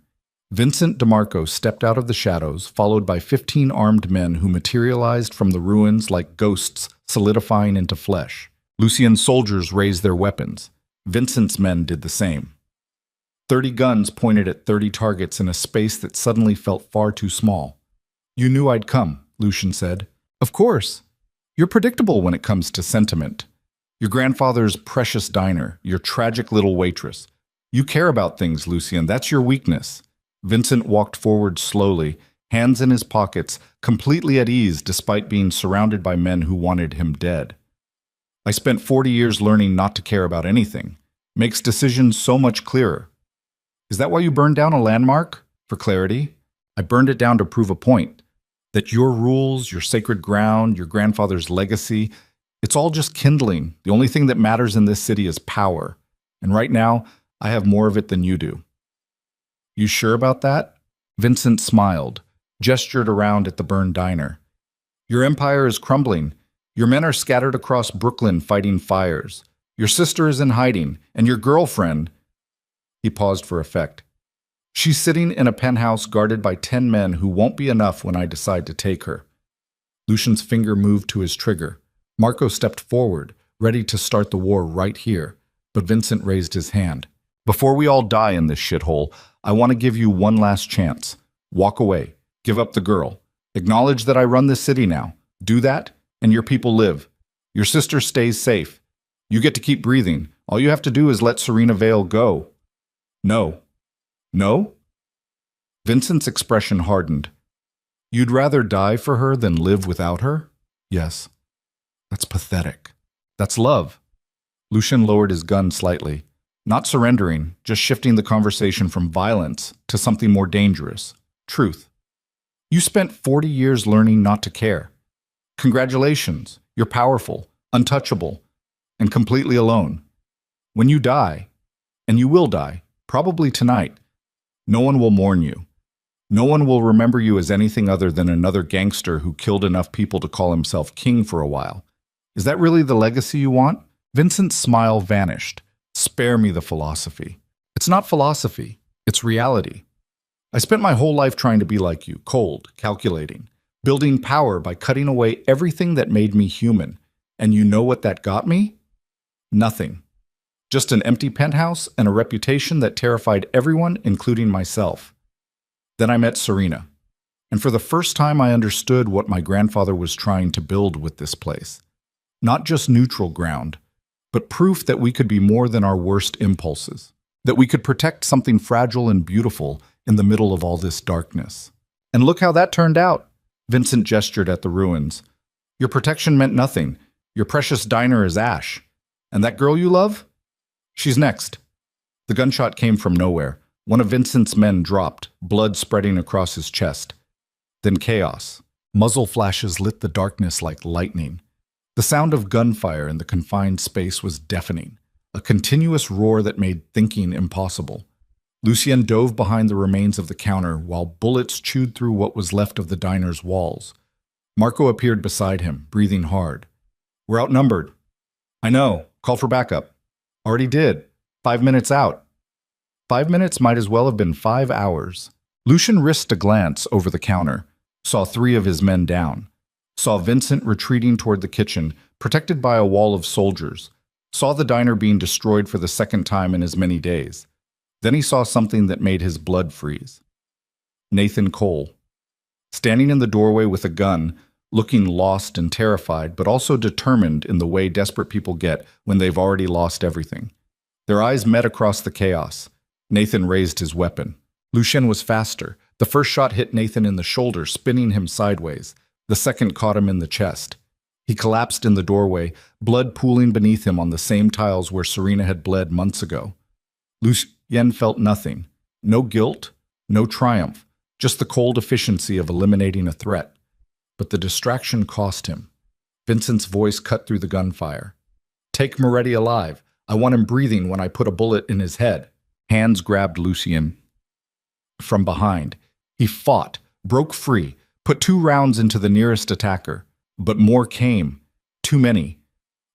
Vincent DeMarco stepped out of the shadows, followed by 15 armed men who materialized from the ruins like ghosts solidifying into flesh. Lucien's soldiers raised their weapons. Vincent's men did the same. 30 guns pointed at 30 targets in a space that suddenly felt far too small. "You knew I'd come," Lucien said. "Of course. You're predictable when it comes to sentiment. Your grandfather's precious diner, your tragic little waitress. You care about things, Lucien. That's your weakness." Vincent walked forward slowly, hands in his pockets, completely at ease despite being surrounded by men who wanted him dead. "I spent 40 years learning not to care about anything. Makes decisions so much clearer." "Is that why you burned down a landmark?" "For clarity. I burned it down to prove a point. That your rules, your sacred ground, your grandfather's legacy, it's all just kindling. The only thing that matters in this city is power. And right now, I have more of it than you do." "You sure about that?" Vincent smiled, gestured around at the burned diner. "Your empire is crumbling. Your men are scattered across Brooklyn fighting fires. Your sister is in hiding, and your girlfriend—" He paused for effect. "She's sitting in a penthouse guarded by 10 men who won't be enough when I decide to take her." Lucien's finger moved to his trigger. Marco stepped forward, ready to start the war right here, but Vincent raised his hand. "Before we all die in this shithole, I want to give you one last chance. Walk away. Give up the girl. Acknowledge that I run this city now. Do that, and your people live. Your sister stays safe. You get to keep breathing. All you have to do is let Serena Vale go. No. No? Vincent's expression hardened. You'd rather die for her than live without her? Yes. That's pathetic. That's love. Lucien lowered his gun slightly, not surrendering, just shifting the conversation from violence to something more dangerous. Truth. You spent 40 years learning not to care. Congratulations. You're powerful, untouchable, and completely alone. When you die, and you will die, probably tonight, no one will mourn you. No one will remember you as anything other than another gangster who killed enough people to call himself king for a while. Is that really the legacy you want? Vincent's smile vanished. Spare me the philosophy. It's not philosophy. It's reality. I spent my whole life trying to be like you, cold, calculating, building power by cutting away everything that made me human. And you know what that got me? Nothing. Just an empty penthouse and a reputation that terrified everyone, including myself. Then I met Serena. And for the first time I understood what my grandfather was trying to build with this place. Not just neutral ground, but proof that we could be more than our worst impulses. That we could protect something fragile and beautiful in the middle of all this darkness. And look how that turned out. Vincent gestured at the ruins. Your protection meant nothing. Your precious diner is ash. And that girl you love? She's next. The gunshot came from nowhere. One of Vincent's men dropped, blood spreading across his chest. Then chaos. Muzzle flashes lit the darkness like lightning. The sound of gunfire in the confined space was deafening, a continuous roar that made thinking impossible. Lucien dove behind the remains of the counter while bullets chewed through what was left of the diner's walls. Marco appeared beside him, breathing hard. We're outnumbered. I know. Call for backup. Already did. 5 minutes out. 5 minutes might as well have been 5 hours. Lucien risked a glance over the counter, saw 3 of his men down, saw Vincent retreating toward the kitchen, protected by a wall of soldiers, saw the diner being destroyed for the second time in as many days. Then he saw something that made his blood freeze. Nathan Cole, standing in the doorway with a gun, looking lost and terrified, but also determined in the way desperate people get when they've already lost everything. Their eyes met across the chaos. Nathan raised his weapon. Lucien was faster. The first shot hit Nathan in the shoulder, spinning him sideways. The second caught him in the chest. He collapsed in the doorway, blood pooling beneath him on the same tiles where Serena had bled months ago. Lucien felt nothing. No guilt, no triumph, just the cold efficiency of eliminating a threat. But the distraction cost him. Vincent's voice cut through the gunfire. Take Moretti alive. I want him breathing when I put a bullet in his head. Hands grabbed Lucien from behind. He fought, broke free, put 2 rounds into the nearest attacker. But more came. Too many.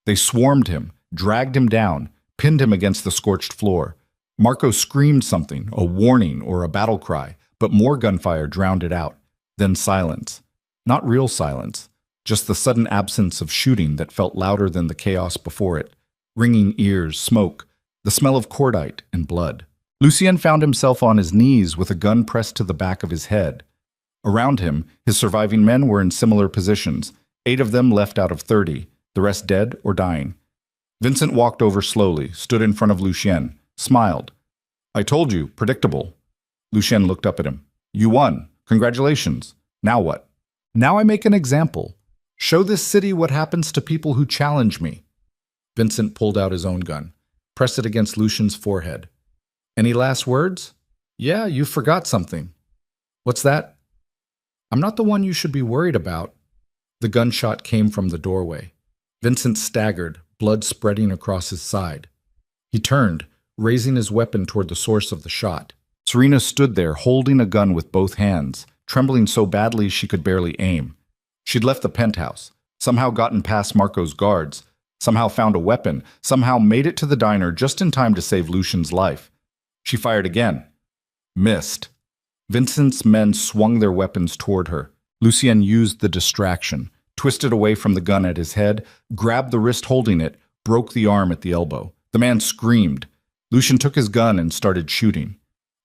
They swarmed him, dragged him down, pinned him against the scorched floor. Marco screamed something, a warning or a battle cry, but more gunfire drowned it out. Then silence. Not real silence, just the sudden absence of shooting that felt louder than the chaos before it. Ringing ears, smoke, the smell of cordite and blood. Lucien found himself on his knees with a gun pressed to the back of his head. Around him, his surviving men were in similar positions, 8 of them left out of 30, the rest dead or dying. Vincent walked over slowly, stood in front of Lucien, smiled. I told you, predictable. Lucien looked up at him. You won. Congratulations. Now what? Now I make an example. Show this city what happens to people who challenge me. Vincent pulled out his own gun, pressed it against Lucien's forehead. Any last words? Yeah, you forgot something. What's that? I'm not the one you should be worried about. The gunshot came from the doorway. Vincent staggered, blood spreading across his side. He turned, raising his weapon toward the source of the shot. Serena stood there, holding a gun with both hands, trembling so badly she could barely aim. She'd left the penthouse, somehow gotten past Marco's guards, somehow found a weapon, somehow made it to the diner just in time to save Lucien's life. She fired again. Missed. Vincent's men swung their weapons toward her. Lucien used the distraction, twisted away from the gun at his head, grabbed the wrist holding it, broke the arm at the elbow. The man screamed. Lucien took his gun and started shooting.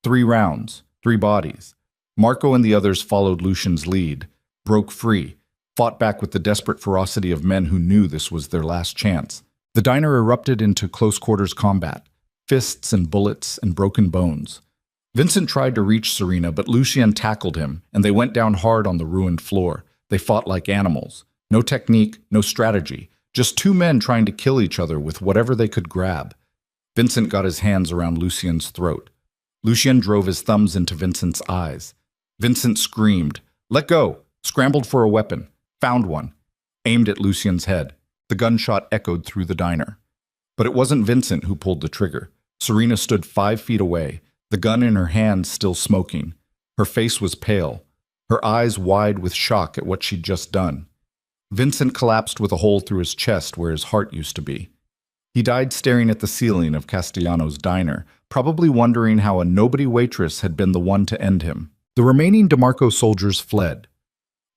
3 rounds, 3 bodies. Marco and the others followed Lucien's lead, broke free. fought back with the desperate ferocity of men who knew this was their last chance. The diner erupted into close-quarters combat, fists and bullets and broken bones. Vincent tried to reach Serena, but Lucien tackled him, and they went down hard on the ruined floor. They fought like animals. No technique, no strategy. Just two men trying to kill each other with whatever they could grab. Vincent got his hands around Lucien's throat. Lucien drove his thumbs into Vincent's eyes. Vincent screamed, "Let go!" Scrambled for a weapon, found one, aimed at Lucien's head. The gunshot echoed through the diner. But it wasn't Vincent who pulled the trigger. Serena stood 5 feet away, the gun in her hand still smoking. Her face was pale, her eyes wide with shock at what she'd just done. Vincent collapsed with a hole through his chest where his heart used to be. He died staring at the ceiling of Castellano's diner, probably wondering how a nobody waitress had been the one to end him. The remaining DeMarco soldiers fled,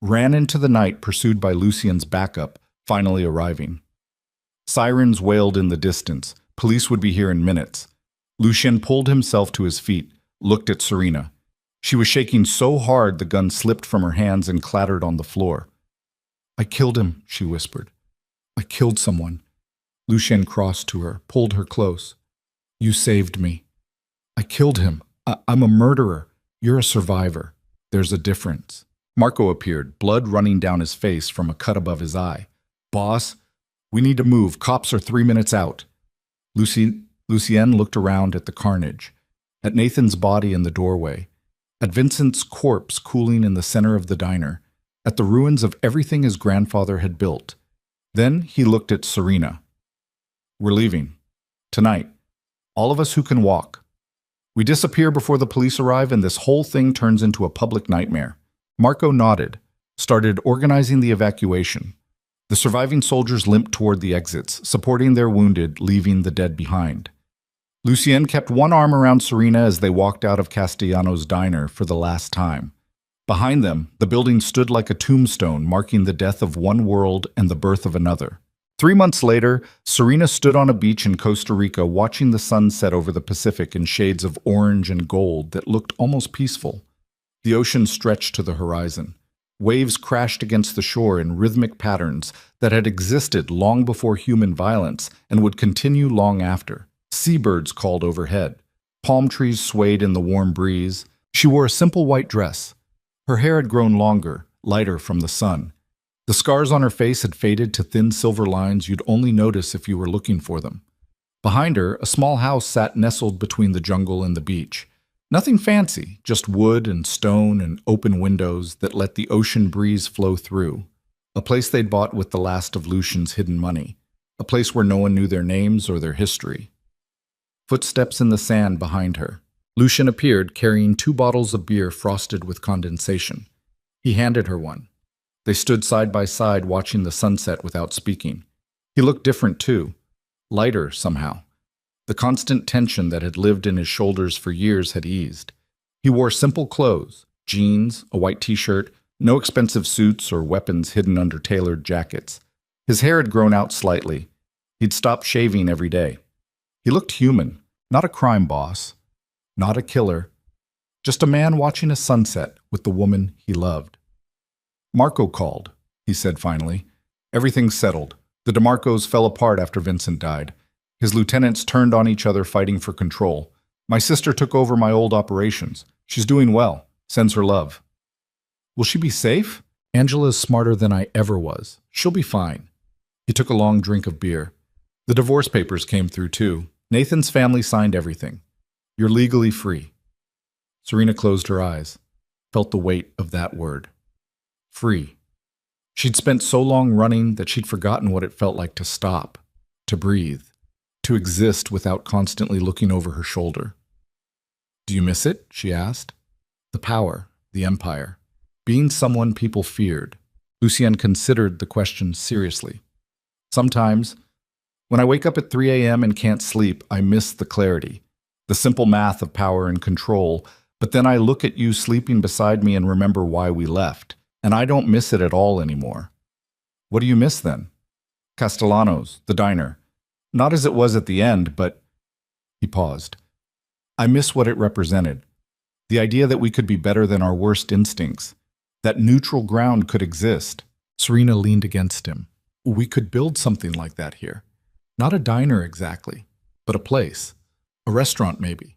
ran into the night pursued by Lucien's backup, finally arriving. Sirens wailed in the distance. Police would be here in minutes. Lucien pulled himself to his feet, looked at Serena. She was shaking so hard the gun slipped from her hands and clattered on the floor. "I killed him," she whispered. "I killed someone." Lucien crossed to her, pulled her close. "You saved me." "I killed him. I'm a murderer. You're a survivor. There's a difference." Marco appeared, blood running down his face from a cut above his eye. "Boss, we need to move. Cops are 3 minutes out." Lucien looked around at the carnage, at Nathan's body in the doorway, at Vincent's corpse cooling in the center of the diner, at the ruins of everything his grandfather had built. Then he looked at Serena. "We're leaving. Tonight. All of us who can walk. We disappear before the police arrive and this whole thing turns into a public nightmare." Marco nodded, started organizing the evacuation. The surviving soldiers limped toward the exits, supporting their wounded, leaving the dead behind. Lucien kept one arm around Serena as they walked out of Castellano's diner for the last time. Behind them, the building stood like a tombstone, marking the death of one world and the birth of another. 3 months later, Serena stood on a beach in Costa Rica watching the sun set over the Pacific in shades of orange and gold that looked almost peaceful. The ocean stretched to the horizon. Waves crashed against the shore in rhythmic patterns that had existed long before human violence and would continue long after. Seabirds called overhead. Palm trees swayed in the warm breeze. She wore a simple white dress. Her hair had grown longer, lighter from the sun. The scars on her face had faded to thin silver lines you'd only notice if you were looking for them. Behind her, a small house sat nestled between the jungle and the beach. Nothing fancy, just wood and stone and open windows that let the ocean breeze flow through. A place they'd bought with the last of Lucien's hidden money. A place where no one knew their names or their history. Footsteps in the sand behind her. Lucien appeared, carrying 2 bottles of beer frosted with condensation. He handed her one. They stood side by side watching the sunset without speaking. He looked different too. Lighter, somehow. The constant tension that had lived in his shoulders for years had eased. He wore simple clothes, jeans, a white t-shirt, no expensive suits or weapons hidden under tailored jackets. His hair had grown out slightly. He'd stopped shaving every day. He looked human, not a crime boss, not a killer, just a man watching a sunset with the woman he loved. "Marco called," he said finally. "Everything's settled. The DeMarcos fell apart after Vincent died. His lieutenants turned on each other fighting for control. My sister took over my old operations. She's doing well. Sends her love." "Will she be safe?" "Angela's smarter than I ever was. She'll be fine." He took a long drink of beer. The divorce papers came through too. Nathan's family signed everything. "You're legally free." Serena closed her eyes, felt the weight of that word. Free. She'd spent so long running that she'd forgotten what it felt like to stop, to breathe, to exist without constantly looking over her shoulder. "Do you miss it?" she asked. "The power, the empire, being someone people feared." Lucien considered the question seriously. "Sometimes, when I wake up at 3 a.m. and can't sleep, I miss the clarity, the simple math of power and control, but then I look at you sleeping beside me and remember why we left, and I don't miss it at all anymore." "What do you miss then?" "Castellano's, the diner. Not as it was at the end, but—" He paused. "I miss what it represented. The idea that we could be better than our worst instincts, that neutral ground could exist. Serena leaned against him. We could build something like that here. Not a diner exactly, but a place. A restaurant maybe.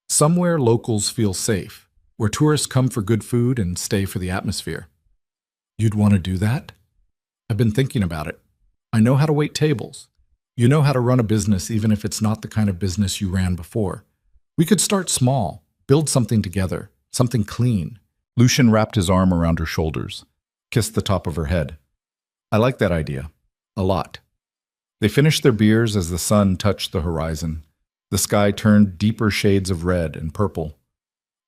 Somewhere locals feel safe, where tourists come for good food and stay for the atmosphere. You'd want to do that? I've been thinking about it. I know how to wait tables. You know how to run a business even if it's not the kind of business you ran before. We could start small, build something together, something clean. Lucian wrapped his arm around her shoulders, kissed the top of her head. I like that idea. A lot. They finished their beers as the sun touched the horizon. The sky turned deeper shades of red and purple.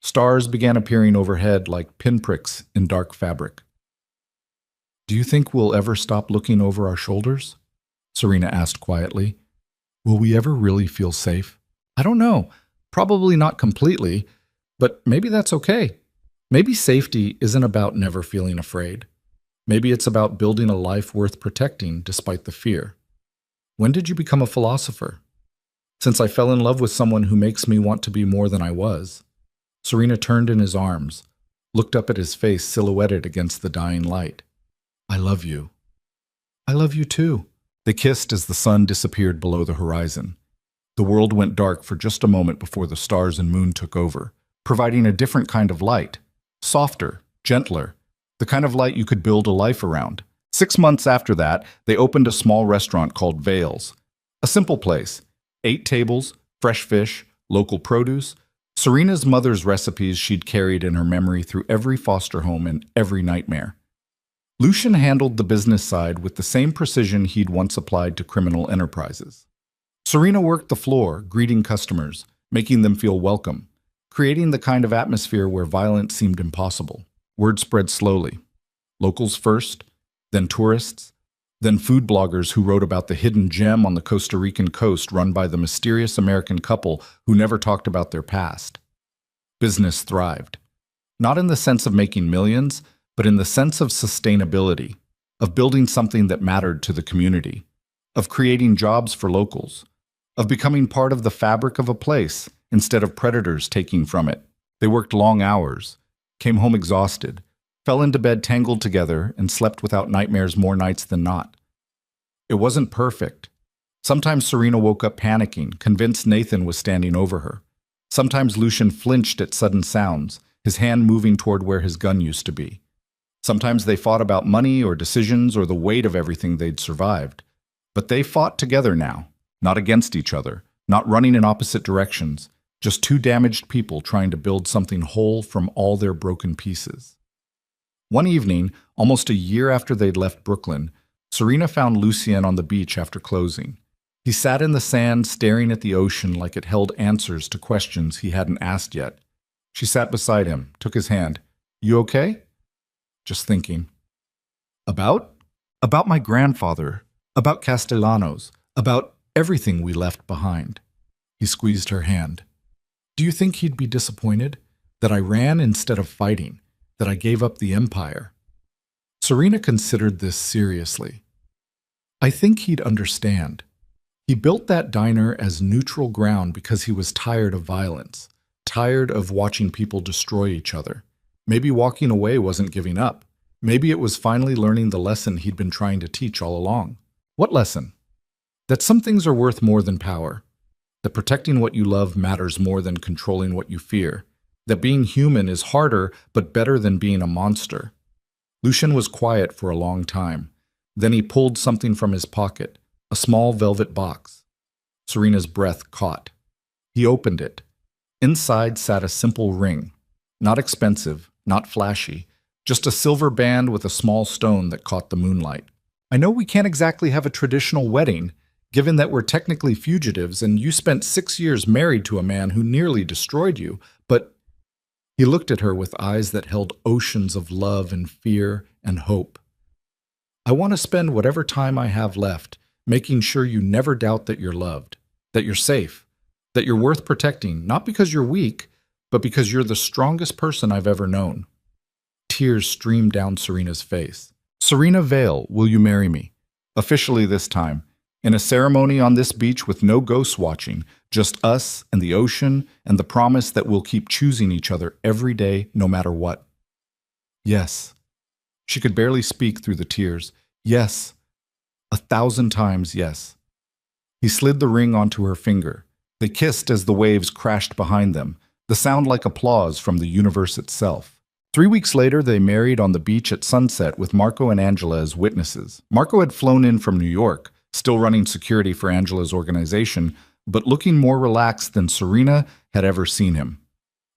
Stars began appearing overhead like pinpricks in dark fabric. Do you think we'll ever stop looking over our shoulders? Serena asked quietly. Will we ever really feel safe? I don't know. Probably not completely, but maybe that's okay. Maybe safety isn't about never feeling afraid. Maybe it's about building a life worth protecting despite the fear. When did you become a philosopher? Since I fell in love with someone who makes me want to be more than I was. Serena turned in his arms, looked up at his face silhouetted against the dying light. I love you. I love you too. They kissed as the sun disappeared below the horizon. The world went dark for just a moment before the stars and moon took over, providing a different kind of light. Softer, gentler, the kind of light you could build a life around. 6 months after that, they opened a small restaurant called Vales. A simple place. 8 tables, fresh fish, local produce, Serena's mother's recipes she'd carried in her memory through every foster home and every nightmare. Lucian handled the business side with the same precision he'd once applied to criminal enterprises. Serena worked the floor, greeting customers, making them feel welcome, creating the kind of atmosphere where violence seemed impossible. Word spread slowly. Locals first, then tourists, then food bloggers who wrote about the hidden gem on the Costa Rican coast run by the mysterious American couple who never talked about their past. Business thrived. Not in the sense of making millions, but in the sense of sustainability, of building something that mattered to the community, of creating jobs for locals, of becoming part of the fabric of a place instead of predators taking from it. They worked long hours, came home exhausted, fell into bed tangled together, and slept without nightmares more nights than not. It wasn't perfect. Sometimes Serena woke up panicking, convinced Nathan was standing over her. Sometimes Lucian flinched at sudden sounds, his hand moving toward where his gun used to be. Sometimes they fought about money or decisions or the weight of everything they'd survived. But they fought together now, not against each other, not running in opposite directions, just 2 damaged people trying to build something whole from all their broken pieces. One evening, almost a year after they'd left Brooklyn, Serena found Lucien on the beach after closing. He sat in the sand staring at the ocean like it held answers to questions he hadn't asked yet. She sat beside him, took his hand. You okay? Just thinking. About? About my grandfather, about Castellanos, about everything we left behind. He squeezed her hand. Do you think he'd be disappointed? That I ran instead of fighting? That I gave up the empire? Serena considered this seriously. I think he'd understand. He built that diner as neutral ground because he was tired of violence, tired of watching people destroy each other. Maybe walking away wasn't giving up. Maybe it was finally learning the lesson he'd been trying to teach all along. What lesson? That some things are worth more than power. That protecting what you love matters more than controlling what you fear. That being human is harder but better than being a monster. Lucian was quiet for a long time. Then he pulled something from his pocket, a small velvet box. Serena's breath caught. He opened it. Inside sat a simple ring. Not expensive, not flashy, just a silver band with a small stone that caught the moonlight. I know we can't exactly have a traditional wedding, given that we're technically fugitives and you spent 6 years married to a man who nearly destroyed you, but he looked at her with eyes that held oceans of love and fear and hope. I want to spend whatever time I have left making sure you never doubt that you're loved, that you're safe, that you're worth protecting, not because you're weak, but because you're the strongest person I've ever known. Tears streamed down Serena's face. Serena Vale, will you marry me? Officially this time, in a ceremony on this beach with no ghosts watching, just us and the ocean and the promise that we'll keep choosing each other every day, no matter what. Yes. She could barely speak through the tears. Yes, 1,000 times yes. He slid the ring onto her finger. They kissed as the waves crashed behind them, the sound like applause from the universe itself. 3 weeks later, they married on the beach at sunset with Marco and Angela as witnesses. Marco had flown in from New York, still running security for Angela's organization, but looking more relaxed than Serena had ever seen him.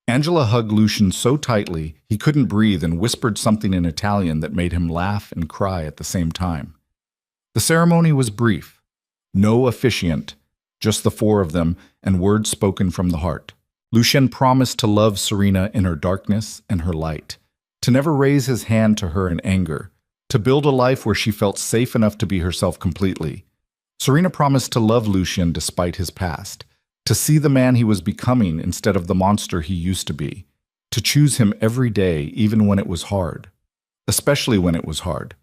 Angela hugged Lucian so tightly he couldn't breathe and whispered something in Italian that made him laugh and cry at the same time. The ceremony was brief. No officiant, just the four of them and words spoken from the heart. Lucian promised to love Serena in her darkness and her light, to never raise his hand to her in anger, to build a life where she felt safe enough to be herself completely. Serena promised to love Lucian despite his past, to see the man he was becoming instead of the monster he used to be, to choose him every day even when it was hard, especially when it was hard.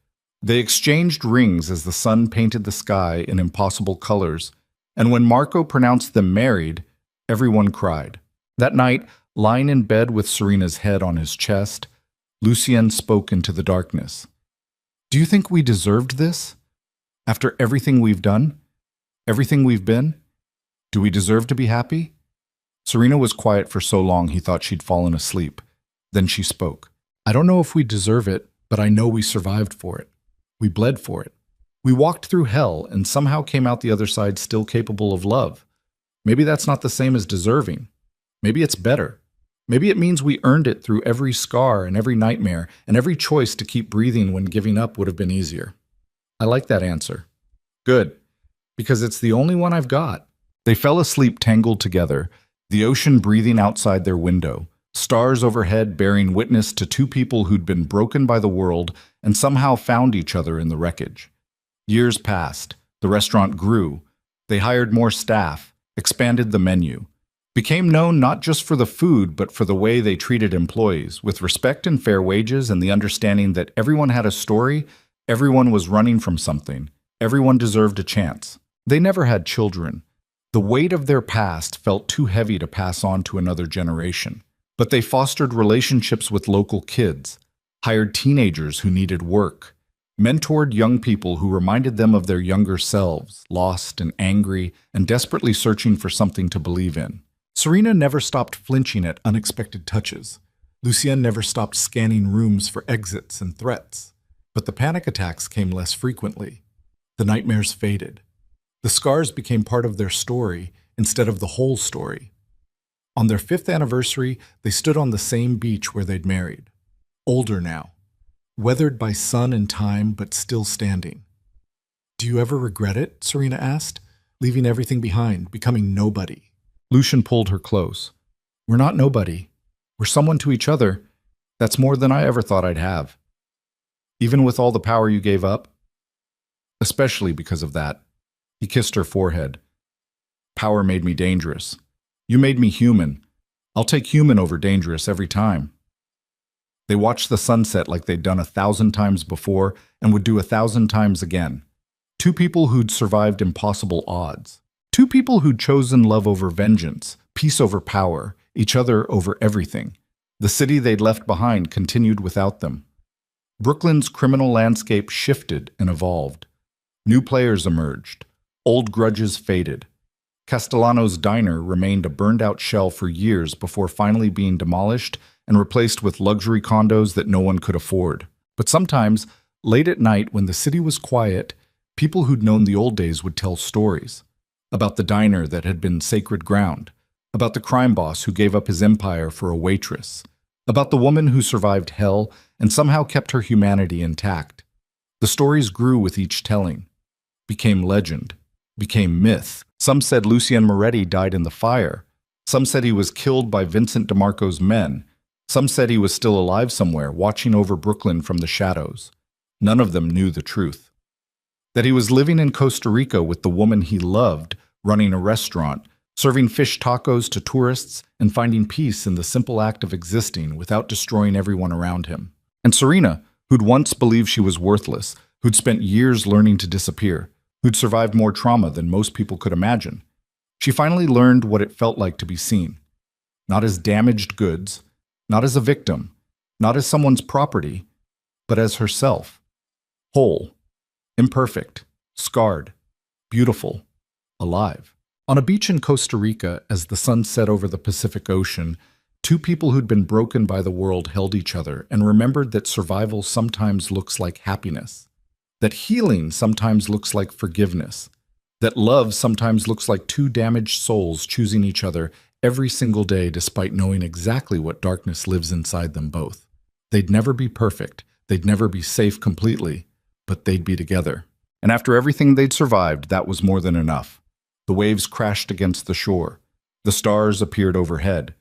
They exchanged rings as the sun painted the sky in impossible colors, and when Marco pronounced them married, everyone cried. That night, lying in bed with Serena's head on his chest, Lucien spoke into the darkness. Do you think we deserved this? After everything we've done? Everything we've been? Do we deserve to be happy? Serena was quiet for so long he thought she'd fallen asleep. Then she spoke. I don't know if we deserve it, but I know we survived for it. We bled for it. We walked through hell and somehow came out the other side still capable of love. Maybe that's not the same as deserving. Maybe it's better. Maybe it means we earned it through every scar and every nightmare and every choice to keep breathing when giving up would have been easier. I like that answer. Good, because it's the only one I've got. They fell asleep tangled together, the ocean breathing outside their window, stars overhead bearing witness to two people who'd been broken by the world and somehow found each other in the wreckage. Years passed. The restaurant grew. They hired more staff, expanded the menu, became known not just for the food but for the way they treated employees, with respect and fair wages and the understanding that everyone had a story, everyone was running from something, everyone deserved a chance. They never had children. The weight of their past felt too heavy to pass on to another generation. But they fostered relationships with local kids, hired teenagers who needed work, mentored young people who reminded them of their younger selves, lost and angry and desperately searching for something to believe in. Serena never stopped flinching at unexpected touches. Lucien never stopped scanning rooms for exits and threats. But the panic attacks came less frequently. The nightmares faded. The scars became part of their story instead of the whole story. On their 5th anniversary, they stood on the same beach where they'd married. Older now, weathered by sun and time, but still standing. Do you ever regret it? Serena asked, leaving everything behind, becoming nobody. Lucian pulled her close. We're not nobody. We're someone to each other. That's more than I ever thought I'd have. Even with all the power you gave up? Especially because of that. He kissed her forehead. Power made me dangerous. You made me human. I'll take human over dangerous every time. They watched the sunset like they'd done 1,000 times before and would do 1,000 times again. Two people who'd survived impossible odds. Two people who'd chosen love over vengeance, peace over power, each other over everything. The city they'd left behind continued without them. Brooklyn's criminal landscape shifted and evolved. New players emerged. Old grudges faded. Castellano's diner remained a burned-out shell for years before finally being demolished and replaced with luxury condos that no one could afford. But sometimes, late at night when the city was quiet, people who'd known the old days would tell stories. About the diner that had been sacred ground. About the crime boss who gave up his empire for a waitress. About the woman who survived hell and somehow kept her humanity intact. The stories grew with each telling. Became legend. Became myth. Some said Lucien Moretti died in the fire. Some said he was killed by Vincent DeMarco's men. Some said he was still alive somewhere, watching over Brooklyn from the shadows. None of them knew the truth. That he was living in Costa Rica with the woman he loved, running a restaurant, serving fish tacos to tourists, and finding peace in the simple act of existing without destroying everyone around him. And Serena, who'd once believed she was worthless, who'd spent years learning to disappear, who'd survived more trauma than most people could imagine. She finally learned what it felt like to be seen. Not as damaged goods, not as a victim, not as someone's property, but as herself. Whole, imperfect, scarred, beautiful, alive. On a beach in Costa Rica, as the sun set over the Pacific Ocean, two people who'd been broken by the world held each other and remembered that survival sometimes looks like happiness, that healing sometimes looks like forgiveness, that love sometimes looks like two damaged souls choosing each other every single day despite knowing exactly what darkness lives inside them both. They'd never be perfect, they'd never be safe completely, but they'd be together. And after everything they'd survived, that was more than enough. The waves crashed against the shore. The stars appeared overhead.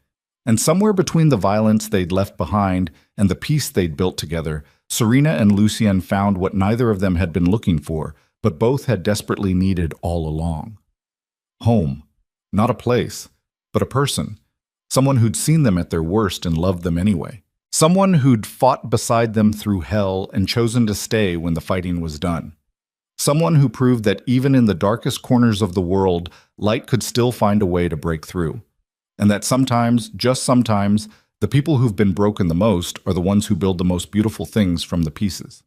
And somewhere between the violence they'd left behind and the peace they'd built together, Serena and Lucien found what neither of them had been looking for, but both had desperately needed all along. Home. Not a place, but a person. Someone who'd seen them at their worst and loved them anyway. Someone who'd fought beside them through hell and chosen to stay when the fighting was done. Someone who proved that even in the darkest corners of the world, light could still find a way to break through. And that sometimes, just sometimes, the people who've been broken the most are the ones who build the most beautiful things from the pieces.